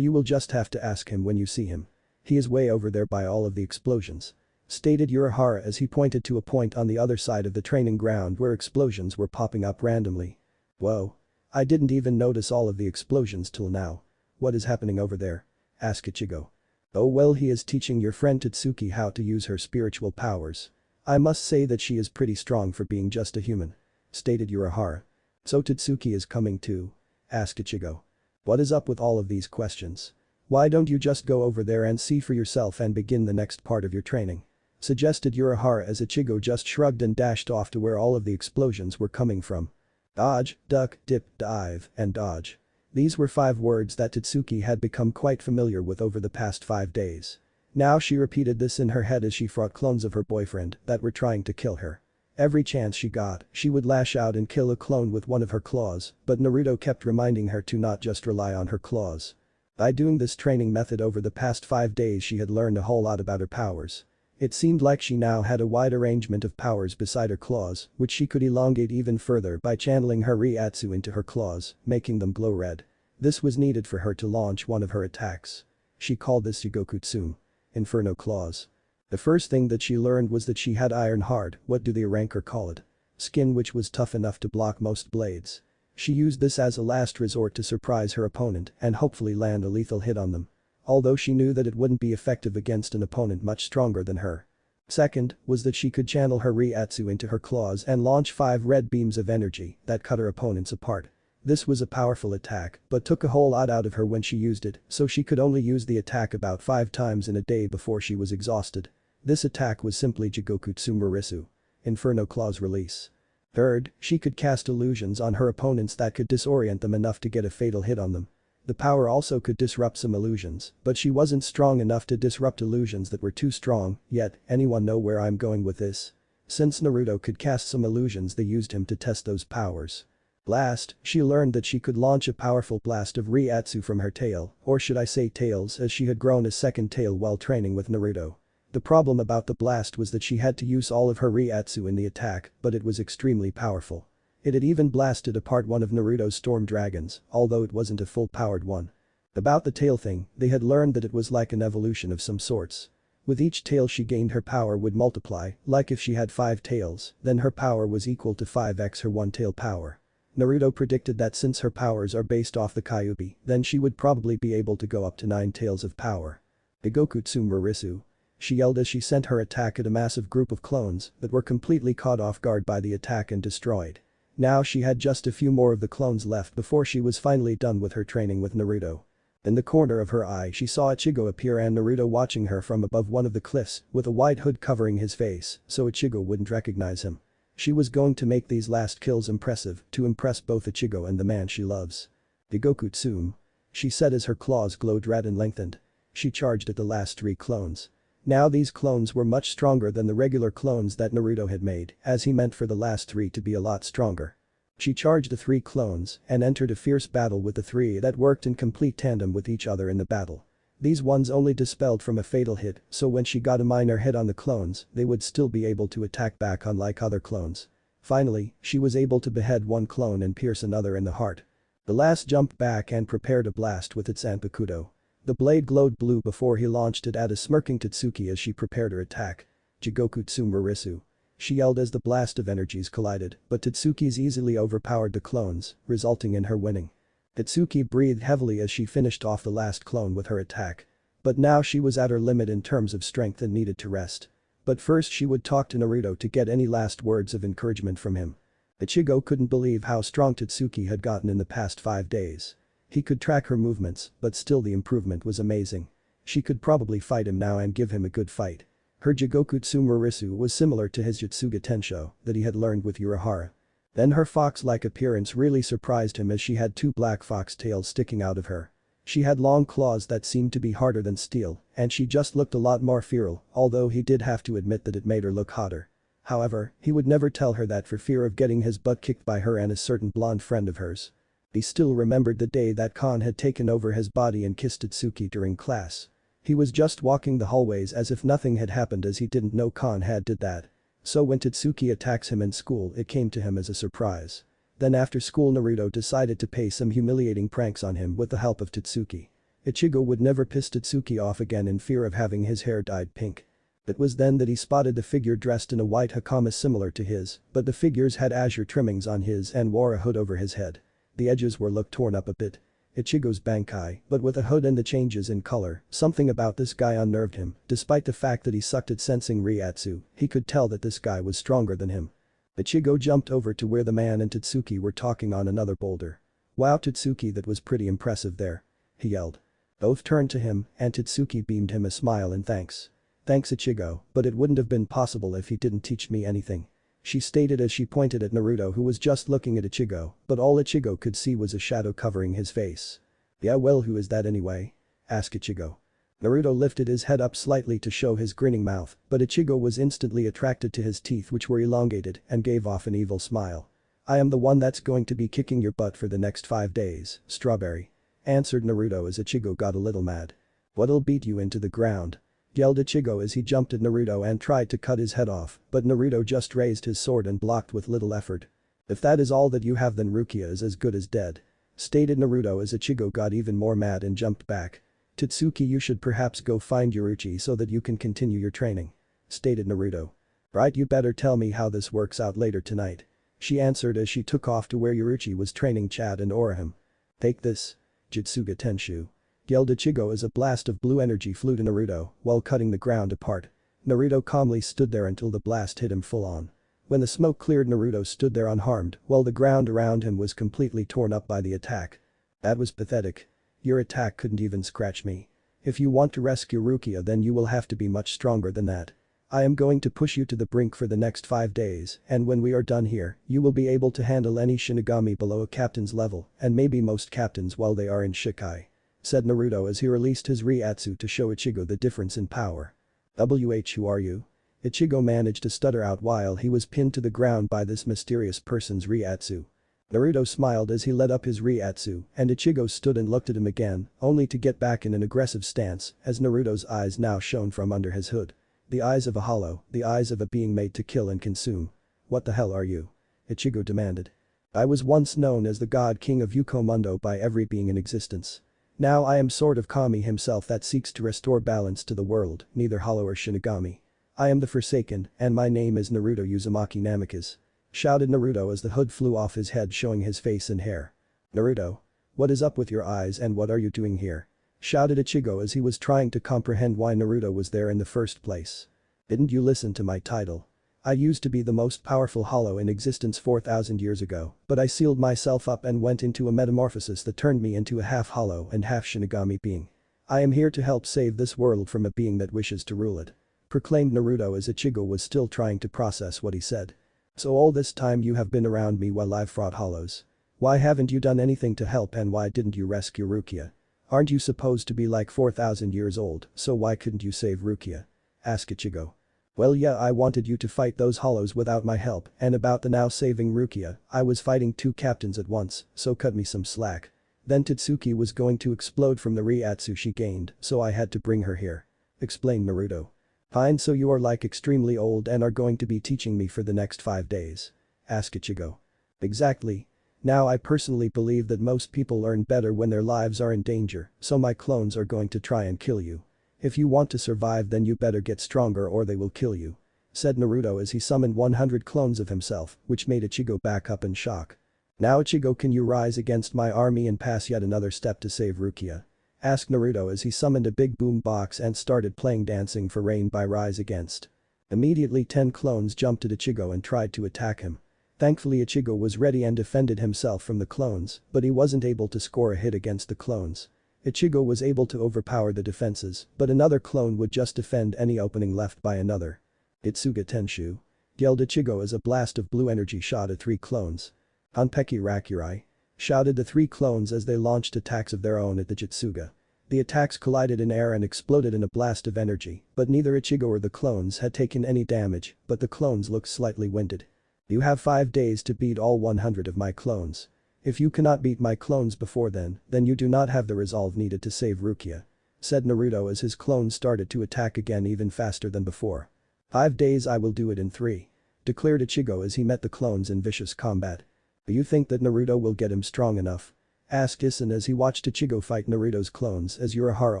S1: You will just have to ask him when you see him. He is way over there by all of the explosions. Stated Urahara as he pointed to a point on the other side of the training ground where explosions were popping up randomly. Whoa. I didn't even notice all of the explosions till now. What is happening over there? Asked Ichigo. Oh well, he is teaching your friend Tatsuki how to use her spiritual powers. I must say that she is pretty strong for being just a human. Stated Urahara. So Tatsuki is coming too? Asked Ichigo. What is up with all of these questions? Why don't you just go over there and see for yourself and begin the next part of your training? Suggested Urahara as Ichigo just shrugged and dashed off to where all of the explosions were coming from. Dodge, duck, dip, dive, and dodge. These were 5 words that Tatsuki had become quite familiar with over the past 5 days. Now she repeated this in her head as she fought clones of her boyfriend that were trying to kill her. Every chance she got, she would lash out and kill a clone with one of her claws, but Naruto kept reminding her to not just rely on her claws. By doing this training method over the past 5 days, she had learned a whole lot about her powers. It seemed like she now had a wide arrangement of powers beside her claws, which she could elongate even further by channeling her Reiatsu into her claws, making them glow red. This was needed for her to launch one of her attacks. She called this Yugokutsume. Inferno Claws. The first thing that she learned was that she had iron hard, what do the ranker call it? Skin, which was tough enough to block most blades. She used this as a last resort to surprise her opponent and hopefully land a lethal hit on them. Although she knew that it wouldn't be effective against an opponent much stronger than her. Second, was that she could channel her Reiatsu into her claws and launch 5 red beams of energy that cut her opponents apart. This was a powerful attack, but took a whole lot out of her when she used it, so she could only use the attack about 5 times in a day before she was exhausted. This attack was simply Jigokutsu Marisu. Inferno Claws Release. Third, she could cast illusions on her opponents that could disorient them enough to get a fatal hit on them. The power also could disrupt some illusions, but she wasn't strong enough to disrupt illusions that were too strong, yet, anyone know where I'm going with this? Since Naruto could cast some illusions, they used him to test those powers. Last, she learned that she could launch a powerful blast of Reiatsu from her tail, or should I say tails, as she had grown a second tail while training with Naruto. The problem about the blast was that she had to use all of her Reiatsu in the attack, but it was extremely powerful. It had even blasted apart one of Naruto's storm dragons, although it wasn't a full-powered one. About the tail thing, they had learned that it was like an evolution of some sorts. With each tail she gained, her power would multiply, like if she had 5 tails, then her power was equal to 5x her one tail power. Naruto predicted that since her powers are based off the Kyuubi, then she would probably be able to go up to 9 tails of power. Igokutsu Marisu. She yelled as she sent her attack at a massive group of clones that were completely caught off guard by the attack and destroyed. Now she had just a few more of the clones left before she was finally done with her training with Naruto. In the corner of her eye she saw Ichigo appear and Naruto watching her from above one of the cliffs with a white hood covering his face so Ichigo wouldn't recognize him. She was going to make these last kills impressive to impress both Ichigo and the man she loves. Igokutsume. She said as her claws glowed red and lengthened. She charged at the last 3 clones. Now these clones were much stronger than the regular clones that Naruto had made, as he meant for the last 3 to be a lot stronger. She charged the 3 clones and entered a fierce battle with the 3 that worked in complete tandem with each other in the battle. These ones only dispelled from a fatal hit, so when she got a minor hit on the clones, they would still be able to attack back unlike other clones. Finally, she was able to behead one clone and pierce another in the heart. The last jumped back and prepared a blast with its Zanpakuto. The blade glowed blue before he launched it at a smirking Tatsuki as she prepared her attack. Jigokutsu Marisu. She yelled as the blast of energies collided, but Tatsuki's easily overpowered the clones, resulting in her winning. Tatsuki breathed heavily as she finished off the last clone with her attack. But now she was at her limit in terms of strength and needed to rest. But first she would talk to Naruto to get any last words of encouragement from him. Ichigo couldn't believe how strong Tatsuki had gotten in the past 5 days. He could track her movements, but still the improvement was amazing. She could probably fight him now and give him a good fight. Her Jigokutsu Marisu was similar to his Jutsuga Tensho that he had learned with Urahara. Then her fox-like appearance really surprised him as she had 2 black fox tails sticking out of her. She had long claws that seemed to be harder than steel, and she just looked a lot more feral, although he did have to admit that it made her look hotter. However, he would never tell her that for fear of getting his butt kicked by her and a certain blonde friend of hers. He still remembered the day that Khan had taken over his body and kissed Tatsuki during class. He was just walking the hallways as if nothing had happened as he didn't know Khan had did that. So when Tatsuki attacks him in school it came to him as a surprise. Then after school Naruto decided to play some humiliating pranks on him with the help of Tatsuki. Ichigo would never piss Tatsuki off again in fear of having his hair dyed pink. It was then that he spotted the figure dressed in a white hakama similar to his, but the figures had azure trimmings on his and wore a hood over his head. The edges looked torn up a bit. Ichigo's Bankai, but with a hood and the changes in color, something about this guy unnerved him. Despite the fact that he sucked at sensing Reiatsu, he could tell that this guy was stronger than him. Ichigo jumped over to where the man and Tatsuki were talking on another boulder. "Wow Tatsuki, that was pretty impressive there," he yelled. Both turned to him and Tatsuki beamed him a smile in thanks. "Thanks Ichigo, but it wouldn't have been possible if he didn't teach me anything," she stated as she pointed at Naruto who was just looking at Ichigo, but all Ichigo could see was a shadow covering his face. "Yeah well, who is that anyway?" asked Ichigo. Naruto lifted his head up slightly to show his grinning mouth, but Ichigo was instantly attracted to his teeth which were elongated and gave off an evil smile. "I am the one that's going to be kicking your butt for the next 5 days, strawberry," answered Naruto as Ichigo got a little mad. "What'll beat you into the ground?" yelled Ichigo as he jumped at Naruto and tried to cut his head off, but Naruto just raised his sword and blocked with little effort. "If that is all that you have, then Rukia is as good as dead," stated Naruto as Ichigo got even more mad and jumped back. "Tatsuki, you should perhaps go find Yoruichi so that you can continue your training," stated Naruto. "Right, you better tell me how this works out later tonight," she answered as she took off to where Yoruichi was training Chad and Orihime. "Take this. Jutsuga Tenshu," yelled Ichigo as a blast of blue energy flew to Naruto while cutting the ground apart. Naruto calmly stood there until the blast hit him full on. When the smoke cleared, Naruto stood there unharmed while the ground around him was completely torn up by the attack. "That was pathetic. Your attack couldn't even scratch me. If you want to rescue Rukia, then you will have to be much stronger than that. I am going to push you to the brink for the next 5 days, and when we are done here, you will be able to handle any Shinigami below a captain's level and maybe most captains while they are in Shikai," said Naruto as he released his Reiatsu to show Ichigo the difference in power. "Who are you?" Ichigo managed to stutter out while he was pinned to the ground by this mysterious person's Reiatsu. Naruto smiled as he let up his Reiatsu and Ichigo stood and looked at him again, only to get back in an aggressive stance as Naruto's eyes now shone from under his hood. The eyes of a hollow, the eyes of a being made to kill and consume. "What the hell are you?" Ichigo demanded. "I was once known as the God King of Yukomundo by every being in existence. Now I am sort of Kami himself that seeks to restore balance to the world, neither hollow or Shinigami. I am the Forsaken, and my name is Naruto Uzumaki Namikaze," shouted Naruto as the hood flew off his head showing his face and hair. "Naruto? What is up with your eyes and what are you doing here?" shouted Ichigo as he was trying to comprehend why Naruto was there in the first place. "Didn't you listen to my title? I used to be the most powerful hollow in existence 4,000 years ago, but I sealed myself up and went into a metamorphosis that turned me into a half hollow and half Shinigami being. I am here to help save this world from a being that wishes to rule it," proclaimed Naruto as Ichigo was still trying to process what he said. "So all this time you have been around me while I've fought hollows. Why haven't you done anything to help and why didn't you rescue Rukia? Aren't you supposed to be like 4,000 years old, so why couldn't you save Rukia?" asked Ichigo. "Well yeah, I wanted you to fight those hollows without my help, and about the now saving Rukia, I was fighting 2 captains at once, so cut me some slack. Then Tatsuki was going to explode from the Reiatsu she gained, so I had to bring her here," explained Naruto. "Fine, so you are like extremely old and are going to be teaching me for the next 5 days?" asked Ichigo. "Exactly. Now I personally believe that most people learn better when their lives are in danger, so my clones are going to try and kill you. If you want to survive, then you better get stronger or they will kill you," said Naruto as he summoned 100 clones of himself, which made Ichigo back up in shock. "Now Ichigo, can you rise against my army and pass yet another step to save Rukia?" asked Naruto as he summoned a big boom box and started playing Dancing for Rain by Rise Against. Immediately 10 clones jumped at Ichigo and tried to attack him. Thankfully Ichigo was ready and defended himself from the clones, but he wasn't able to score a hit against the clones. Ichigo was able to overpower the defenses, but another clone would just defend any opening left by another. "Itsuga Tenshu," yelled Ichigo as a blast of blue energy shot at 3 clones. "Hanpeki Rakurai," shouted the 3 clones as they launched attacks of their own at the Jutsuga. The attacks collided in air and exploded in a blast of energy, but neither Ichigo or the clones had taken any damage, but the clones looked slightly winded. "You have 5 days to beat all 100 of my clones. If you cannot beat my clones before then you do not have the resolve needed to save Rukia," said Naruto as his clones started to attack again even faster than before. "5 days, I will do it in 3. Declared Ichigo as he met the clones in vicious combat. "Do you think that Naruto will get him strong enough?" asked Isin as he watched Ichigo fight Naruto's clones as Urahara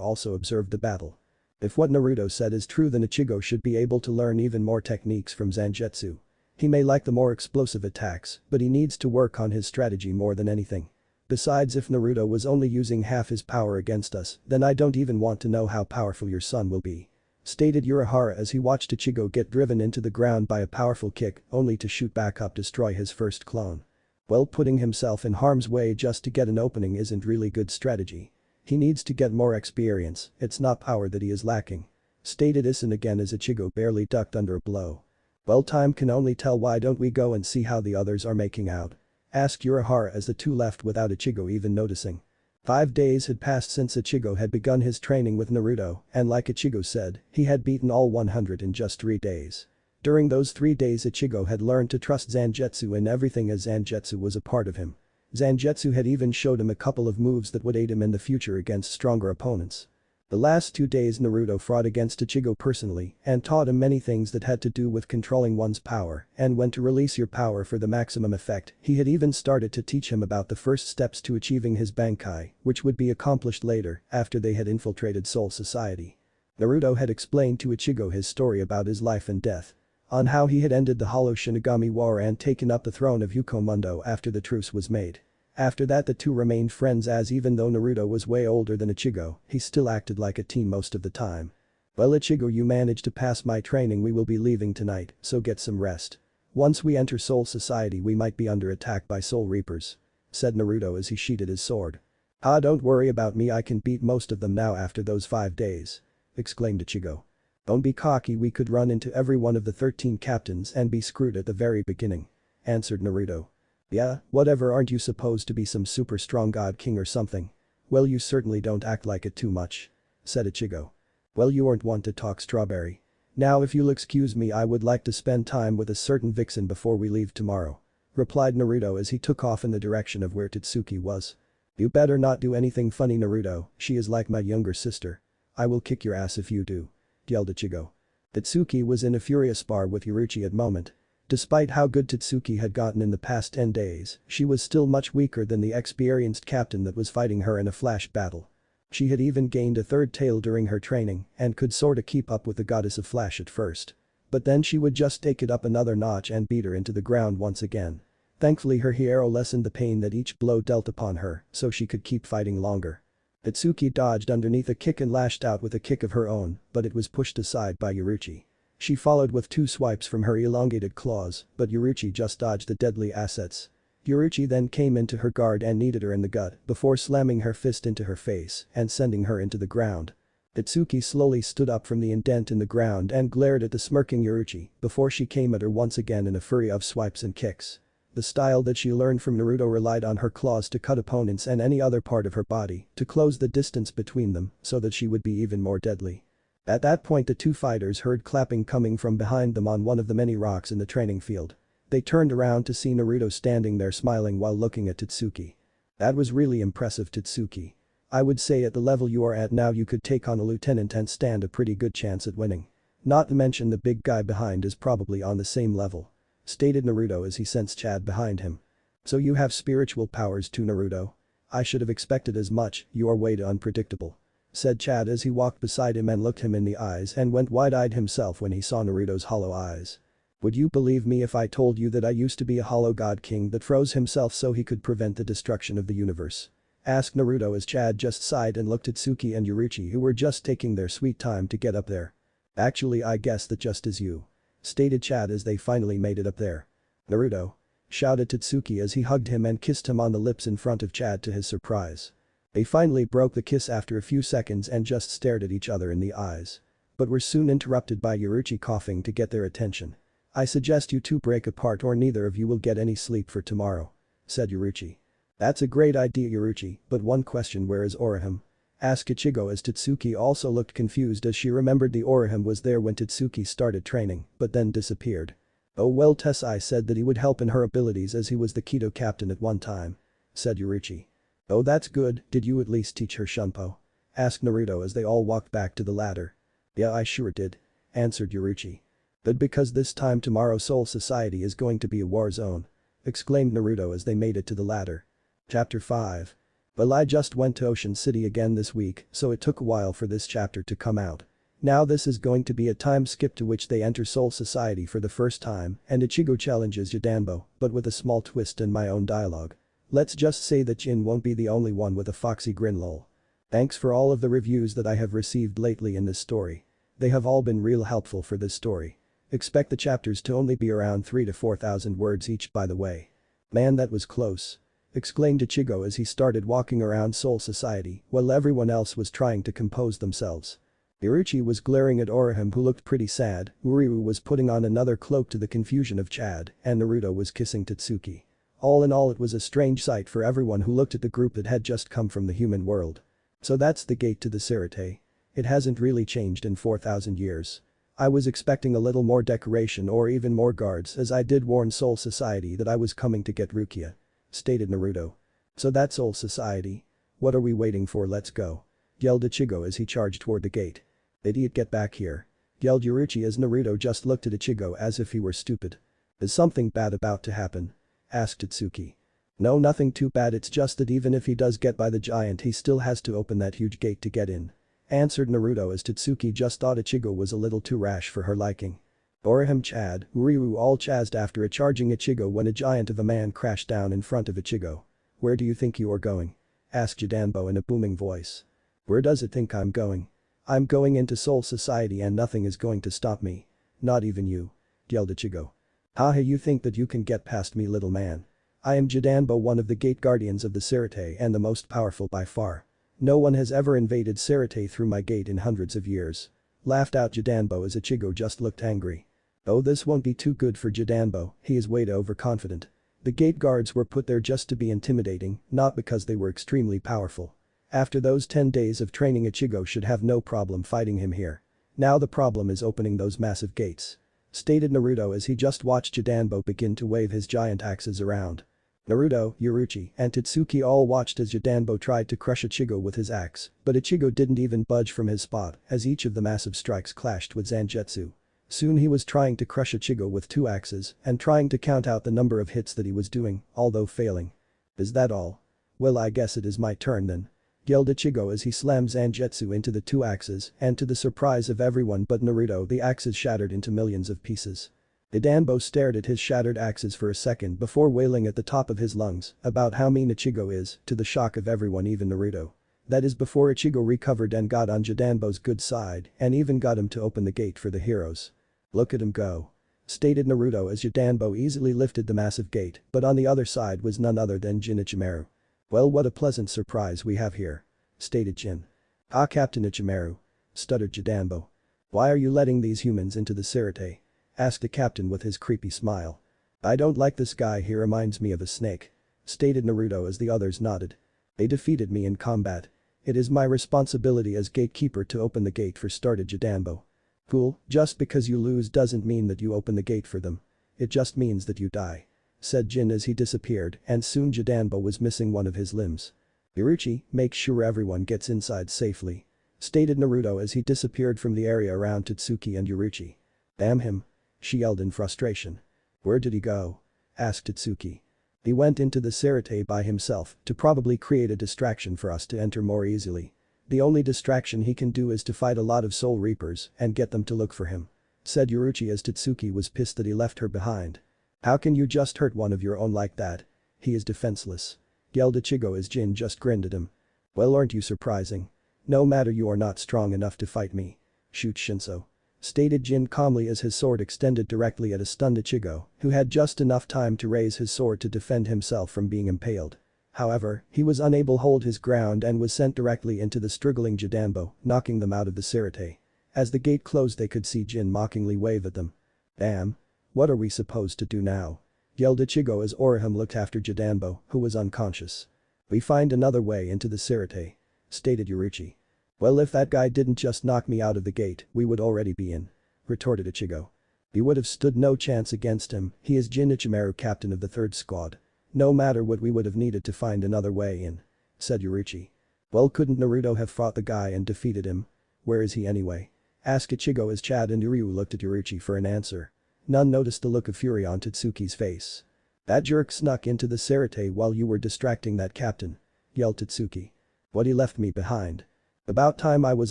S1: also observed the battle. If what Naruto said is true, then Ichigo should be able to learn even more techniques from Zangetsu. He may like the more explosive attacks, but he needs to work on his strategy more than anything. Besides, if Naruto was only using half his power against us, then I don't even want to know how powerful your son will be," stated Urahara as he watched Ichigo get driven into the ground by a powerful kick only to shoot back up to destroy his first clone. "Well, putting himself in harm's way just to get an opening isn't really good strategy. He needs to get more experience, it's not power that he is lacking," stated Isin again as Ichigo barely ducked under a blow. "Well, time can only tell. Why don't we go and see how the others are making out?" asked Urahara as the 2 left without Ichigo even noticing. 5 days had passed since Ichigo had begun his training with Naruto, and like Ichigo said, he had beaten all 100 in just 3 days. During those 3 days Ichigo had learned to trust Zangetsu in everything as Zangetsu was a part of him. Zangetsu had even showed him a couple of moves that would aid him in the future against stronger opponents. The last 2 days Naruto fought against Ichigo personally and taught him many things that had to do with controlling one's power and when to release your power for the maximum effect. He had even started to teach him about the first steps to achieving his Bankai, which would be accomplished later after they had infiltrated Soul Society. Naruto had explained to Ichigo his story about his life and death. On how he had ended the Hollow Shinigami War and taken up the throne of Yukomundo after the truce was made. After that the two remained friends as even though Naruto was way older than Ichigo, he still acted like a teen most of the time. "Well Ichigo, you managed to pass my training, we will be leaving tonight, so get some rest. Once we enter Soul Society we might be under attack by Soul Reapers," said Naruto as he sheathed his sword. "Ah, don't worry about me, I can beat most of them now after those 5 days," exclaimed Ichigo. "Don't be cocky, we could run into every one of the 13 captains and be screwed at the very beginning," answered Naruto. "Yeah, whatever, aren't you supposed to be some super strong god king or something? Well, you certainly don't act like it too much," said Ichigo. "Well, you aren't one to talk, strawberry. Now if you'll excuse me, I would like to spend time with a certain vixen before we leave tomorrow," replied Naruto as he took off in the direction of where Tatsuki was. "You better not do anything funny, Naruto, she is like my younger sister. I will kick your ass if you do," yelled Ichigo. Tatsuki was in a furious spar with Yuruchi at moment. Despite how good Tatsuki had gotten in the past 10 days, she was still much weaker than the experienced captain that was fighting her in a flash battle. She had even gained a third tail during her training and could sorta keep up with the goddess of flash at first. But then she would just take it up another notch and beat her into the ground once again. Thankfully her hero lessened the pain that each blow dealt upon her so she could keep fighting longer. Tatsuki dodged underneath a kick and lashed out with a kick of her own, but it was pushed aside by Yuruchi. She followed with 2 swipes from her elongated claws, but Yuruchi just dodged the deadly assets. Yuruchi then came into her guard and kneed her in the gut before slamming her fist into her face and sending her into the ground. Tatsuki slowly stood up from the indent in the ground and glared at the smirking Yuruchi before she came at her once again in a fury of swipes and kicks. The style that she learned from Naruto relied on her claws to cut opponents and any other part of her body to close the distance between them so that she would be even more deadly. At that point the two fighters heard clapping coming from behind them on one of the many rocks in the training field. They turned around to see Naruto standing there smiling while looking at Tatsuki. "That was really impressive, Tatsuki. I would say at the level you are at now you could take on a lieutenant and stand a pretty good chance at winning. Not to mention the big guy behind is probably on the same level," stated Naruto as he sensed Chad behind him. "So you have spiritual powers too, Naruto? I should have expected as much, you are way too unpredictable," said Chad as he walked beside him and looked him in the eyes and went wide-eyed himself when he saw Naruto's hollow eyes. "Would you believe me if I told you that I used to be a hollow god king that froze himself so he could prevent the destruction of the universe?" asked Naruto as Chad just sighed and looked at Tsuki and Yuruchi who were just taking their sweet time to get up there. "Actually I guess that just as you," stated Chad as they finally made it up there. "Naruto," shouted Tatsuki as he hugged him and kissed him on the lips in front of Chad to his surprise. They finally broke the kiss after a few seconds and just stared at each other in the eyes. But were soon interrupted by Yuruchi coughing to get their attention. "I suggest you two break apart or neither of you will get any sleep for tomorrow," said Yuruchi. "That's a great idea, Yuruchi, but one question, where is Orihime?" asked Ichigo as Tatsuki also looked confused as she remembered the Orihime was there when Tatsuki started training but then disappeared. "Oh well, Tessai said that he would help in her abilities as he was the Kido captain at one time," said Yuruchi. "Oh that's good, did you at least teach her Shunpo?" asked Naruto as they all walked back to the ladder. "Yeah, I sure did," answered Yuruchi. "But because this time tomorrow Soul Society is going to be a war zone," exclaimed Naruto as they made it to the ladder. Chapter 5. Well, I just went to Ocean City again this week, so it took a while for this chapter to come out. Now this is going to be a time skip to which they enter Soul Society for the first time and Ichigo challenges Yadanbo, but with a small twist in my own dialogue. Let's just say that Jin won't be the only one with a foxy grin, lol. Thanks for all of the reviews that I have received lately in this story. They have all been real helpful for this story. Expect the chapters to only be around 3,000 to 4,000 words each, by the way. Man, that was close," exclaimed Ichigo as he started walking around Soul Society while everyone else was trying to compose themselves. Yuruchi was glaring at Orihime who looked pretty sad, Uriu was putting on another cloak to the confusion of Chad, and Naruto was kissing Tatsuki. All in all, it was a strange sight for everyone who looked at the group that had just come from the human world. So that's the gate to the Sirte. It hasn't really changed in 4,000 years. I was expecting a little more decoration or even more guards, as I did warn Soul Society that I was coming to get Rukia," stated Naruto. "So that's Soul Society. What are we waiting for, let's go," yelled Ichigo as he charged toward the gate. "Idiot, get back here," yelled Yuruchi as Naruto just looked at Ichigo as if he were stupid. "Is something bad about to happen?" asked Tatsuki. "No, nothing too bad, it's just that even if he does get by the giant he still has to open that huge gate to get in," answered Naruto as Tatsuki just thought Ichigo was a little too rash for her liking. Orihim Chad, Ryu all chazzed after charging Ichigo when a giant of a man crashed down in front of Ichigo. "Where do you think you are going?" asked Jidanbo in a booming voice. "Where does it think I'm going? I'm going into Soul Society and nothing is going to stop me. Not even you," yelled Ichigo. "Haha, you think that you can get past me, little man. I am Jidanbo, one of the gate guardians of the Sirte and the most powerful by far. No one has ever invaded Sirte through my gate in hundreds of years," laughed out Jidanbo as Ichigo just looked angry. Oh, this won't be too good for Jidanbo, he is way too overconfident. The gate guards were put there just to be intimidating, not because they were extremely powerful. After those 10 days of training, Ichigo should have no problem fighting him here. Now the problem is opening those massive gates," stated Naruto as he just watched Jidanbo begin to wave his giant axes around. Naruto, Yuruchi, and Tatsuki all watched as Jidanbo tried to crush Ichigo with his axe, but Ichigo didn't even budge from his spot as each of the massive strikes clashed with Zangetsu. Soon he was trying to crush Ichigo with 2 axes and trying to count out the number of hits that he was doing, although failing. "Is that all? Well, I guess it is my turn then," yelled Ichigo as he slammed Zangetsu into the 2 axes, and to the surprise of everyone but Naruto, the axes shattered into millions of pieces. Jidanbo stared at his shattered axes for a second before wailing at the top of his lungs about how mean Ichigo is, to the shock of everyone, even Naruto. That is before Ichigo recovered and got on Jidanbo's good side and even got him to open the gate for the heroes. "Look at him go," stated Naruto as Jidanbo easily lifted the massive gate, but on the other side was none other than Jin Ichimaru. "Well, what a pleasant surprise we have here," stated Jin. "Ah, Captain Ichimaru," stuttered Jidanbo. "Why are you letting these humans into the Sirte?" asked the captain with his creepy smile. "I don't like this guy, he reminds me of a snake," stated Naruto as the others nodded. "They defeated me in combat. It is my responsibility as gatekeeper to open the gate for," started Jidanbo. "Cool, just because you lose doesn't mean that you open the gate for them. It just means that you die," said Jin as he disappeared, and soon Jidanbo was missing one of his limbs. "Yuruchi, make sure everyone gets inside safely," stated Naruto as he disappeared from the area around Tatsuki and Yuruchi. "Damn him," she yelled in frustration. "Where did he go?" asked Tatsuki. "He went into the Sirte by himself to probably create a distraction for us to enter more easily. The only distraction he can do is to fight a lot of Soul Reapers and get them to look for him," said Yuruchi as Tatsuki was pissed that he left her behind. "How can you just hurt one of your own like that? He is defenseless," yelled Ichigo as Jin just grinned at him. "Well, aren't you surprising? No matter, you are not strong enough to fight me. Shoot Shinso," stated Jin calmly as his sword extended directly at a stunned Ichigo, who had just enough time to raise his sword to defend himself from being impaled. However, he was unable to hold his ground and was sent directly into the struggling Jidanbo, knocking them out of the Sirte. As the gate closed, they could see Jin mockingly wave at them. "Damn. What are we supposed to do now?" yelled Ichigo as Orihim looked after Jidanbo, who was unconscious. "We find another way into the Sirte," stated Yuruchi. "Well, if that guy didn't just knock me out of the gate, we would already be in," retorted Ichigo. "You would have stood no chance against him, he is Jin Ichimaru, captain of the 3rd squad. No matter what, we would have needed to find another way in," said Yuruchi. "Well, couldn't Naruto have fought the guy and defeated him? Where is he anyway?" asked Ichigo as Chad and Ryu looked at Yuruchi for an answer. None noticed the look of fury on Tatsuki's face. "That jerk snuck into the Sirte while you were distracting that captain," yelled Tatsuki. "What, he left me behind? About time I was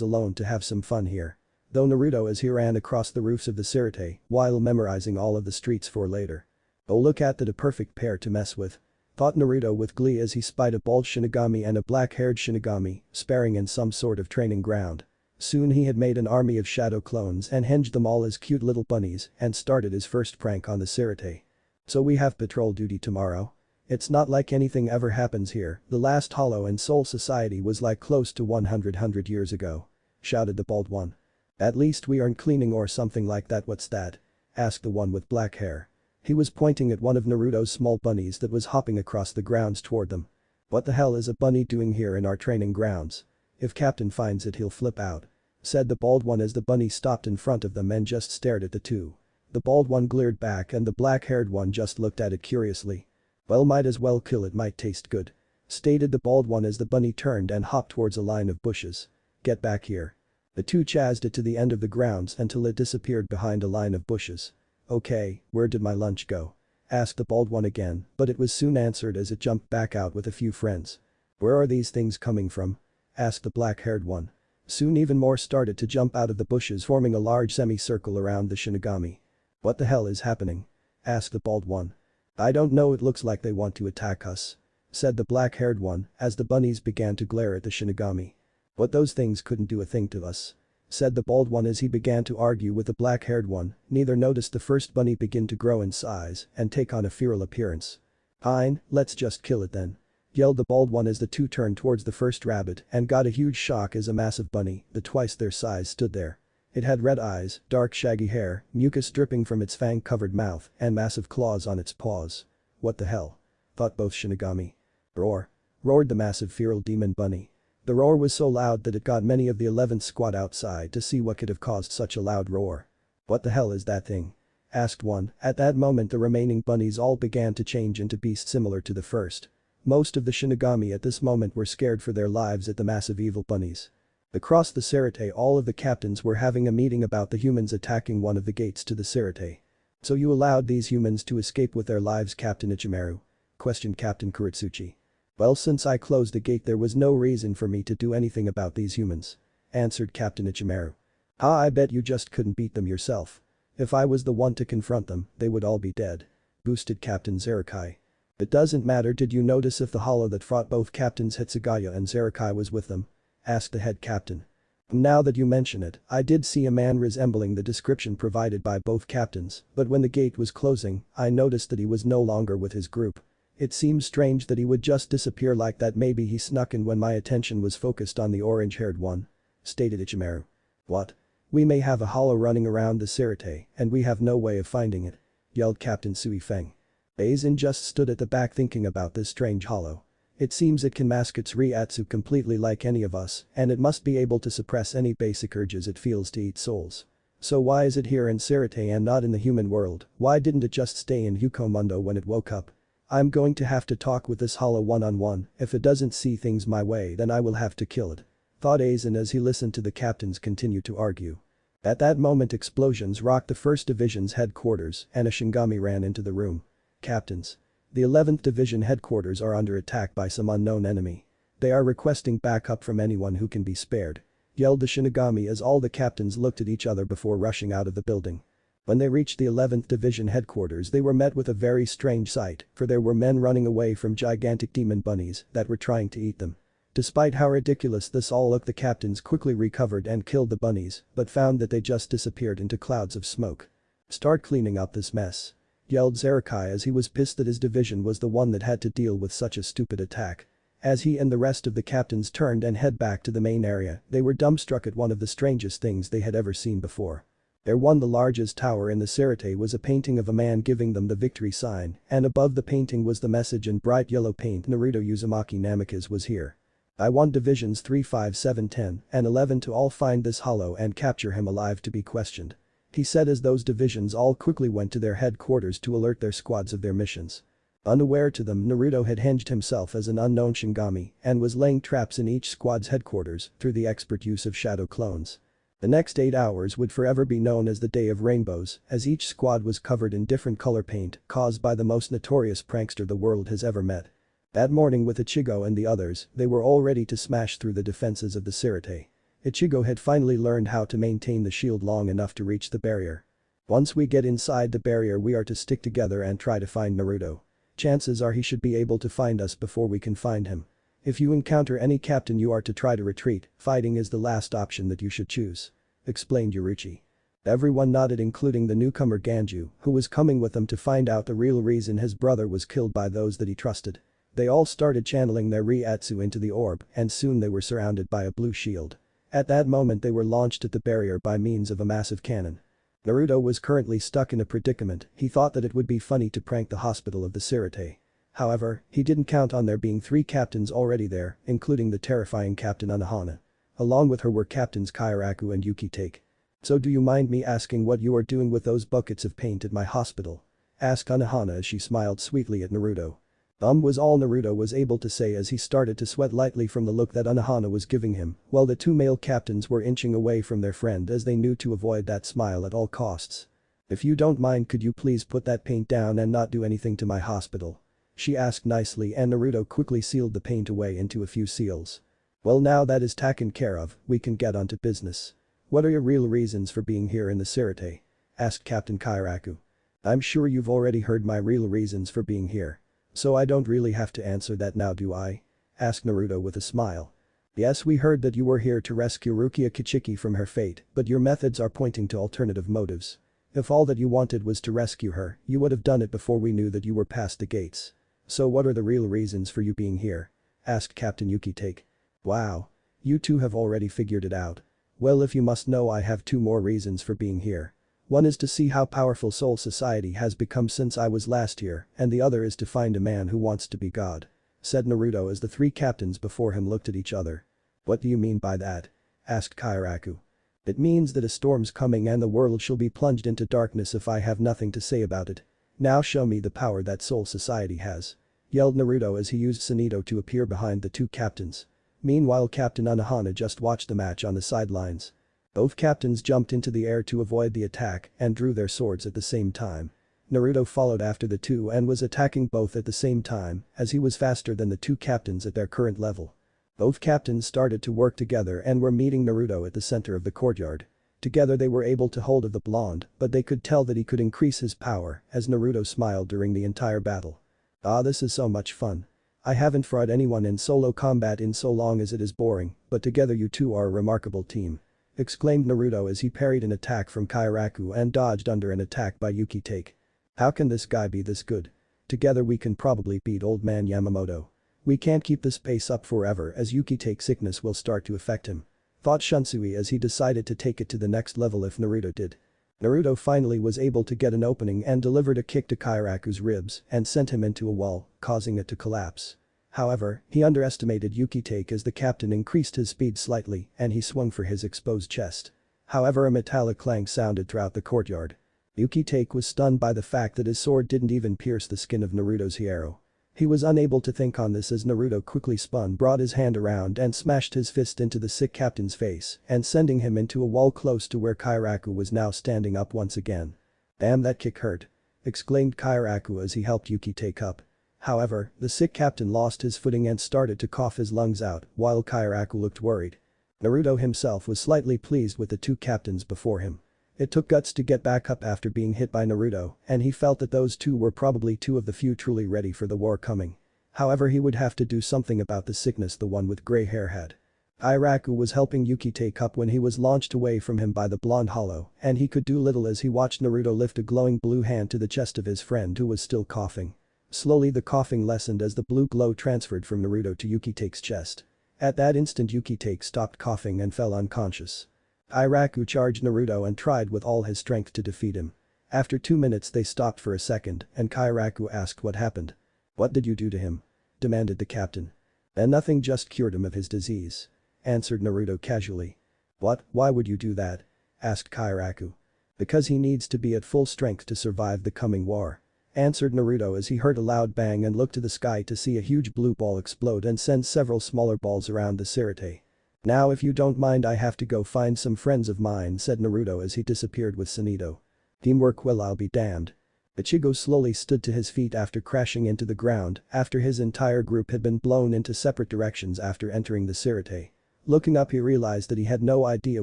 S1: alone to have some fun here." Though Naruto as he ran across the roofs of the Sirte while memorizing all of the streets for later. "Oh, look at that, a perfect pair to mess with," thought Naruto with glee as he spied a bald Shinigami and a black-haired Shinigami sparring in some sort of training ground. Soon he had made an army of shadow clones and hinged them all as cute little bunnies and started his first prank on the Sirte. "So we have patrol duty tomorrow? It's not like anything ever happens here, the last Hollow and Soul Society was like close to 100 years ago," shouted the bald one. "At least we aren't cleaning or something like that." "What's that?" asked the one with black hair. He was pointing at one of Naruto's small bunnies that was hopping across the grounds toward them. "What the hell is a bunny doing here in our training grounds? If Captain finds it he'll flip out," said the bald one as the bunny stopped in front of them and just stared at the two. The bald one glared back and the black-haired one just looked at it curiously. "Well, might as well kill it, might taste good," stated the bald one as the bunny turned and hopped towards a line of bushes. "Get back here." The two chased it to the end of the grounds until it disappeared behind a line of bushes. "Okay, where did my lunch go?" asked the bald one again, but it was soon answered as it jumped back out with a few friends. "Where are these things coming from?" asked the black-haired one. Soon even more started to jump out of the bushes, forming a large semicircle around the Shinigami. "What the hell is happening?" asked the bald one. "I don't know, it looks like they want to attack us," said the black-haired one as the bunnies began to glare at the Shinigami. "But those things couldn't do a thing to us," said the bald one as he began to argue with the black-haired one. Neither noticed the first bunny begin to grow in size and take on a feral appearance. "Fine, let's just kill it then," yelled the bald one as the two turned towards the first rabbit and got a huge shock as a massive bunny that twice their size stood there. It had red eyes, dark shaggy hair, mucus dripping from its fang-covered mouth, and massive claws on its paws. "What the hell?" thought both Shinigami. "Roar!" roared the massive feral demon bunny. The roar was so loud that it got many of the 11th squad outside to see what could have caused such a loud roar. "What the hell is that thing?" asked one. At that moment the remaining bunnies all began to change into beasts similar to the first. Most of the Shinigami at this moment were scared for their lives at the massive evil bunnies. Across the Sarate, all of the captains were having a meeting about the humans attacking one of the gates to the Sarate. "So you allowed these humans to escape with their lives, Captain Ichimaru?" questioned Captain Kuretsuchi. "Well, since I closed the gate there was no reason for me to do anything about these humans," answered Captain Ichimaru. "Ah, I bet you just couldn't beat them yourself. If I was the one to confront them, they would all be dead," boosted Captain Zerakai. "It doesn't matter, did you notice if the hollow that fought both Captains Hitsugaya and Zerakai was with them?" asked the head captain. "Now that you mention it, I did see a man resembling the description provided by both captains, but when the gate was closing, I noticed that he was no longer with his group. It seems strange that he would just disappear like that. Maybe he snuck in when my attention was focused on the orange-haired one," stated Ichimaru. "What? We may have a hollow running around the Sarate and we have no way of finding it," yelled Captain Sui Feng. Aizen just stood at the back thinking about this strange hollow. "It seems it can mask its Ryatsu completely like any of us, and it must be able to suppress any basic urges it feels to eat souls. So why is it here in Sarate and not in the human world? Why didn't it just stay in Hukomundo when it woke up? I'm going to have to talk with this hollow one-on-one. If it doesn't see things my way then I will have to kill it," thought Aizen as he listened to the captains continue to argue. At that moment explosions rocked the 1st Division's headquarters and a Shinigami ran into the room. "Captains. The 11th Division headquarters are under attack by some unknown enemy. They are requesting backup from anyone who can be spared," yelled the Shinigami as all the captains looked at each other before rushing out of the building. When they reached the 11th Division headquarters they were met with a very strange sight, for there were men running away from gigantic demon bunnies that were trying to eat them. Despite how ridiculous this all looked, the captains quickly recovered and killed the bunnies, but found that they just disappeared into clouds of smoke. "Start cleaning up this mess," yelled Zerakai as he was pissed that his division was the one that had to deal with such a stupid attack. As he and the rest of the captains turned and head back to the main area, they were dumbstruck at one of the strangest things they had ever seen before. The largest tower in the Sarate was a painting of a man giving them the victory sign, and above the painting was the message in bright yellow paint, "Naruto Uzumaki Namikaze was here. I want divisions 3, 5, 7, 10, and 11 to all find this hollow and capture him alive to be questioned," he said as those divisions all quickly went to their headquarters to alert their squads of their missions. Unaware to them, Naruto had hinged himself as an unknown Shinigami and was laying traps in each squad's headquarters through the expert use of shadow clones. The next 8 hours would forever be known as the Day of Rainbows, as each squad was covered in different color paint caused by the most notorious prankster the world has ever met. That morning with Ichigo and the others, they were all ready to smash through the defenses of the Sarate. Ichigo had finally learned how to maintain the shield long enough to reach the barrier. "Once we get inside the barrier we are to stick together and try to find Naruto. Chances are he should be able to find us before we can find him. If you encounter any captain you are to try to retreat, fighting is the last option that you should choose," explained Yoruichi. Everyone nodded, including the newcomer Ganju, who was coming with them to find out the real reason his brother was killed by those that he trusted. They all started channeling their Ryatsu into the orb and soon they were surrounded by a blue shield. At that moment they were launched at the barrier by means of a massive cannon. Naruto was currently stuck in a predicament. He thought that it would be funny to prank the hospital of the Sirte. However, he didn't count on there being 3 captains already there, including the terrifying Captain Unohana. Along with her were Captains Kairaku and Yuki Take. "So do you mind me asking what you are doing with those buckets of paint at my hospital?" asked Unohana as she smiled sweetly at Naruto. Was all Naruto was able to say as he started to sweat lightly from the look that Unohana was giving him, while the 2 male captains were inching away from their friend as they knew to avoid that smile at all costs. "If you don't mind, could you please put that paint down and not do anything to my hospital?" she asked nicely, and Naruto quickly sealed the paint away into a few seals. "Well, now that is taken care of, we can get on to business. What are your real reasons for being here in the Sirte?" asked Captain Kairaku. "I'm sure you've already heard my real reasons for being here. So I don't really have to answer that now, do I?" asked Naruto with a smile. "Yes, we heard that you were here to rescue Rukia Kichiki from her fate, but your methods are pointing to alternative motives. If all that you wanted was to rescue her, you would have done it before we knew that you were past the gates. So what are the real reasons for you being here?" asked Captain Yuki Take. "Wow. You two have already figured it out. Well, if you must know, I have 2 more reasons for being here. One is to see how powerful Soul Society has become since I was last here, and the other is to find a man who wants to be God," said Naruto as the 3 captains before him looked at each other. "What do you mean by that?" asked Kairaku. "It means that a storm's coming and the world shall be plunged into darkness if I have nothing to say about it. Now show me the power that Soul Society has," yelled Naruto as he used Sunito to appear behind the 2 captains. Meanwhile, Captain Unohana just watched the match on the sidelines. Both captains jumped into the air to avoid the attack and drew their swords at the same time. Naruto followed after the 2 and was attacking both at the same time as he was faster than the 2 captains at their current level. Both captains started to work together and were meeting Naruto at the center of the courtyard. Together they were able to hold of the blonde, but they could tell that he could increase his power as Naruto smiled during the entire battle. "Ah, this is so much fun. I haven't fought anyone in solo combat in so long as it is boring, but together you two are a remarkable team," exclaimed Naruto as he parried an attack from Kairaku and dodged under an attack by Yuki Take. "How can this guy be this good? Together we can probably beat old man Yamamoto. We can't keep this pace up forever as Yuki Take's sickness will start to affect him," thought Shunsui as he decided to take it to the next level if Naruto did. Naruto finally was able to get an opening and delivered a kick to Kairaku's ribs and sent him into a wall, causing it to collapse. However, he underestimated Yuki Take as the captain increased his speed slightly and he swung for his exposed chest. However, a metallic clang sounded throughout the courtyard. Yuki Take was stunned by the fact that his sword didn't even pierce the skin of Naruto's hero. He was unable to think on this as Naruto quickly spun, brought his hand around and smashed his fist into the sick captain's face and sending him into a wall close to where Kairaku was now standing up once again. "Damn, that kick hurt," exclaimed Kairaku as he helped Yuki Take up. However, the sick captain lost his footing and started to cough his lungs out while Kairaku looked worried. Naruto himself was slightly pleased with the 2 captains before him. It took guts to get back up after being hit by Naruto, and he felt that those 2 were probably 2 of the few truly ready for the war coming. However, he would have to do something about the sickness the one with grey hair had. Kairaku was helping Yuki Take up when he was launched away from him by the blonde hollow, and he could do little as he watched Naruto lift a glowing blue hand to the chest of his friend who was still coughing. Slowly the coughing lessened as the blue glow transferred from Naruto to Yuki Take's chest. At that instant Yuki Take stopped coughing and fell unconscious. Kairaku charged Naruto and tried with all his strength to defeat him. After 2 minutes they stopped for a second and Kairaku asked what happened. "What did you do to him?" demanded the captain. "And nothing, just cured him of his disease," answered Naruto casually. "What, why would you do that?" asked Kairaku. "Because he needs to be at full strength to survive the coming war," answered Naruto as he heard a loud bang and looked to the sky to see a huge blue ball explode and send several smaller balls around the Sirte. "Now if you don't mind, I have to go find some friends of mine," said Naruto as he disappeared with Sunito. "Teamwork, well, I'll be damned." Ichigo slowly stood to his feet after crashing into the ground after his entire group had been blown into separate directions after entering the Sirte. Looking up, he realized that he had no idea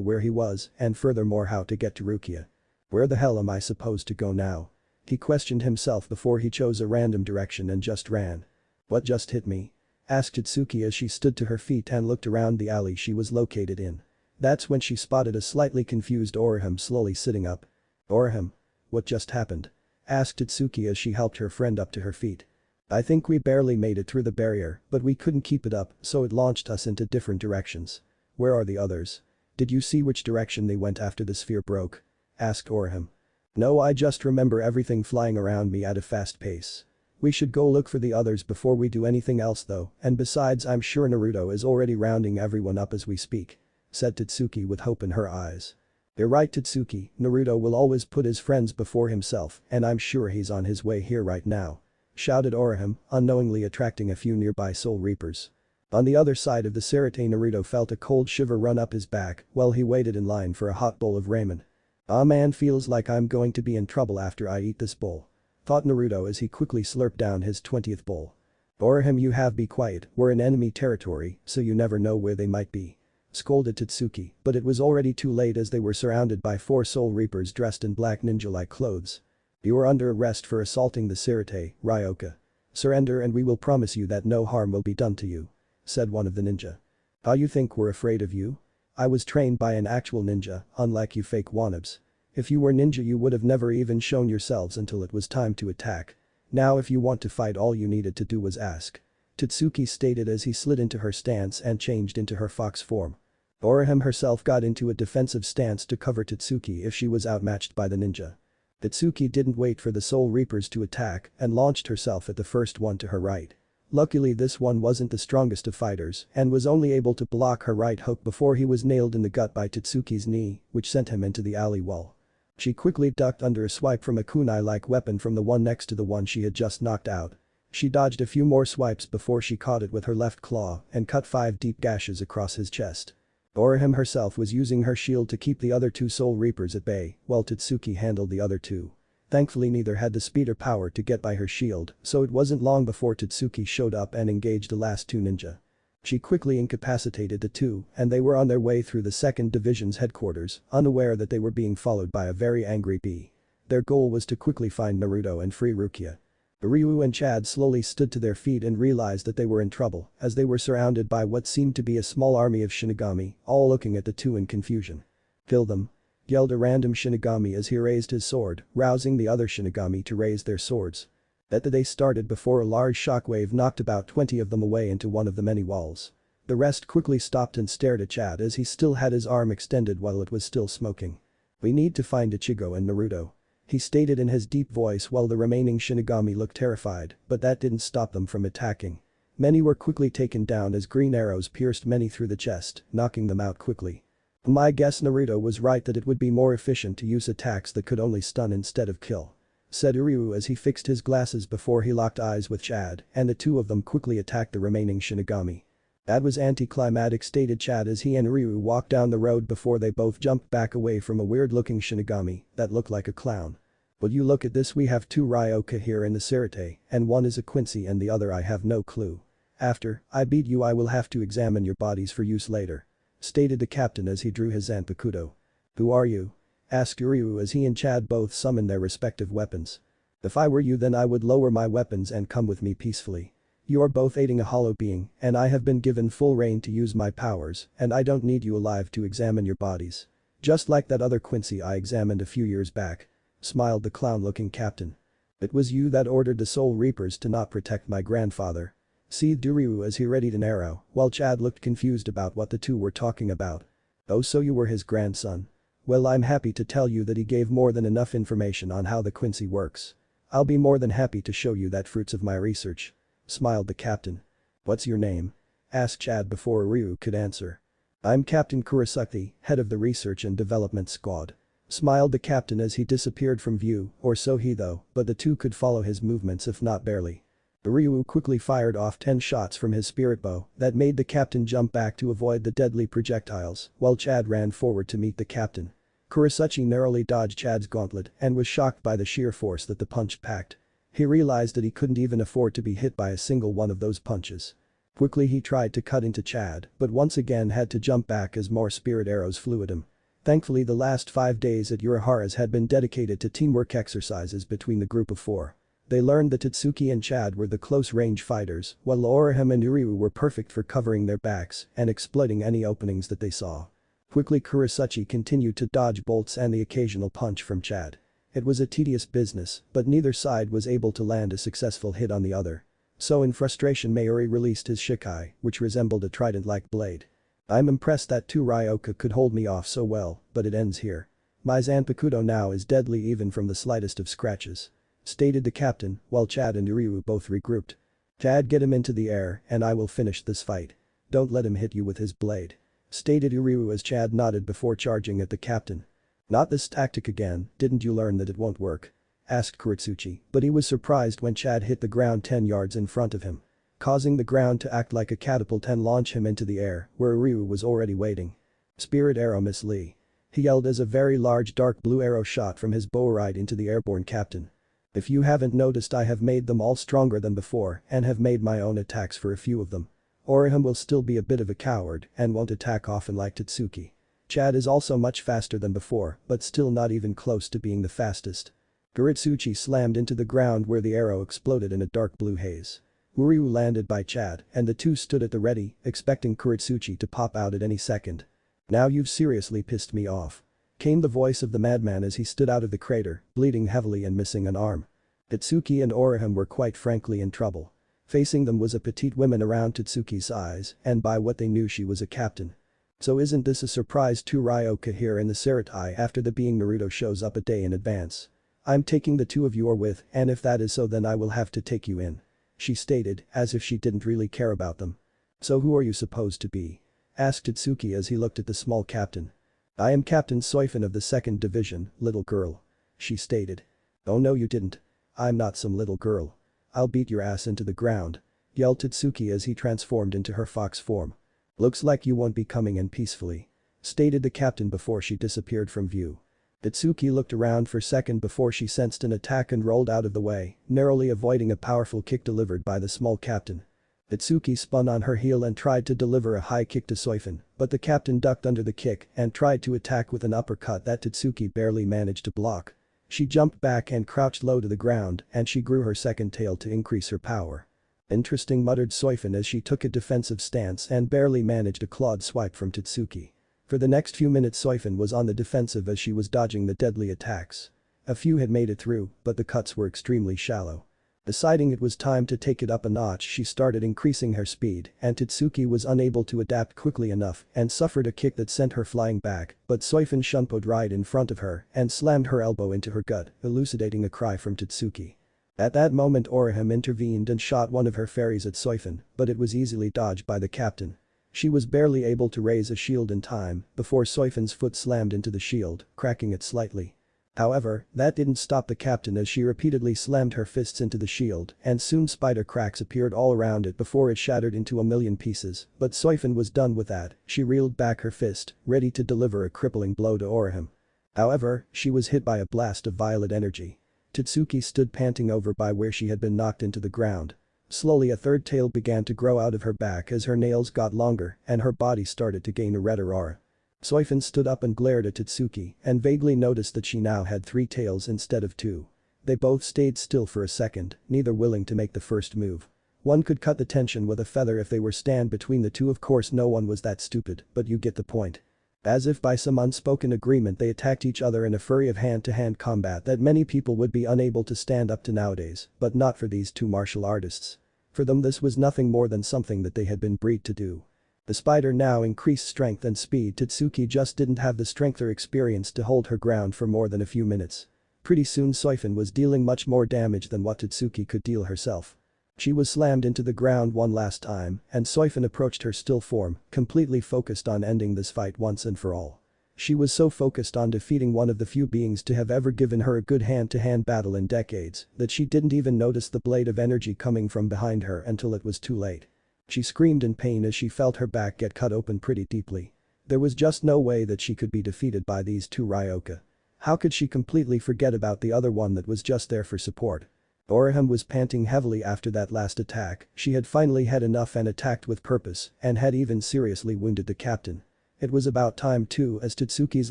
S1: where he was and furthermore how to get to Rukia. "Where the hell am I supposed to go now?" he questioned himself before he chose a random direction and just ran. "What just hit me?" asked Tatsuki as she stood to her feet and looked around the alley she was located in. That's when she spotted a slightly confused Orihime slowly sitting up. "Orihime? What just happened?" asked Tatsuki as she helped her friend up to her feet. "I think we barely made it through the barrier, but we couldn't keep it up, so it launched us into different directions. Where are the others? Did you see which direction they went after the sphere broke?" asked Orihime. No, I just remember everything flying around me at a fast pace. We should go look for the others before we do anything else though, and besides I'm sure Naruto is already rounding everyone up as we speak," said Tatsuki with hope in her eyes. "You're right, Tatsuki, Naruto will always put his friends before himself and I'm sure he's on his way here right now," shouted Orihime, unknowingly attracting a few nearby Soul Reapers. On the other side of the Sarate, Naruto felt a cold shiver run up his back while he waited in line for a hot bowl of ramen. "Ah man, feels like I'm going to be in trouble after I eat this bowl," thought Naruto as he quickly slurped down his 20th bowl. "Orihime, you have be quiet, we're in enemy territory so you never know where they might be," scolded Tatsuki, but it was already too late as they were surrounded by 4 Soul Reapers dressed in black ninja-like clothes. "You are under arrest for assaulting the Sarate, Ryoka. Surrender and we will promise you that no harm will be done to you," said one of the ninja. "How you think we're afraid of you? I was trained by an actual ninja, unlike you fake wannabes. If you were ninja you would have never even shown yourselves until it was time to attack. Now if you want to fight all you needed to do was ask," Tatsuki stated as he slid into her stance and changed into her fox form. Orihime herself got into a defensive stance to cover Tatsuki if she was outmatched by the ninja. Tatsuki didn't wait for the Soul Reapers to attack and launched herself at the first one to her right. Luckily this one wasn't the strongest of fighters and was only able to block her right hook before he was nailed in the gut by Tatsuki's knee, which sent him into the alley wall. She quickly ducked under a swipe from a kunai-like weapon from the one next to the one she had just knocked out. She dodged a few more swipes before she caught it with her left claw and cut 5 deep gashes across his chest. Orihime herself was using her shield to keep the other 2 Soul Reapers at bay while Tatsuki handled the other 2. Thankfully neither had the speed or power to get by her shield, so it wasn't long before Tatsuki showed up and engaged the last 2 ninja. She quickly incapacitated the 2 and they were on their way through the 2nd Division's headquarters, unaware that they were being followed by a very angry bee. Their goal was to quickly find Naruto and free Rukia. Ryu and Chad slowly stood to their feet and realized that they were in trouble as they were surrounded by what seemed to be a small army of Shinigami, all looking at the 2 in confusion. "Kill them," yelled a random Shinigami as he raised his sword, rousing the other Shinigami to raise their swords. That the day started before a large shockwave knocked about 20 of them away into one of the many walls. The rest quickly stopped and stared at Chad as he still had his arm extended while it was still smoking. "We need to find Ichigo and Naruto," he stated in his deep voice while the remaining Shinigami looked terrified, but that didn't stop them from attacking. Many were quickly taken down as green arrows pierced many through the chest, knocking them out quickly. "My guess Naruto was right that it would be more efficient to use attacks that could only stun instead of kill," said Ryu as he fixed his glasses before he locked eyes with Chad and the 2 of them quickly attacked the remaining Shinigami. "That was anticlimactic," stated Chad as he and Ryu walked down the road before they both jumped back away from a weird-looking Shinigami that looked like a clown. "Would you look at this, we have 2 Ryoka here in the Sarate and one is a Quincy and the other I have no clue. After I beat you I will have to examine your bodies for use later," stated the captain as he drew his Zanpakuto. "Who are you?" asked Ryu as he and Chad both summoned their respective weapons. "If I were you then I would lower my weapons and come with me peacefully. You are both aiding a hollow being and I have been given full reign to use my powers and I don't need you alive to examine your bodies. Just like that other Quincy I examined a few years back," smiled the clown-looking captain. "It was you that ordered the Soul Reapers to not protect my grandfather," seethed Ryu as he readied an arrow while Chad looked confused about what the 2 were talking about. "Oh, so you were his grandson. Well, I'm happy to tell you that he gave more than enough information on how the Quincy works. I'll be more than happy to show you that fruits of my research," smiled the captain. "What's your name?" asked Chad before Ryu could answer. "I'm Captain Kurosaki, head of the Research and Development Squad," smiled the captain as he disappeared from view, or so he though, but the 2 could follow his movements if not barely. Ryu quickly fired off 10 shots from his spirit bow that made the captain jump back to avoid the deadly projectiles while Chad ran forward to meet the captain. Kurosaki narrowly dodged Chad's gauntlet and was shocked by the sheer force that the punch packed. He realized that he couldn't even afford to be hit by a single one of those punches. Quickly he tried to cut into Chad but once again had to jump back as more spirit arrows flew at him. Thankfully the last 5 days at Urahara's had been dedicated to teamwork exercises between the group of 4. They learned that Tatsuki and Chad were the close-range fighters, while Orihime and Ryu were perfect for covering their backs and exploiting any openings that they saw. Quickly Kurosaki continued to dodge bolts and the occasional punch from Chad. It was a tedious business, but neither side was able to land a successful hit on the other. So in frustration Mayuri released his Shikai, which resembled a trident-like blade. "I'm impressed that 2 Ryoka could hold me off so well, but it ends here," My Zanpakuto now is deadly even from the slightest of scratches," stated the captain, while Chad and Uryu both regrouped. "Chad, get him into the air and I will finish this fight. Don't let him hit you with his blade," stated Uryu as Chad nodded before charging at the captain. "Not this tactic again, didn't you learn that it won't work?" asked Kuretsuchi, but he was surprised when Chad hit the ground 10 yards in front of him, causing the ground to act like a catapult and launch him into the air, where Uryu was already waiting. "Spirit arrow, Miss Lee," he yelled as a very large dark blue arrow shot from his bow right into the airborne captain. "If you haven't noticed, I have made them all stronger than before and have made my own attacks for a few of them. Orihime will still be a bit of a coward and won't attack often like Tatsuki. Chad is also much faster than before, but still not even close to being the fastest." Kuretsuchi slammed into the ground where the arrow exploded in a dark blue haze. Uryu landed by Chad and the two stood at the ready, expecting Kuretsuchi to pop out at any second. "Now you've seriously pissed me off," came the voice of the madman as he stood out of the crater, bleeding heavily and missing an arm. Tatsuki and Orihime were quite frankly in trouble. Facing them was a petite woman around Tatsuki's size, and by what they knew she was a captain. "So isn't this a surprise to Ryoka here in the Seratai after the being Naruto shows up a day in advance? I'm taking the two of you are with, and if that is so then I will have to take you in," she stated, as if she didn't really care about them. "So who are you supposed to be?" asked Tatsuki as he looked at the small captain. "I am Captain Soifin of the 2nd Division, little girl," she stated. "Oh no you didn't. I'm not some little girl. I'll beat your ass into the ground," yelled Tatsuki as he transformed into her fox form. "Looks like you won't be coming in peacefully," stated the captain before she disappeared from view. Tatsuki looked around for a second before she sensed an attack and rolled out of the way, narrowly avoiding a powerful kick delivered by the small captain. Tatsuki spun on her heel and tried to deliver a high kick to Soifin, but the captain ducked under the kick and tried to attack with an uppercut that Tatsuki barely managed to block. She jumped back and crouched low to the ground and she grew her second tail to increase her power. "Interesting," muttered Soifin as she took a defensive stance and barely managed a clawed swipe from Tatsuki. For the next few minutes Soifin was on the defensive as she was dodging the deadly attacks. A few had made it through, but the cuts were extremely shallow. Deciding it was time to take it up a notch, she started increasing her speed and Tatsuki was unable to adapt quickly enough and suffered a kick that sent her flying back, but Soifin shunpoed right in front of her and slammed her elbow into her gut, elucidating a cry from Tatsuki. At that moment Orihime intervened and shot one of her fairies at Soifin, but it was easily dodged by the captain. She was barely able to raise a shield in time before Soifin's foot slammed into the shield, cracking it slightly. However, that didn't stop the captain as she repeatedly slammed her fists into the shield and soon spider cracks appeared all around it before it shattered into a million pieces, but Soifin was done with that, she reeled back her fist, ready to deliver a crippling blow to Orihime. However, she was hit by a blast of violet energy. Tatsuki stood panting over by where she had been knocked into the ground. Slowly a third tail began to grow out of her back as her nails got longer and her body started to gain a redder aura. Soifin stood up and glared at Tatsuki and vaguely noticed that she now had 3 tails instead of 2. They both stayed still for a second, neither willing to make the first move. One could cut the tension with a feather if they were stand between the two, of course no one was that stupid, but you get the point. As if by some unspoken agreement they attacked each other in a flurry of hand-to-hand combat that many people would be unable to stand up to nowadays, but not for these two martial artists. For them this was nothing more than something that they had been bred to do. The spider now increased strength and speed. Tatsuki just didn't have the strength or experience to hold her ground for more than a few minutes. Pretty soon Soifin was dealing much more damage than what Tatsuki could deal herself. She was slammed into the ground one last time and Soifin approached her still form, completely focused on ending this fight once and for all. She was so focused on defeating one of the few beings to have ever given her a good hand-to-hand battle in decades that she didn't even notice the blade of energy coming from behind her until it was too late. She screamed in pain as she felt her back get cut open pretty deeply. There was just no way that she could be defeated by these two Ryoka. How could she completely forget about the other one that was just there for support? Orihime was panting heavily after that last attack. She had finally had enough and attacked with purpose and had even seriously wounded the captain. It was about time too, as Tatsuki's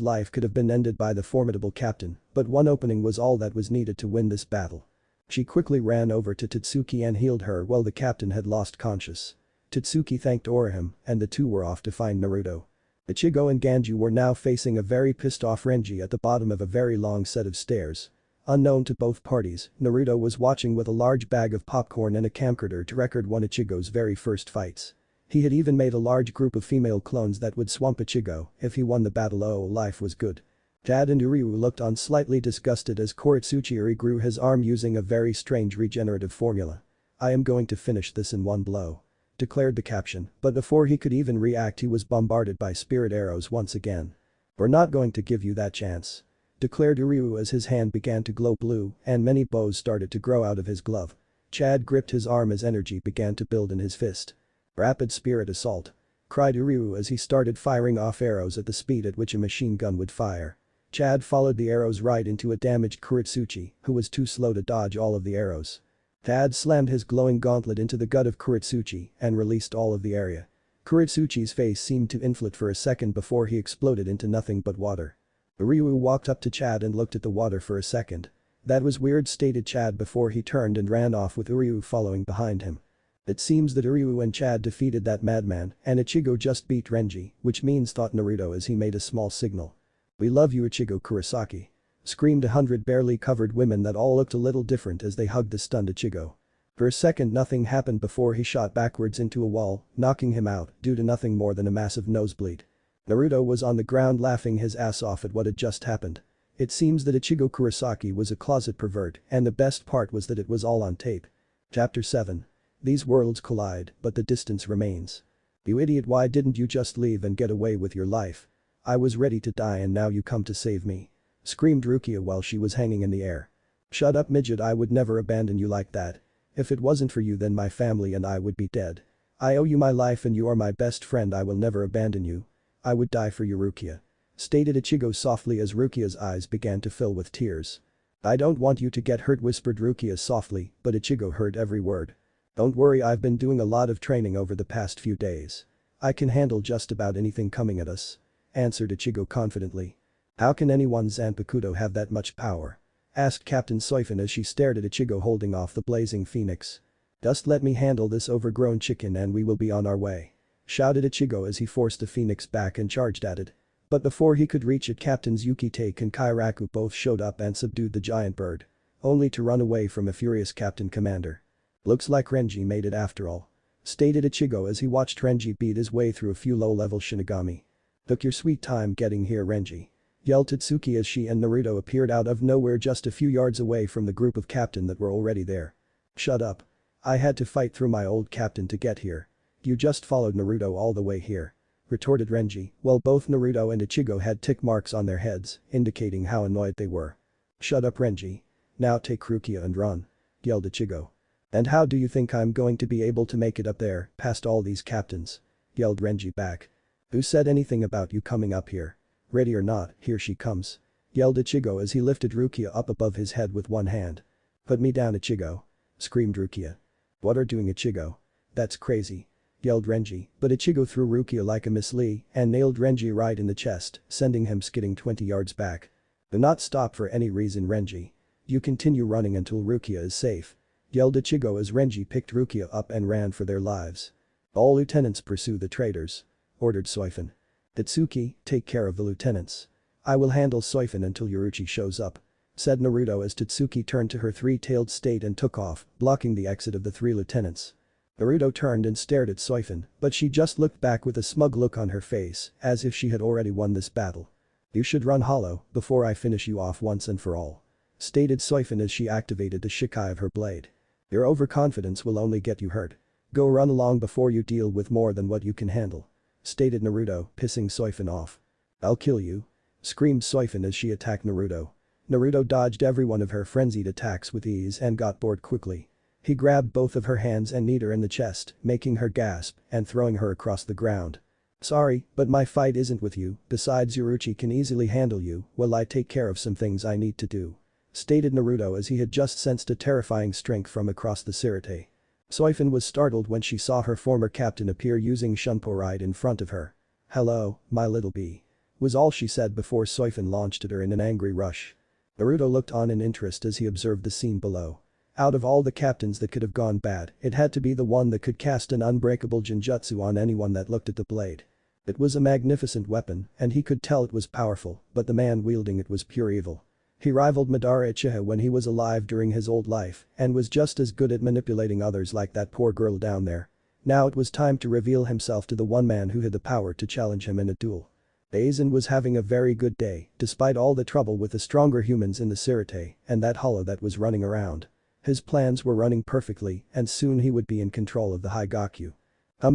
S1: life could have been ended by the formidable captain, but one opening was all that was needed to win this battle. She quickly ran over to Tatsuki and healed her while the captain had lost conscious. Tatsuki thanked Orihime and the two were off to find Naruto. Ichigo and Ganju were now facing a very pissed off Renji at the bottom of a very long set of stairs. Unknown to both parties, Naruto was watching with a large bag of popcorn and a camcorder to record one Ichigo's very first fights. He had even made a large group of female clones that would swamp Ichigo if he won the battle. Oh, life was good. Chad and Uryu looked on slightly disgusted as Koritsuchi grew his arm using a very strange regenerative formula. "I am going to finish this in one blow," declared the caption, but before he could even react he was bombarded by spirit arrows once again. "We're not going to give you that chance," declared Uryu as his hand began to glow blue and many bows started to grow out of his glove. Chad gripped his arm as energy began to build in his fist. "Rapid spirit assault," cried Uryu as he started firing off arrows at the speed at which a machine gun would fire. Chad followed the arrows right into a damaged Koritsuchi, who was too slow to dodge all of the arrows. Chad slammed his glowing gauntlet into the gut of Koritsuchi and released all of the area. Koritsuchi's face seemed to inflate for a second before he exploded into nothing but water. Uryu walked up to Chad and looked at the water for a second. "That was weird," stated Chad before he turned and ran off with Uryu following behind him. It seems that Uryu and Chad defeated that madman and Ichigo just beat Renji, which means, thought Naruto as he made a small signal. "We love you, Ichigo Kurosaki," screamed 100 barely covered women that all looked a little different as they hugged the stunned Ichigo. For a second nothing happened before he shot backwards into a wall, knocking him out due to nothing more than a massive nosebleed. Naruto was on the ground laughing his ass off at what had just happened. It seems that Ichigo Kurosaki was a closet pervert and the best part was that it was all on tape. Chapter 7. These worlds collide, but the distance remains. "You idiot, why didn't you just leave and get away with your life? I was ready to die and now you come to save me," screamed Rukia while she was hanging in the air. "Shut up, midget, I would never abandon you like that. If it wasn't for you then my family and I would be dead. I owe you my life and you are my best friend, I will never abandon you. I would die for you, Rukia," stated Ichigo softly as Rukia's eyes began to fill with tears. "I don't want you to get hurt," whispered Rukia softly, but Ichigo heard every word. "Don't worry, I've been doing a lot of training over the past few days. I can handle just about anything coming at us," answered Ichigo confidently. "How can anyone Zanpakuto have that much power?" asked Captain Soifin as she stared at Ichigo holding off the blazing phoenix. "Just let me handle this overgrown chicken and we will be on our way," shouted Ichigo as he forced the phoenix back and charged at it. But before he could reach it, Captains Yukitake and Kairaku both showed up and subdued the giant bird. Only to run away from a furious Captain Commander. "Looks like Renji made it after all," stated Ichigo as he watched Renji beat his way through a few low-level Shinigami. "Took your sweet time getting here, Renji," yelled Tatsuki as she and Naruto appeared out of nowhere just a few yards away from the group of captain that were already there. "Shut up. I had to fight through my old captain to get here. You just followed Naruto all the way here," retorted Renji, while both Naruto and Ichigo had tick marks on their heads, indicating how annoyed they were. "Shut up, Renji. Now take Rukia and run," yelled Ichigo. "And how do you think I'm going to be able to make it up there past all these captains?" yelled Renji back. "Who said anything about you coming up here? Ready or not, here she comes," yelled Ichigo as he lifted Rukia up above his head with one hand. "Put me down, Ichigo," screamed Rukia. "What are doing, Ichigo? That's crazy," yelled Renji, but Ichigo threw Rukia like a Miss Lee and nailed Renji right in the chest, sending him skidding 20 yards back. "Do not stop for any reason, Renji. You continue running until Rukia is safe," yelled Ichigo as Renji picked Rukia up and ran for their lives. "All lieutenants pursue the traitors," ordered Soifin. "Tatsuki, take care of the lieutenants. I will handle Soifin until Yoruchi shows up," said Naruto as Tatsuki turned to her three-tailed state and took off, blocking the exit of the three lieutenants. Naruto turned and stared at Soifin, but she just looked back with a smug look on her face, as if she had already won this battle. "You should run hollow before I finish you off once and for all," stated Soifin as she activated the Shikai of her blade. "Your overconfidence will only get you hurt. Go run along before you deal with more than what you can handle," stated Naruto, pissing Soifin off. "I'll kill you," screamed Soifin as she attacked Naruto. Naruto dodged every one of her frenzied attacks with ease and got bored quickly. He grabbed both of her hands and kneed her in the chest, making her gasp and throwing her across the ground. "Sorry, but my fight isn't with you, besides Yoruchi can easily handle you while I take care of some things I need to do," stated Naruto as he had just sensed a terrifying strength from across the Sirte. Soifin was startled when she saw her former captain appear using Shunpo right in front of her. "Hello, my little bee," was all she said before Soifin launched at her in an angry rush. Naruto looked on in interest as he observed the scene below. Out of all the captains that could have gone bad, it had to be the one that could cast an unbreakable genjutsu on anyone that looked at the blade. It was a magnificent weapon and he could tell it was powerful, but the man wielding it was pure evil. He rivaled Madara Uchiha when he was alive during his old life and was just as good at manipulating others like that poor girl down there. Now it was time to reveal himself to the one man who had the power to challenge him in a duel. Aizen was having a very good day, despite all the trouble with the stronger humans in the Sirte and that hollow that was running around. His plans were running perfectly and soon he would be in control of the Haigaku.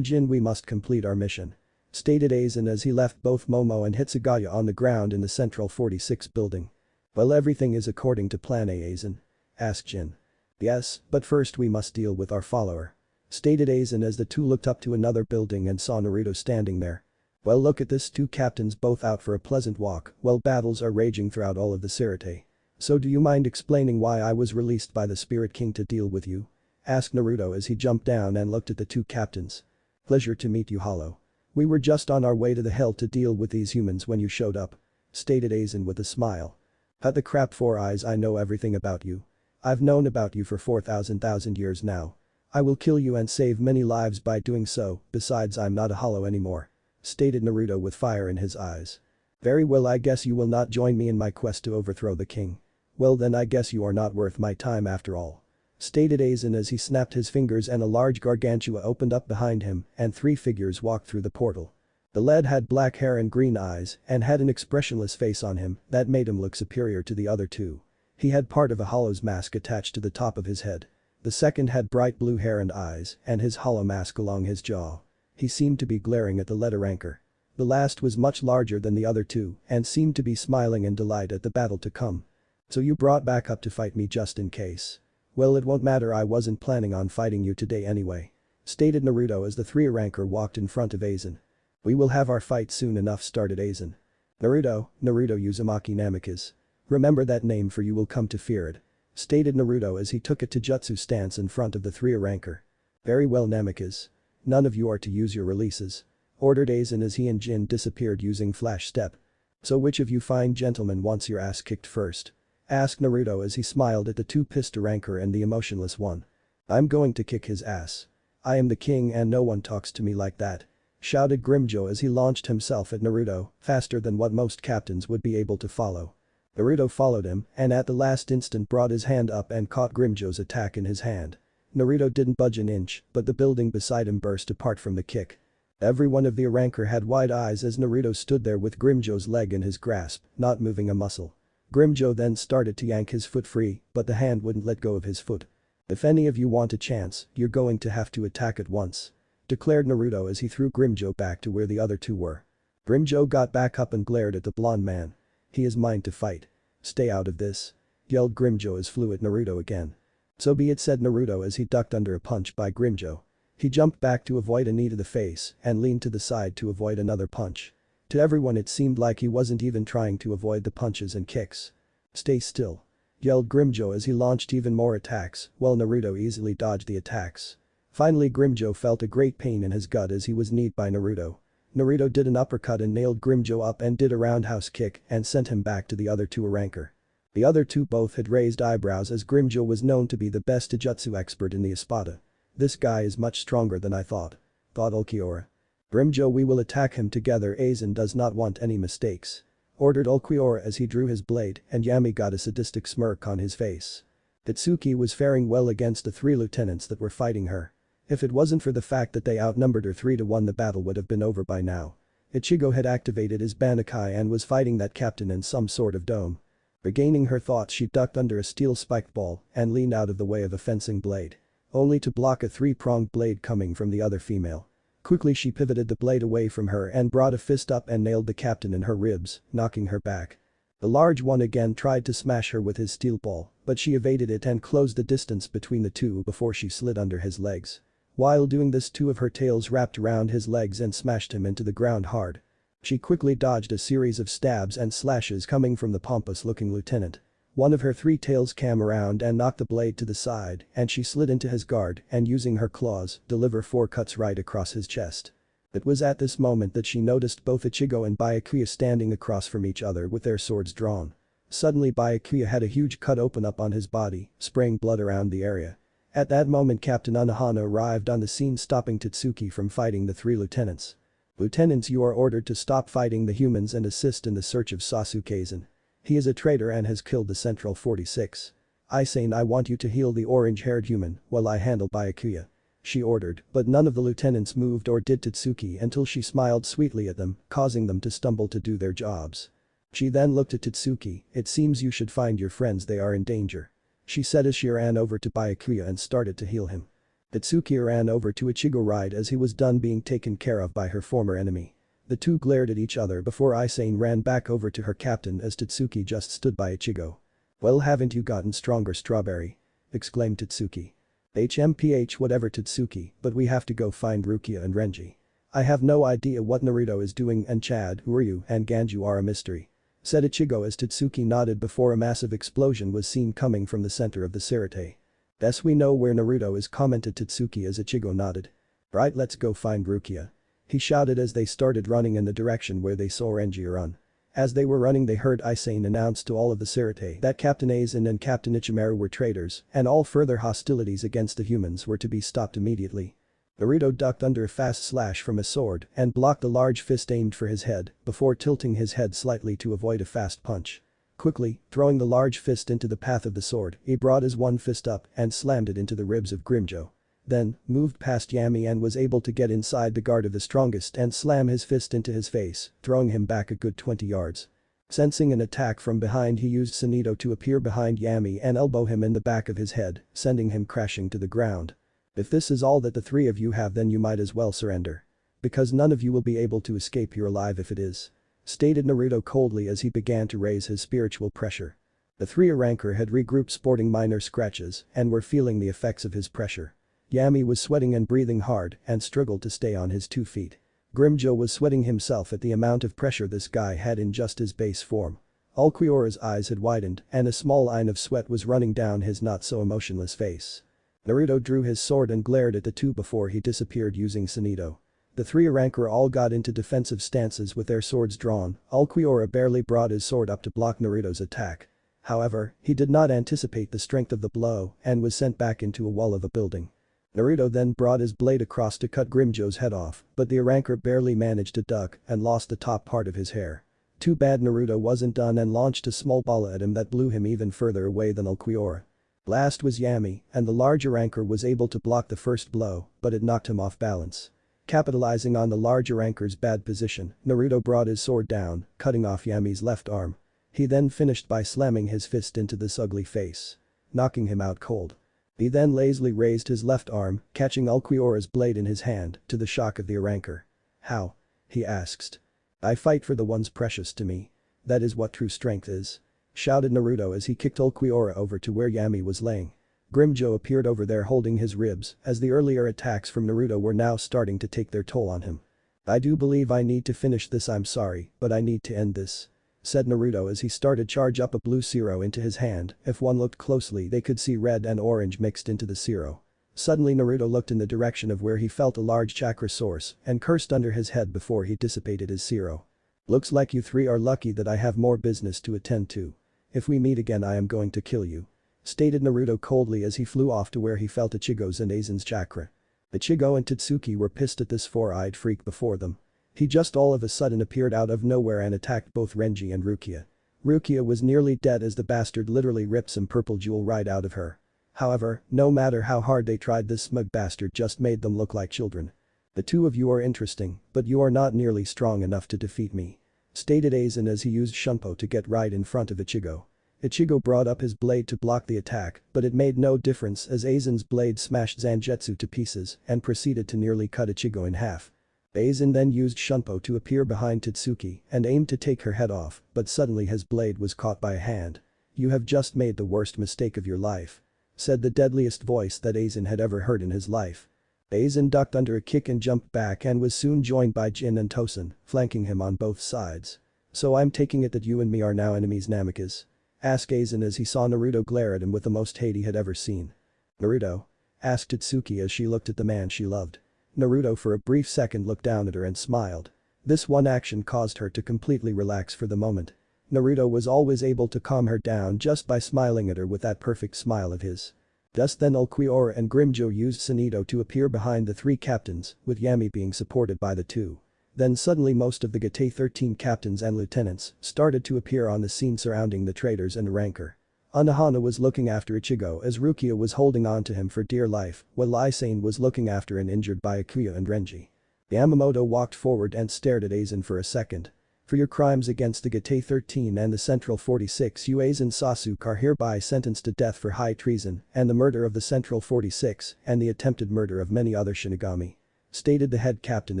S1: Jin, we must complete our mission," stated Aizen as he left both Momo and Hitsugaya on the ground in the central 46 building. "Well, everything is according to plan, Aizen?" asked Jin. "Yes, but first we must deal with our follower," stated Aizen as the two looked up to another building and saw Naruto standing there. "Well, look at this, two captains both out for a pleasant walk while battles are raging throughout all of the Sirte. So do you mind explaining why I was released by the Spirit King to deal with you?" asked Naruto as he jumped down and looked at the two captains. "Pleasure to meet you, Hollow. We were just on our way to the hell to deal with these humans when you showed up," stated Aizen with a smile. "At the crap, Four Eyes, I know everything about you. I've known about you for 4,000 years now. I will kill you and save many lives by doing so, besides I'm not a Hollow anymore," stated Naruto with fire in his eyes. "Very well, I guess you will not join me in my quest to overthrow the king. Well then, I guess you are not worth my time after all," stated Aizen as he snapped his fingers and a large gargantua opened up behind him and three figures walked through the portal. The lad had black hair and green eyes and had an expressionless face on him that made him look superior to the other two. He had part of a Hollow's mask attached to the top of his head. The second had bright blue hair and eyes and his hollow mask along his jaw. He seemed to be glaring at the letter anchor. The last was much larger than the other two and seemed to be smiling in delight at the battle to come. "So you brought back up to fight me just in case. Well, it won't matter, I wasn't planning on fighting you today anyway," stated Naruto as the three ranker walked in front of Aizen. "We will have our fight soon enough," started Aizen. Naruto Uzumaki Namikaze. "Remember that name for you will come to fear it," stated Naruto as he took a taijutsu stance in front of the three ranker. "Very well, Namikaze. None of you are to use your releases," ordered Aizen as he and Jin disappeared using flash step. "So which of you fine gentlemen wants your ass kicked first?" asked Naruto as he smiled at the two pissed ranker and the emotionless one. "I'm going to kick his ass. I am the king and no one talks to me like that," shouted Grimmjow as he launched himself at Naruto, faster than what most captains would be able to follow. Naruto followed him and at the last instant brought his hand up and caught Grimmjow's attack in his hand. Naruto didn't budge an inch, but the building beside him burst apart from the kick. Every one of the ranker had wide eyes as Naruto stood there with Grimmjow's leg in his grasp, not moving a muscle. Grimmjow then started to yank his foot free, but the hand wouldn't let go of his foot. "If any of you want a chance, you're going to have to attack at once," declared Naruto as he threw Grimmjow back to where the other two were. Grimmjow got back up and glared at the blonde man. "He is mine to fight. Stay out of this," yelled Grimmjow as flew at Naruto again. "So be it," said Naruto as he ducked under a punch by Grimmjow. He jumped back to avoid a knee to the face and leaned to the side to avoid another punch. To everyone it seemed like he wasn't even trying to avoid the punches and kicks. "Stay still," yelled Grimmjow as he launched even more attacks while Naruto easily dodged the attacks. Finally Grimmjow felt a great pain in his gut as he was kneed by Naruto. Naruto did an uppercut and nailed Grimmjow up and did a roundhouse kick and sent him back to the other two ranker. The other two both had raised eyebrows as Grimmjow was known to be the best taijutsu expert in the Espada. "This guy is much stronger than I thought Ulquiorra. "Grimmjow, we will attack him together. Aizen does not want any mistakes," ordered Ulquiorra as he drew his blade and Yami got a sadistic smirk on his face. Tatsuki was faring well against the three lieutenants that were fighting her. If it wasn't for the fact that they outnumbered her 3-1, the battle would have been over by now. Ichigo had activated his Bankai and was fighting that captain in some sort of dome. Regaining her thoughts, she ducked under a steel spiked ball and leaned out of the way of a fencing blade. Only to block a three-pronged blade coming from the other female. Quickly she pivoted the blade away from her and brought a fist up and nailed the captain in her ribs, knocking her back. The large one again tried to smash her with his steel ball, but she evaded it and closed the distance between the two before she slid under his legs. While doing this, two of her tails wrapped around his legs and smashed him into the ground hard. She quickly dodged a series of stabs and slashes coming from the pompous-looking lieutenant. One of her three tails came around and knocked the blade to the side and she slid into his guard and using her claws, deliver 4 cuts right across his chest. It was at this moment that she noticed both Ichigo and Byakuya standing across from each other with their swords drawn. Suddenly Byakuya had a huge cut open up on his body, spraying blood around the area. At that moment Captain Unohana arrived on the scene, stopping Tatsuki from fighting the 3 lieutenants. "Lieutenants, you are ordered to stop fighting the humans and assist in the search of Sasuke-san. He is a traitor and has killed the Central 46. I want you to heal the orange-haired human while I handle Byakuya," she ordered, but none of the lieutenants moved or did Tatsuki until she smiled sweetly at them, causing them to stumble to do their jobs. She then looked at Tatsuki, "It seems you should find your friends, they are in danger," she said as she ran over to Byakuya and started to heal him. Tatsuki ran over to Ichigo right as he was done being taken care of by her former enemy. The two glared at each other before Isane ran back over to her captain as Tatsuki just stood by Ichigo. "Well, haven't you gotten stronger, Strawberry?" exclaimed Tatsuki. "HMPH whatever, Tatsuki, but we have to go find Rukia and Renji. I have no idea what Naruto is doing, and Chad, who are you, and Ganju are a mystery," said Ichigo as Tatsuki nodded before a massive explosion was seen coming from the center of the Sirte. "Yes, we know where Naruto is," commented Tatsuki as Ichigo nodded. "Right, let's go find Rukia," he shouted as they started running in the direction where they saw Renji run. As they were running, they heard Isane announce to all of the Sirte that Captain Aizen and Captain Ichimaru were traitors and all further hostilities against the humans were to be stopped immediately. Naruto ducked under a fast slash from a sword and blocked a large fist aimed for his head before tilting his head slightly to avoid a fast punch. Quickly, throwing the large fist into the path of the sword, he brought his one fist up and slammed it into the ribs of Grimjo. Then, moved past Yami and was able to get inside the guard of the strongest and slam his fist into his face, throwing him back a good 20 yards. Sensing an attack from behind, he used Sunito to appear behind Yami and elbow him in the back of his head, sending him crashing to the ground. "If this is all that the three of you have, then you might as well surrender. Because none of you will be able to escape here alive if it is," stated Naruto coldly as he began to raise his spiritual pressure. The three ranker had regrouped, sporting minor scratches and were feeling the effects of his pressure. Yami was sweating and breathing hard and struggled to stay on his 2 feet. Grimjo was sweating himself at the amount of pressure this guy had in just his base form. Ulquiorra's eyes had widened and a small line of sweat was running down his not-so-emotionless face. Naruto drew his sword and glared at the two before he disappeared using Sunito. The three ranker all got into defensive stances with their swords drawn. Ulquiorra barely brought his sword up to block Naruto's attack. However, he did not anticipate the strength of the blow and was sent back into a wall of a building. Naruto then brought his blade across to cut Grimjo's head off, but the ranker barely managed to duck and lost the top part of his hair. Too bad Naruto wasn't done and launched a small ball at him that blew him even further away than Ulquiorra. Last was Yami, and the larger ranker was able to block the first blow, but it knocked him off balance. Capitalizing on the larger ranker's bad position, Naruto brought his sword down, cutting off Yami's left arm. He then finished by slamming his fist into this ugly face, knocking him out cold. He then lazily raised his left arm, catching Ulquiorra's blade in his hand, to the shock of the ranker. "How?" he asked. "I fight for the ones precious to me. That is what true strength is," shouted Naruto as he kicked Ulquiorra over to where Yami was laying. Grimjo appeared over there holding his ribs as the earlier attacks from Naruto were now starting to take their toll on him. "I do believe I need to finish this, I'm sorry, but I need to end this," said Naruto as he started charge up a blue Zero into his hand. If one looked closely, they could see red and orange mixed into the Zero. Suddenly Naruto looked in the direction of where he felt a large chakra source and cursed under his head before he dissipated his Zero. "Looks like you three are lucky that I have more business to attend to. If we meet again, I am going to kill you," stated Naruto coldly as he flew off to where he felt Ichigo's and Aizen's chakra. Ichigo and Tatsuki were pissed at this four-eyed freak before them. He just all of a sudden appeared out of nowhere and attacked both Renji and Rukia. Rukia was nearly dead as the bastard literally ripped some purple jewel right out of her. However, no matter how hard they tried, this smug bastard just made them look like children. "The two of you are interesting, but you are not nearly strong enough to defeat me," stated Aizen as he used Shunpo to get right in front of Ichigo. Ichigo brought up his blade to block the attack, but it made no difference as Aizen's blade smashed Zangetsu to pieces and proceeded to nearly cut Ichigo in half. Aizen then used Shunpo to appear behind Tatsuki and aimed to take her head off, but suddenly his blade was caught by a hand. "You have just made the worst mistake of your life," said the deadliest voice that Aizen had ever heard in his life. Aizen ducked under a kick and jumped back and was soon joined by Jin and Tosen, flanking him on both sides. "So I'm taking it that you and me are now enemies, Namikaze?" asked Aizen as he saw Naruto glare at him with the most hate he had ever seen. "Naruto?" asked Tatsuki as she looked at the man she loved. Naruto for a brief second looked down at her and smiled. This one action caused her to completely relax for the moment. Naruto was always able to calm her down just by smiling at her with that perfect smile of his. Just then Ulquiorra and Grimjo used Sunito to appear behind the three captains, with Yami being supported by the two. Then suddenly most of the Gate 13 captains and lieutenants started to appear on the scene surrounding the traitors and ranker. Anohana was looking after Ichigo as Rukia was holding on to him for dear life, while Lysane was looking after an injured Byakuya and Renji. Yamamoto walked forward and stared at Aizen for a second. For your crimes against the Gate 13 and the Central 46, you Aizen Sasuke are hereby sentenced to death for high treason and the murder of the Central 46 and the attempted murder of many other Shinigami. Stated the head captain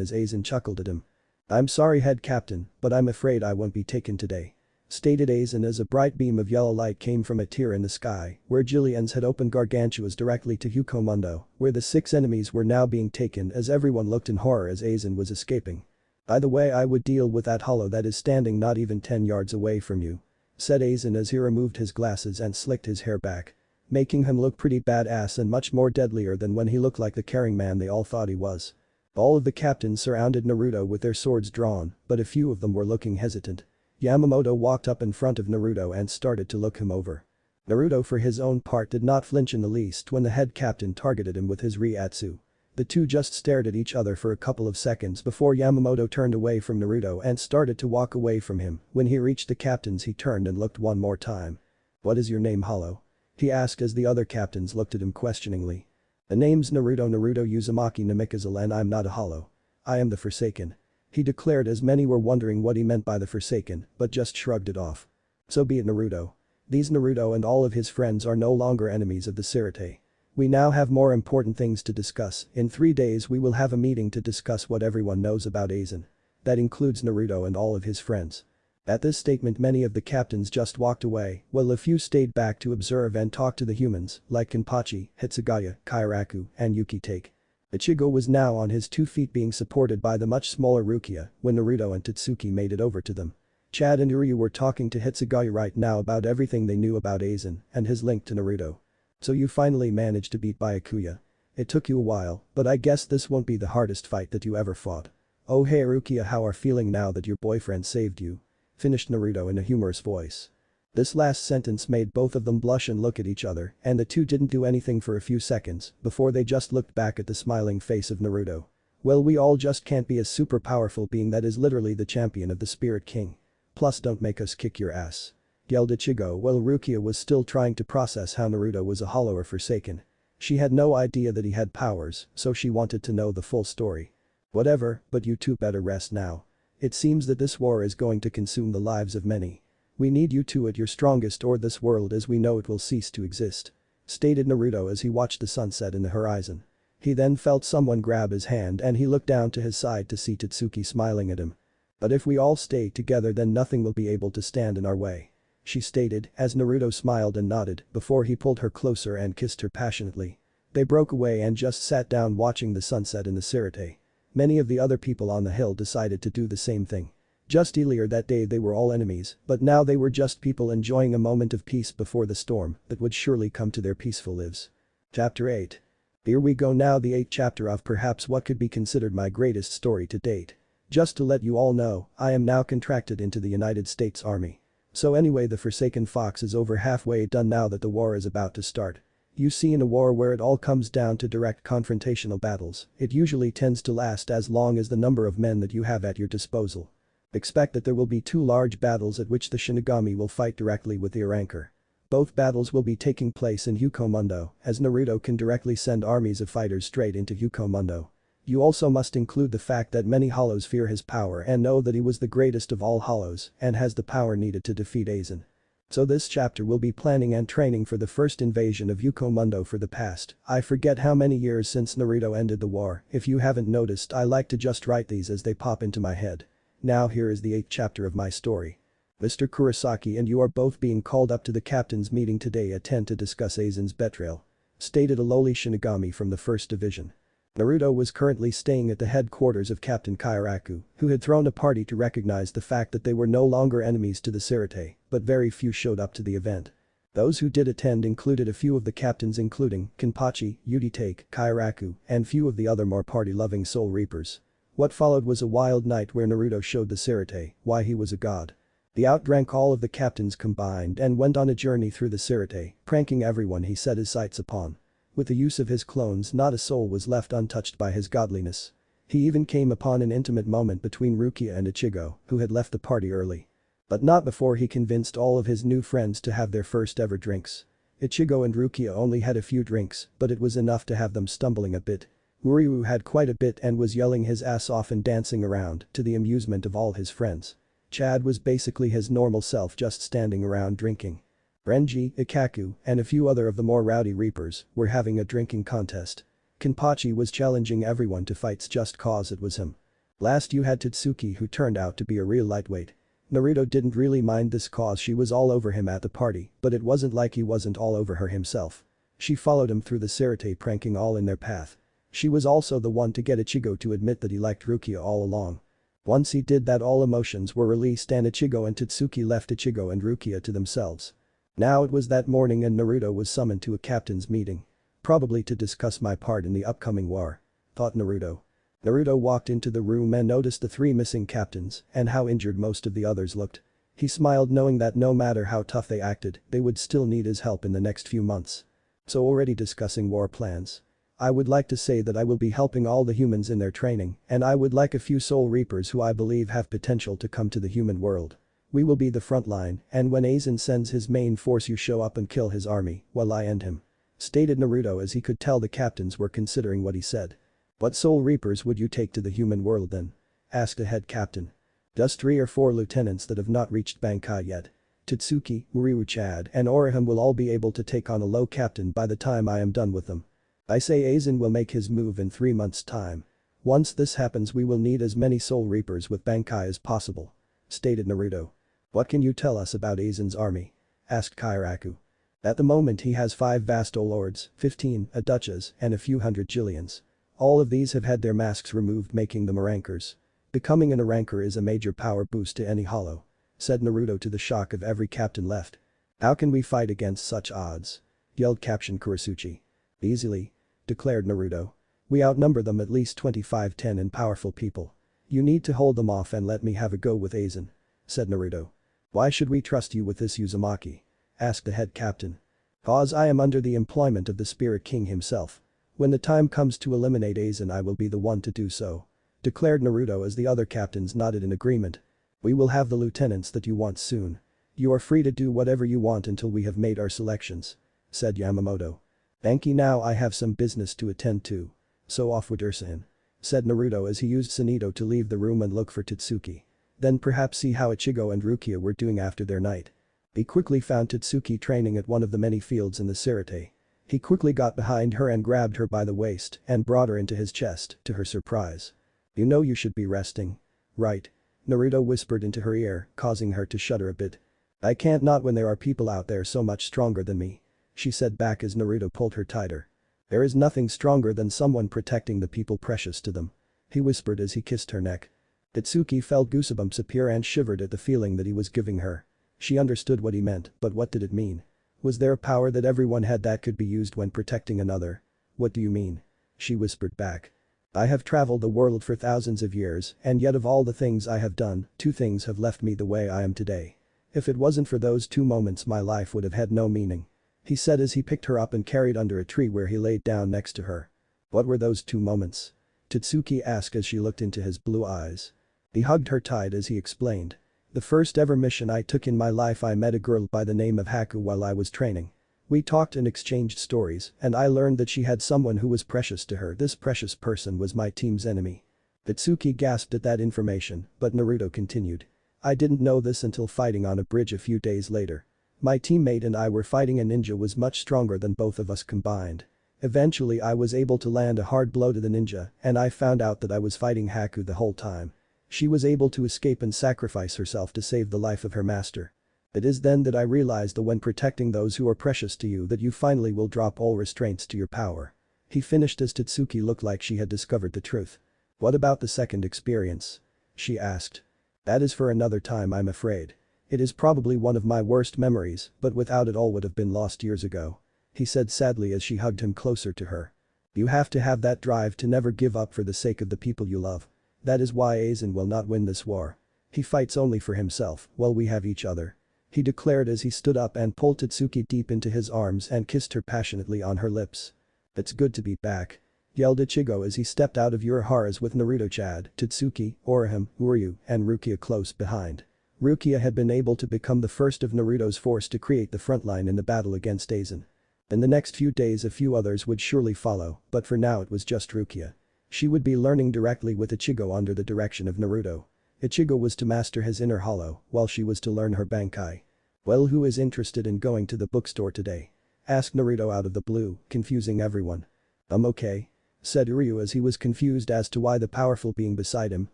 S1: as Aizen chuckled at him. I'm sorry head captain, but I'm afraid I won't be taken today. Stated Aizen as a bright beam of yellow light came from a tier in the sky, where Julian's had opened gargantuas directly to Hukomundo, where the 6 enemies were now being taken as everyone looked in horror as Aizen was escaping. By the way, I would deal with that hollow that is standing not even 10 yards away from you. Said Aizen as he removed his glasses and slicked his hair back. Making him look pretty badass and much more deadlier than when he looked like the caring man they all thought he was. All of the captains surrounded Naruto with their swords drawn, but a few of them were looking hesitant. Yamamoto walked up in front of Naruto and started to look him over. Naruto for his own part did not flinch in the least when the head captain targeted him with his Ryatsu. The two just stared at each other for a couple of seconds before Yamamoto turned away from Naruto and started to walk away from him. When he reached the captains he turned and looked one more time. What is your name, Hollow? He asked as the other captains looked at him questioningly. The name's Naruto Uzumaki no Mikazu and I'm not a Hollow. I am the Forsaken. He declared as many were wondering what he meant by the Forsaken, but just shrugged it off. So be it Naruto. These Naruto and all of his friends are no longer enemies of the Sirete. We now have more important things to discuss. In 3 days we will have a meeting to discuss what everyone knows about Aizen. That includes Naruto and all of his friends. At this statement many of the captains just walked away, while a few stayed back to observe and talk to the humans, like Kenpachi, Hitsugaya, Kairaku, and Yuki Take. Ichigo was now on his 2 feet being supported by the much smaller Rukia when Naruto and Tatsuki made it over to them. Chad and Uryu were talking to Hitsugaya right now about everything they knew about Aizen and his link to Naruto. So you finally managed to beat Byakuya. It took you a while, but I guess this won't be the hardest fight that you ever fought. Oh hey Rukia, how are feeling now that your boyfriend saved you? Finished Naruto in a humorous voice. This last sentence made both of them blush and look at each other, and the two didn't do anything for a few seconds before they just looked back at the smiling face of Naruto. Well, we all just can't be a super powerful being that is literally the champion of the Spirit King. Plus don't make us kick your ass. Yelled Ichigo while Rukia was still trying to process how Naruto was a Hollow or Forsaken. She had no idea that he had powers, so she wanted to know the full story. Whatever, but you two better rest now. It seems that this war is going to consume the lives of many. We need you two at your strongest or this world as we know it will cease to exist. Stated Naruto as he watched the sunset in the horizon. He then felt someone grab his hand and he looked down to his side to see Tatsuki smiling at him. But if we all stay together then nothing will be able to stand in our way. She stated as Naruto smiled and nodded before he pulled her closer and kissed her passionately. They broke away and just sat down watching the sunset in the Sirete. Many of the other people on the hill decided to do the same thing. Just earlier that day they were all enemies, but now they were just people enjoying a moment of peace before the storm that would surely come to their peaceful lives. Chapter 8. Here we go now, the 8th chapter of perhaps what could be considered my greatest story to date. Just to let you all know, I am now contracted into the United States Army. So anyway, the Forsaken Fox is over halfway done now that the war is about to start. You see, in a war where it all comes down to direct confrontational battles, it usually tends to last as long as the number of men that you have at your disposal. Expect that there will be 2 large battles at which the Shinigami will fight directly with the Aranker. Both battles will be taking place in Hukomundo, as Naruto can directly send armies of fighters straight into Hukomundo. You also must include the fact that many Hollows fear his power and know that he was the greatest of all Hollows and has the power needed to defeat Aizen. So this chapter will be planning and training for the first invasion of Hukomundo for the past, I forget how many years since Naruto ended the war. If you haven't noticed, I like to just write these as they pop into my head. Now here is the 8th chapter of my story. Mr. Kurosaki and you are both being called up to the captain's meeting today at 10 to discuss Aizen's betrayal. Stated a lowly Shinigami from the 1st Division. Naruto was currently staying at the headquarters of Captain Kairaku, who had thrown a party to recognize the fact that they were no longer enemies to the Sirete, but very few showed up to the event. Those who did attend included a few of the captains including Kenpachi, Yuki-Take, Kairaku, and few of the other more party-loving Soul Reapers. What followed was a wild night where Naruto showed the Sirete why he was a god. He outdrank all of the captains combined and went on a journey through the Sirete, pranking everyone he set his sights upon. With the use of his clones, not a soul was left untouched by his godliness. He even came upon an intimate moment between Rukia and Ichigo, who had left the party early. But not before he convinced all of his new friends to have their first ever drinks. Ichigo and Rukia only had a few drinks, but it was enough to have them stumbling a bit. Uryu had quite a bit and was yelling his ass off and dancing around, to the amusement of all his friends. Chad was basically his normal self, just standing around drinking. Renji, Ikaku, and a few other of the more rowdy reapers were having a drinking contest. Kenpachi was challenging everyone to fights just cause it was him. Last you had Tatsuki, who turned out to be a real lightweight. Naruto didn't really mind this cause, she was all over him at the party, but it wasn't like he wasn't all over her himself. She followed him through the Sirte, pranking all in their path. She was also the one to get Ichigo to admit that he liked Rukia all along. Once he did that, all emotions were released and Ichigo and Tatsuki left Ichigo and Rukia to themselves. Now it was that morning and Naruto was summoned to a captain's meeting. Probably to discuss my part in the upcoming war, thought Naruto. Naruto walked into the room and noticed the 3 missing captains and how injured most of the others looked. He smiled, knowing that no matter how tough they acted, they would still need his help in the next few months. So already discussing war plans. I would like to say that I will be helping all the humans in their training, and I would like a few soul reapers who I believe have potential to come to the human world. We will be the front line, and when Aizen sends his main force, you show up and kill his army while I end him. Stated Naruto, as he could tell the captains were considering what he said. What soul reapers would you take to the human world then? Asked a head captain. Just 3 or 4 lieutenants that have not reached Bankai yet. Tatsuki, Uryu, Chad, and Orihime will all be able to take on a low captain by the time I am done with them. I say Aizen will make his move in 3 months' time. Once this happens, we will need as many soul reapers with Bankai as possible. Stated Naruto. What can you tell us about Aizen's army? Asked Kairaku. At the moment he has 5 Vasto Lords, 15 Aduchas, and a few hundred Jillians. All of these have had their masks removed, making them Arankers. Becoming an Aranker is a major power boost to any hollow. Said Naruto, to the shock of every captain left. How can we fight against such odds? Yelled Captain Kurasuchi. Easily. Declared Naruto. We outnumber them at least 25-10 in powerful people. You need to hold them off and let me have a go with Aizen. Said Naruto. Why should we trust you with this, Uzumaki? Asked the head captain. Cause I am under the employment of the Spirit King himself. When the time comes to eliminate Aizen, I will be the one to do so. Declared Naruto, as the other captains nodded in agreement. We will have the lieutenants that you want soon. You are free to do whatever you want until we have made our selections. Said Yamamoto. Banky, now I have some business to attend to. So off with Ursa-in. Said Naruto, as he used Sunito to leave the room and look for Tatsuki. Then perhaps see how Ichigo and Rukia were doing after their night. He quickly found Tatsuki training at one of the many fields in the Sirte. He quickly got behind her and grabbed her by the waist and brought her into his chest, to her surprise. You know you should be resting. Right? Naruto whispered into her ear, causing her to shudder a bit. I can't not when there are people out there so much stronger than me. She said back as Naruto pulled her tighter. There is nothing stronger than someone protecting the people precious to them. He whispered as he kissed her neck. Tatsuki felt goosebumps appear and shivered at the feeling that he was giving her. She understood what he meant, but what did it mean? Was there a power that everyone had that could be used when protecting another? What do you mean? She whispered back. I have traveled the world for thousands of years, and yet of all the things I have done, 2 things have left me the way I am today. If it wasn't for those 2 moments, my life would have had no meaning. He said as he picked her up and carried under a tree where he laid down next to her. What were those 2 moments? Tatsuki asked as she looked into his blue eyes. He hugged her tight as he explained. The first ever mission I took in my life, I met a girl by the name of Haku while I was training. We talked and exchanged stories, and I learned that she had someone who was precious to her. This precious person was my team's enemy. Tatsuki gasped at that information, but Naruto continued. I didn't know this until fighting on a bridge a few days later. My teammate and I were fighting a ninja was much stronger than both of us combined. Eventually I was able to land a hard blow to the ninja, and I found out that I was fighting Haku the whole time. She was able to escape and sacrifice herself to save the life of her master. It is then that I realized that when protecting those who are precious to you, that you finally will drop all restraints to your power. He finished as Tatsuki looked like she had discovered the truth. What about the second experience? She asked. That is for another time, I'm afraid. It is probably one of my worst memories, but without it all would have been lost years ago. He said sadly as she hugged him closer to her. You have to have that drive to never give up for the sake of the people you love. That is why Aizen will not win this war. He fights only for himself, while we have each other. He declared as he stood up and pulled Tatsuki deep into his arms and kissed her passionately on her lips. It's good to be back. Yelled Ichigo as he stepped out of Urahara's with Naruto, Chad, Tatsuki, Orihime, Uryu, and Rukia close behind. Rukia had been able to become the first of Naruto's force to create the frontline in the battle against Aizen. In the next few days a few others would surely follow, but for now it was just Rukia. She would be learning directly with Ichigo under the direction of Naruto. Ichigo was to master his inner hollow, while she was to learn her Bankai. "Well, who is interested in going to the bookstore today?" asked Naruto out of the blue, confusing everyone. "I'm okay," said Ryu as he was confused as to why the powerful being beside him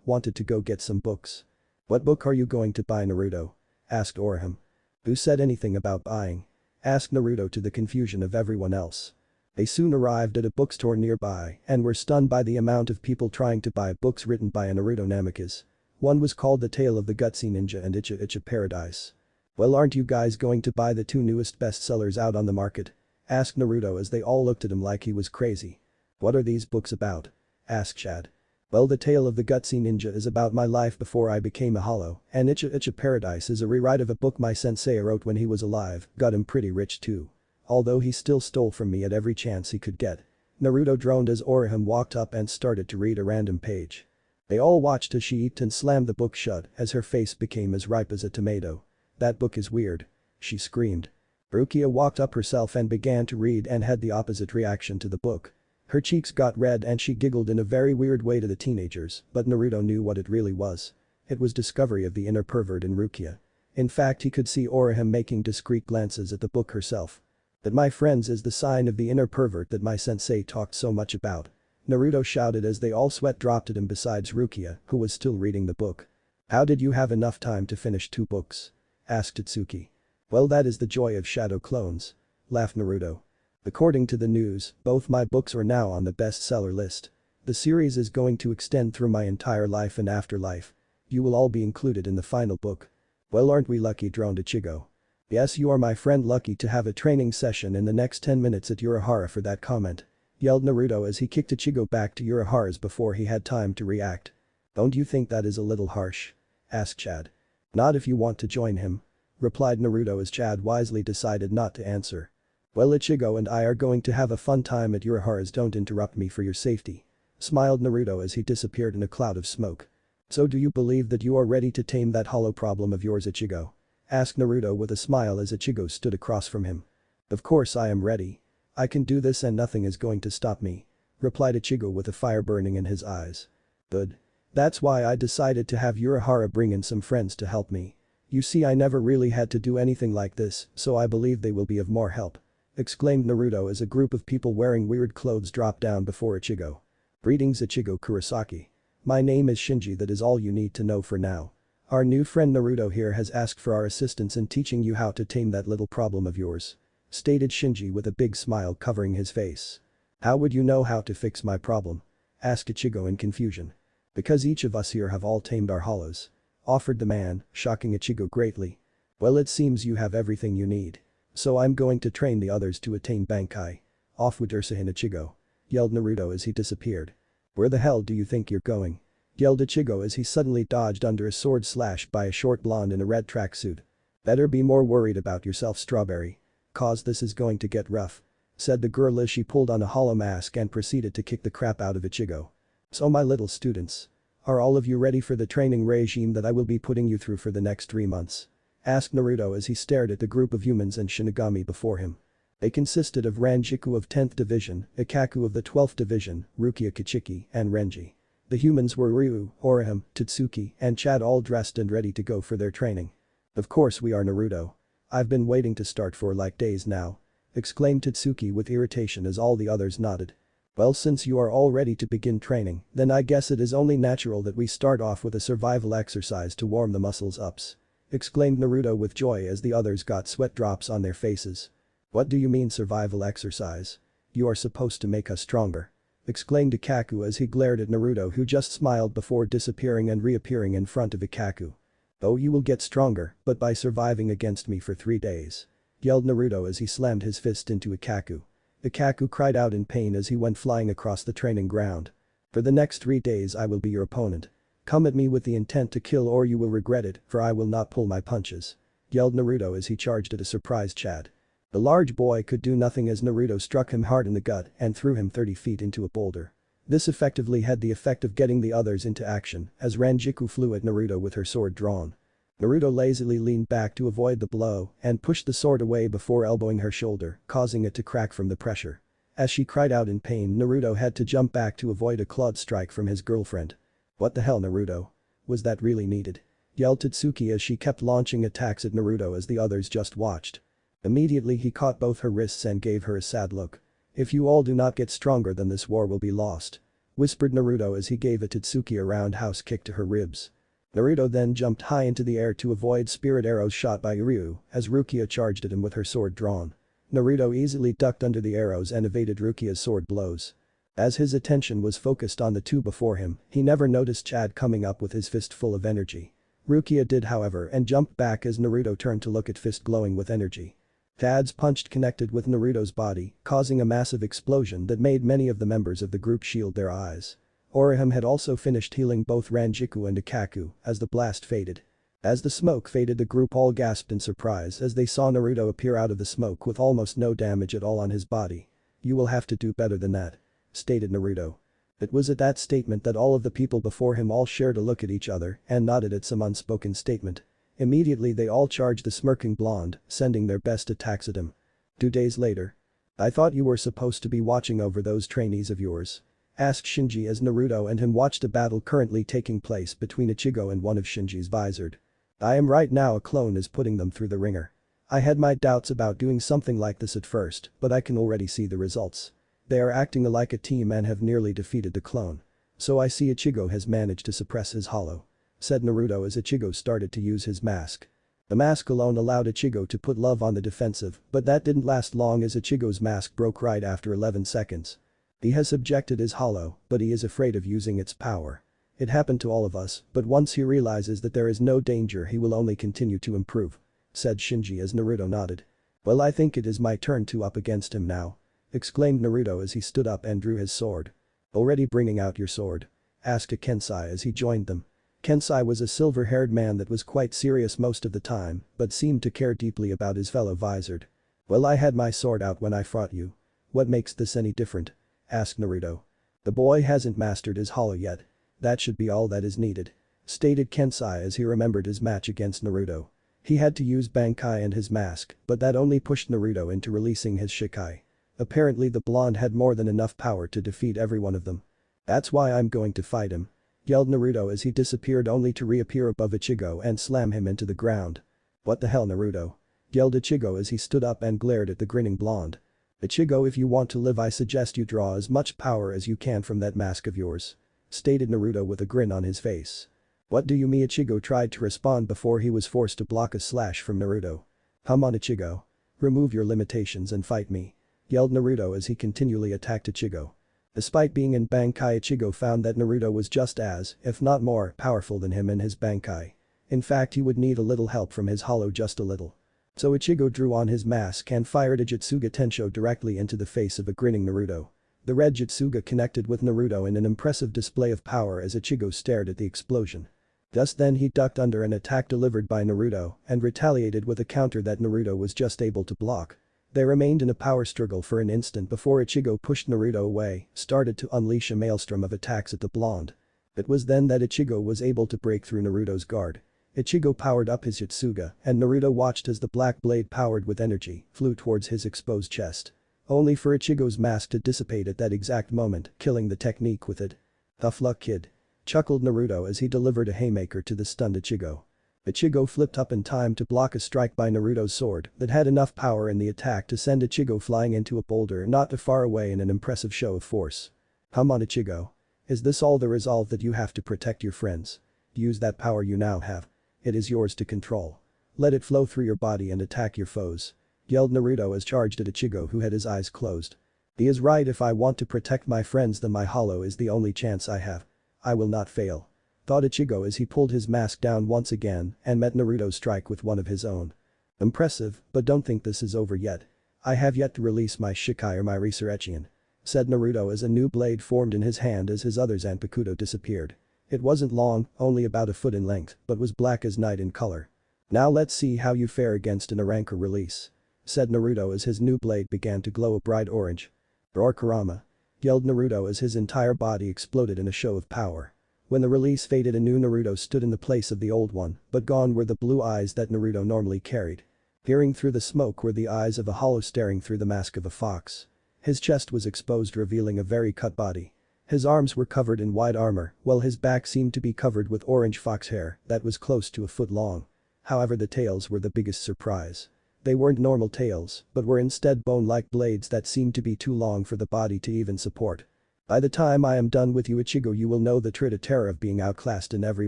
S1: wanted to go get some books. "What book are you going to buy, Naruto?" asked Orihime. "Who said anything about buying?" asked Naruto to the confusion of everyone else. They soon arrived at a bookstore nearby and were stunned by the amount of people trying to buy books written by a Naruto Namikaze. One was called The Tale of the Gutsy Ninja and ICHeart Paradise. "Well, aren't you guys going to buy the two newest bestsellers out on the market?" asked Naruto as they all looked at him like he was crazy. "What are these books about?" asked Chad. "Well, The Tale of the Gutsy Ninja is about my life before I became a hollow, and ICHeart Paradise is a rewrite of a book my sensei wrote when he was alive, got him pretty rich too. Although he still stole from me at every chance he could get." Naruto droned as Orihime walked up and started to read a random page. They all watched as she eat and slammed the book shut as her face became as ripe as a tomato. "That book is weird," she screamed. Rukia walked up herself and began to read and had the opposite reaction to the book. Her cheeks got red and she giggled in a very weird way to the teenagers, but Naruto knew what it really was. It was discovery of the inner pervert in Rukia. In fact, he could see Orihime making discreet glances at the book herself. "That, my friends, is the sign of the inner pervert that my sensei talked so much about," Naruto shouted as they all sweat dropped at him besides Rukia, who was still reading the book. "How did you have enough time to finish 2 books?" asked Tatsuki. "Well, that is the joy of shadow clones," laughed Naruto. "According to the news, both my books are now on the bestseller list. The series is going to extend through my entire life and afterlife. You will all be included in the final book." "Well, aren't we lucky?" droned Ichigo. "Yes, you are, my friend, lucky to have a training session in the next 10 minutes at Urahara for that comment," yelled Naruto as he kicked Ichigo back to Urahara's before he had time to react. "Don't you think that is a little harsh?" asked Chad. "Not if you want to join him," replied Naruto as Chad wisely decided not to answer. "Well, Ichigo and I are going to have a fun time at Urahara's, don't interrupt me for your safety," smiled Naruto as he disappeared in a cloud of smoke. "So do you believe that you are ready to tame that hollow problem of yours, Ichigo?" asked Naruto with a smile as Ichigo stood across from him. "Of course I am ready. I can do this and nothing is going to stop me," replied Ichigo with a fire burning in his eyes. "Good. That's why I decided to have Urahara bring in some friends to help me. You see, I never really had to do anything like this, so I believe they will be of more help," exclaimed Naruto as a group of people wearing weird clothes dropped down before Ichigo. "Greetings, Ichigo Kurosaki. My name is Shinji. That is all you need to know for now. Our new friend Naruto here has asked for our assistance in teaching you how to tame that little problem of yours," stated Shinji with a big smile covering his face. "How would you know how to fix my problem?" asked Ichigo in confusion. "Because each of us here have all tamed our hollows," offered the man, shocking Ichigo greatly. "Well, it seems you have everything you need. So I'm going to train the others to attain Bankai. Off with Ursahin, Ichigo," yelled Naruto as he disappeared. "Where the hell do you think you're going?" yelled Ichigo as he suddenly dodged under a sword slash by a short blonde in a red tracksuit. "Better be more worried about yourself, Strawberry. Cause this is going to get rough," said the girl as she pulled on a hollow mask and proceeded to kick the crap out of Ichigo. "So, my little students, are all of you ready for the training regime that I will be putting you through for the next 3 months?" asked Naruto as he stared at the group of humans and Shinigami before him. They consisted of Ranjiku of 10th Division, Ikaku of the 12th Division, Rukia Kichiki, and Renji. The humans were Ryu, Orihime, Tatsuki, and Chad, all dressed and ready to go for their training. "Of course we are, Naruto. I've been waiting to start for like days now," exclaimed Tatsuki with irritation as all the others nodded. "Well, since you are all ready to begin training, then I guess it is only natural that we start off with a survival exercise to warm the muscles ups," exclaimed Naruto with joy as the others got sweat drops on their faces. "What do you mean survival exercise? You are supposed to make us stronger," exclaimed Ikaku as he glared at Naruto, who just smiled before disappearing and reappearing in front of Ikaku. "Oh, you will get stronger, but by surviving against me for 3 days," yelled Naruto as he slammed his fist into Ikaku. Ikaku cried out in pain as he went flying across the training ground. "For the next 3 days I will be your opponent. Come at me with the intent to kill or you will regret it, for I will not pull my punches," yelled Naruto as he charged at a surprised Chad. The large boy could do nothing as Naruto struck him hard in the gut and threw him 30 feet into a boulder. This effectively had the effect of getting the others into action as Ranjiku flew at Naruto with her sword drawn. Naruto lazily leaned back to avoid the blow and pushed the sword away before elbowing her shoulder, causing it to crack from the pressure. As she cried out in pain, Naruto had to jump back to avoid a clawed strike from his girlfriend. "What the hell, Naruto? Was that really needed?" yelled Tatsuki as she kept launching attacks at Naruto as the others just watched. Immediately he caught both her wrists and gave her a sad look. "If you all do not get stronger, then this war will be lost," whispered Naruto as he gave a Tatsuki a roundhouse kick to her ribs. Naruto then jumped high into the air to avoid spirit arrows shot by Ryu as Rukia charged at him with her sword drawn. Naruto easily ducked under the arrows and evaded Rukia's sword blows. As his attention was focused on the two before him, he never noticed Chad coming up with his fist full of energy. Rukia did, however, and jumped back as Naruto turned to look at fist glowing with energy. Chad's punch connected with Naruto's body, causing a massive explosion that made many of the members of the group shield their eyes. Orihime had also finished healing both Ranjiku and Ikaku as the blast faded. As the smoke faded, the group all gasped in surprise as they saw Naruto appear out of the smoke with almost no damage at all on his body. "You will have to do better than that," stated Naruto. It was at that statement that all of the people before him all shared a look at each other and nodded at some unspoken statement. Immediately they all charged the smirking blonde, sending their best attacks at him. 2 days later. "I thought you were supposed to be watching over those trainees of yours?" asked Shinji as Naruto and him watched a battle currently taking place between Ichigo and one of Shinji's visored. "I am right now. A clone is putting them through the ringer. I had my doubts about doing something like this at first, but I can already see the results. They are acting like a team and have nearly defeated the clone. So I see Ichigo has managed to suppress his hollow," said Naruto as Ichigo started to use his mask. The mask alone allowed Ichigo to put love on the defensive, but that didn't last long as Ichigo's mask broke right after 11 seconds. He has subjected his hollow, but he is afraid of using its power. It happened to all of us, but once he realizes that there is no danger, he will only continue to improve," said Shinji as Naruto nodded. "Well, I think it is my turn to up against him now," exclaimed Naruto as he stood up and drew his sword. "Already bringing out your sword?" asked Kensai as he joined them. Kensai was a silver-haired man that was quite serious most of the time, but seemed to care deeply about his fellow visored. "Well, I had my sword out when I fought you. What makes this any different?" asked Naruto. "The boy hasn't mastered his hollow yet. That should be all that is needed," stated Kensai as he remembered his match against Naruto. He had to use Bankai and his mask, but that only pushed Naruto into releasing his Shikai. Apparently the blonde had more than enough power to defeat every one of them. "That's why I'm going to fight him," yelled Naruto as he disappeared only to reappear above Ichigo and slam him into the ground. "What the hell, Naruto?" yelled Ichigo as he stood up and glared at the grinning blonde. "Ichigo, if you want to live, I suggest you draw as much power as you can from that mask of yours," stated Naruto with a grin on his face. "What do you mean?" Ichigo tried to respond before he was forced to block a slash from Naruto. "Come on, Ichigo. Remove your limitations and fight me," yelled Naruto as he continually attacked Ichigo. Despite being in Bankai, Ichigo found that Naruto was just as, if not more, powerful than him in his Bankai. In fact, he would need a little help from his hollow, just a little. So Ichigo drew on his mask and fired a Jutsuga Tensho directly into the face of a grinning Naruto. The red Jutsuga connected with Naruto in an impressive display of power as Ichigo stared at the explosion. Just then he ducked under an attack delivered by Naruto and retaliated with a counter that Naruto was just able to block. They remained in a power struggle for an instant before Ichigo pushed Naruto away, started to unleash a maelstrom of attacks at the blonde. It was then that Ichigo was able to break through Naruto's guard. Ichigo powered up his Jutsuga and Naruto watched as the black blade powered with energy flew towards his exposed chest. Only for Ichigo's mask to dissipate at that exact moment, killing the technique with it. "Tough luck, kid," chuckled Naruto as he delivered a haymaker to the stunned Ichigo. Ichigo flipped up in time to block a strike by Naruto's sword that had enough power in the attack to send Ichigo flying into a boulder not too far away in an impressive show of force. "Come on, Ichigo. Is this all the resolve that you have to protect your friends? Use that power you now have. It is yours to control. Let it flow through your body and attack your foes," yelled Naruto as charged at Ichigo, who had his eyes closed. "He is right. If I want to protect my friends, then my hollow is the only chance I have. I will not fail," thought Ichigo as he pulled his mask down once again and met Naruto's strike with one of his own. "Impressive, but don't think this is over yet. I have yet to release my Shikai or my Resurrection," said Naruto as a new blade formed in his hand as his other Zanpakuto disappeared. It wasn't long, only about a foot in length, but was black as night in color. "Now let's see how you fare against an Aranker release," said Naruto as his new blade began to glow a bright orange. "Roar Kurama," yelled Naruto as his entire body exploded in a show of power. When the release faded, a new Naruto stood in the place of the old one, but gone were the blue eyes that Naruto normally carried. Peering through the smoke were the eyes of a hollow staring through the mask of a fox. His chest was exposed, revealing a very cut body. His arms were covered in white armor, while his back seemed to be covered with orange fox hair that was close to a foot long. However, the tails were the biggest surprise. They weren't normal tails, but were instead bone-like blades that seemed to be too long for the body to even support. By the time I am done with you, Ichigo, you will know the true terror of being outclassed in every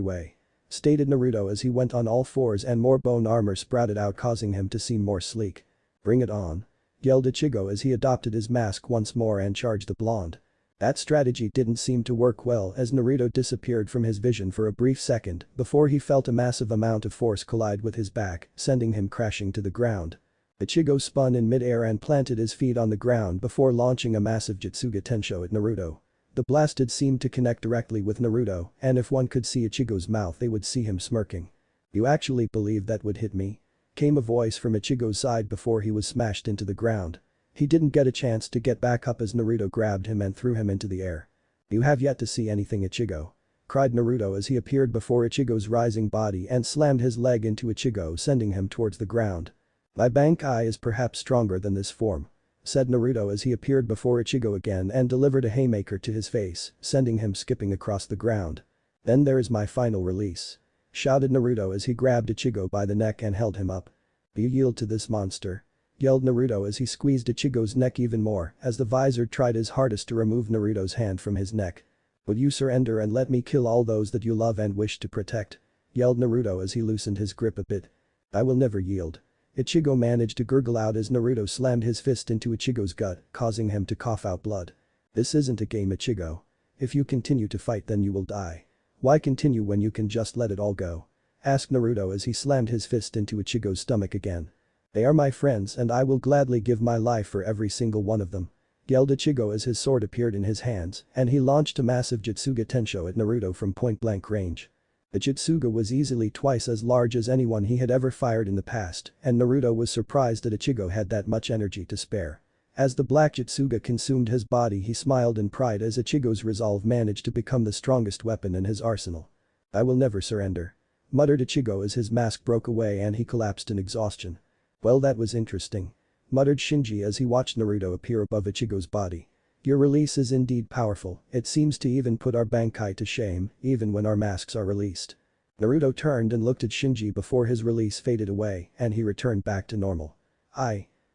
S1: way. Stated Naruto as he went on all fours and more bone armor sprouted out, causing him to seem more sleek. Bring it on. Yelled Ichigo as he adopted his mask once more and charged the blonde. That strategy didn't seem to work well as Naruto disappeared from his vision for a brief second before he felt a massive amount of force collide with his back, sending him crashing to the ground. Ichigo spun in mid-air and planted his feet on the ground before launching a massive Jutsuga Tensho at Naruto. The blasted seemed to connect directly with Naruto, and if one could see Ichigo's mouth they would see him smirking. You actually believe that would hit me? Came a voice from Ichigo's side before he was smashed into the ground. He didn't get a chance to get back up as Naruto grabbed him and threw him into the air. You have yet to see anything, Ichigo. Cried Naruto as he appeared before Ichigo's rising body and slammed his leg into Ichigo, sending him towards the ground. My Bankai is perhaps stronger than this form. Said Naruto as he appeared before Ichigo again and delivered a haymaker to his face, sending him skipping across the ground. Then there is my final release. Shouted Naruto as he grabbed Ichigo by the neck and held him up. You yield to this monster. Yelled Naruto as he squeezed Ichigo's neck even more as the visor tried his hardest to remove Naruto's hand from his neck. Would you surrender and let me kill all those that you love and wish to protect? Yelled Naruto as he loosened his grip a bit. I will never yield. Ichigo managed to gurgle out as Naruto slammed his fist into Ichigo's gut, causing him to cough out blood. This isn't a game, Ichigo. If you continue to fight then you will die. Why continue when you can just let it all go? Asked Naruto as he slammed his fist into Ichigo's stomach again. They are my friends and I will gladly give my life for every single one of them. Yelled Ichigo as his sword appeared in his hands and he launched a massive Jutsuga Tensho at Naruto from point-blank range. The Jutsuga was easily twice as large as anyone he had ever fired in the past, and Naruto was surprised that Ichigo had that much energy to spare. As the black Jutsuga consumed his body, he smiled in pride as Ichigo's resolve managed to become the strongest weapon in his arsenal. I will never surrender. Muttered Ichigo as his mask broke away and he collapsed in exhaustion. Well, that was interesting. Muttered Shinji as he watched Naruto appear above Ichigo's body. Your release is indeed powerful, it seems to even put our Bankai to shame, even when our masks are released. Naruto turned and looked at Shinji before his release faded away and he returned back to normal.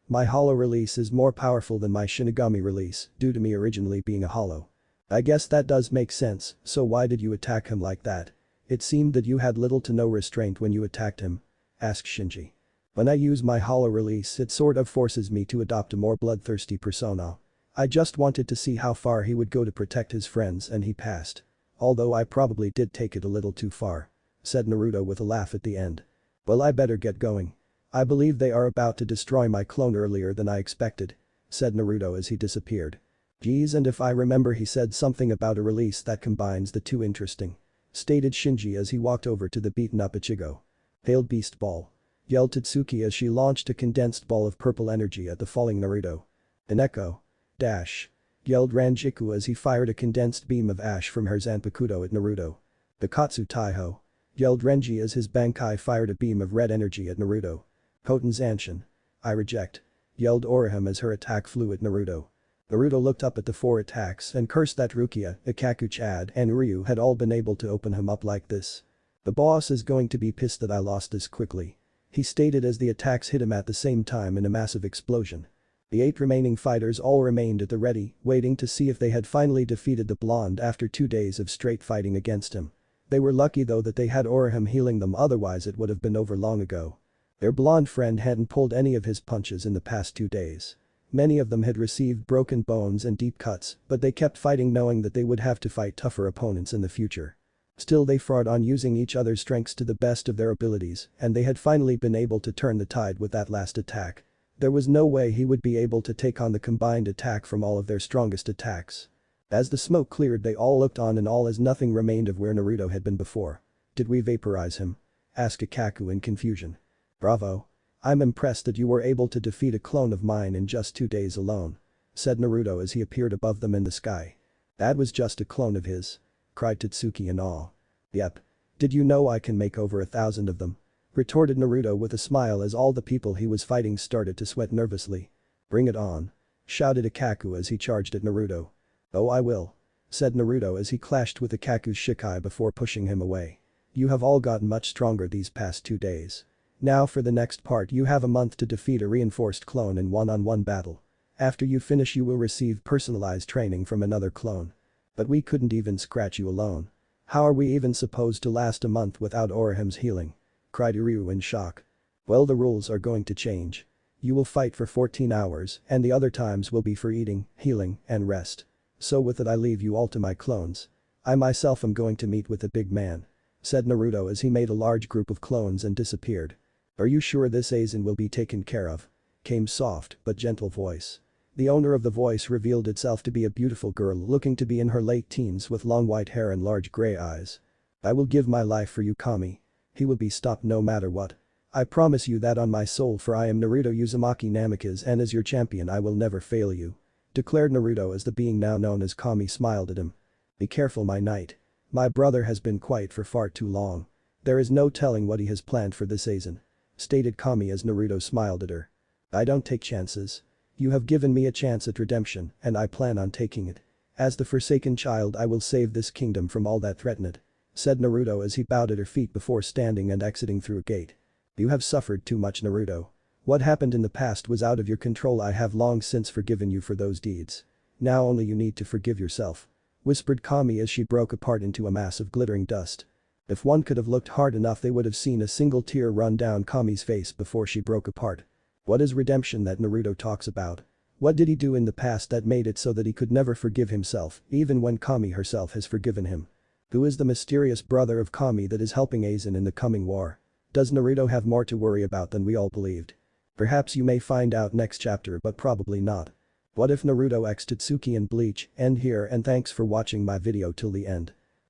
S1: My hollow release is more powerful than my Shinigami release, due to me originally being a hollow. I guess that does make sense, so why did you attack him like that? It seemed that you had little to no restraint when you attacked him. Asked Shinji. When I use my hollow release it sort of forces me to adopt a more bloodthirsty persona. I just wanted to see how far he would go to protect his friends and he passed. Although I probably did take it a little too far. Said Naruto with a laugh at the end. Well, I better get going. I believe they are about to destroy my clone earlier than I expected. Said Naruto as he disappeared. Geez, and if I remember he said something about a release that combines the two. Interesting. Stated Shinji as he walked over to the beaten up Ichigo. Hail Beast Ball. Yelled Tatsuki as she launched a condensed ball of purple energy at the falling Naruto. An echo. Dash. Yelled Ranjiku as he fired a condensed beam of ash from her Zanpakuto at Naruto. Bikatsu Taiho. Yelled Renji as his Bankai fired a beam of red energy at Naruto. Koten Zanshin. I reject. Yelled Orihime as her attack flew at Naruto. Naruto looked up at the 4 attacks and cursed that Rukia, Ikaku Chad and Ryu had all been able to open him up like this. The boss is going to be pissed that I lost this quickly. He stated as the attacks hit him at the same time in a massive explosion. The 8 remaining fighters all remained at the ready, waiting to see if they had finally defeated the blonde after 2 days of straight fighting against him. They were lucky though that they had Orihime healing them, otherwise it would have been over long ago. Their blonde friend hadn't pulled any of his punches in the past 2 days. Many of them had received broken bones and deep cuts, but they kept fighting knowing that they would have to fight tougher opponents in the future. Still they fought on using each other's strengths to the best of their abilities and they had finally been able to turn the tide with that last attack. There was no way he would be able to take on the combined attack from all of their strongest attacks. As the smoke cleared they all looked on and all as nothing remained of where Naruto had been before. Did we vaporize him? Asked Ikaku in confusion. Bravo. I'm impressed that you were able to defeat a clone of mine in just 2 days alone. Said Naruto as he appeared above them in the sky. That was just a clone of his. cried Tatsuki in awe. Yep. Did you know I can make over 1,000 of them? Retorted Naruto with a smile as all the people he was fighting started to sweat nervously. Bring it on. Shouted Ikaku as he charged at Naruto. Oh, I will. Said Naruto as he clashed with Ikaku's Shikai before pushing him away. You have all gotten much stronger these past 2 days. Now for the next part you have a month to defeat a reinforced clone in one-on-one battle. After you finish you will receive personalized training from another clone. But we couldn't even scratch you alone. How are we even supposed to last a month without Orihim's healing? Cried Iryu in shock. Well, the rules are going to change. You will fight for 14 hours and the other times will be for eating, healing, and rest. So with it I leave you all to my clones. I myself am going to meet with the big man. Said Naruto as he made a large group of clones and disappeared. Are you sure this Aizen will be taken care of? Came soft but gentle voice. The owner of the voice revealed itself to be a beautiful girl looking to be in her late teens with long white hair and large grey eyes. I will give my life for you, Kami. He will be stopped no matter what. I promise you that on my soul, for I am Naruto Uzumaki Namikaze and as your champion I will never fail you. Declared Naruto as the being now known as Kami smiled at him. Be careful, my knight. My brother has been quiet for far too long. There is no telling what he has planned for this Aizen. Stated Kami as Naruto smiled at her. I don't take chances. You have given me a chance at redemption and I plan on taking it. As the Forsaken Child I will save this kingdom from all that threaten it. Said Naruto as he bowed at her feet before standing and exiting through a gate. You have suffered too much, Naruto. What happened in the past was out of your control. I have long since forgiven you for those deeds. Now only you need to forgive yourself. Whispered Kami as she broke apart into a mass of glittering dust. If one could have looked hard enough they would have seen a single tear run down Kami's face before she broke apart. What is redemption that Naruto talks about? What did he do in the past that made it so that he could never forgive himself, even when Kami herself has forgiven him? Who is the mysterious brother of Kami that is helping Aizen in the coming war? Does Naruto have more to worry about than we all believed? Perhaps you may find out next chapter, but probably not. What if Naruto x Tatsuki and Bleach end here, and thanks for watching my video till the end.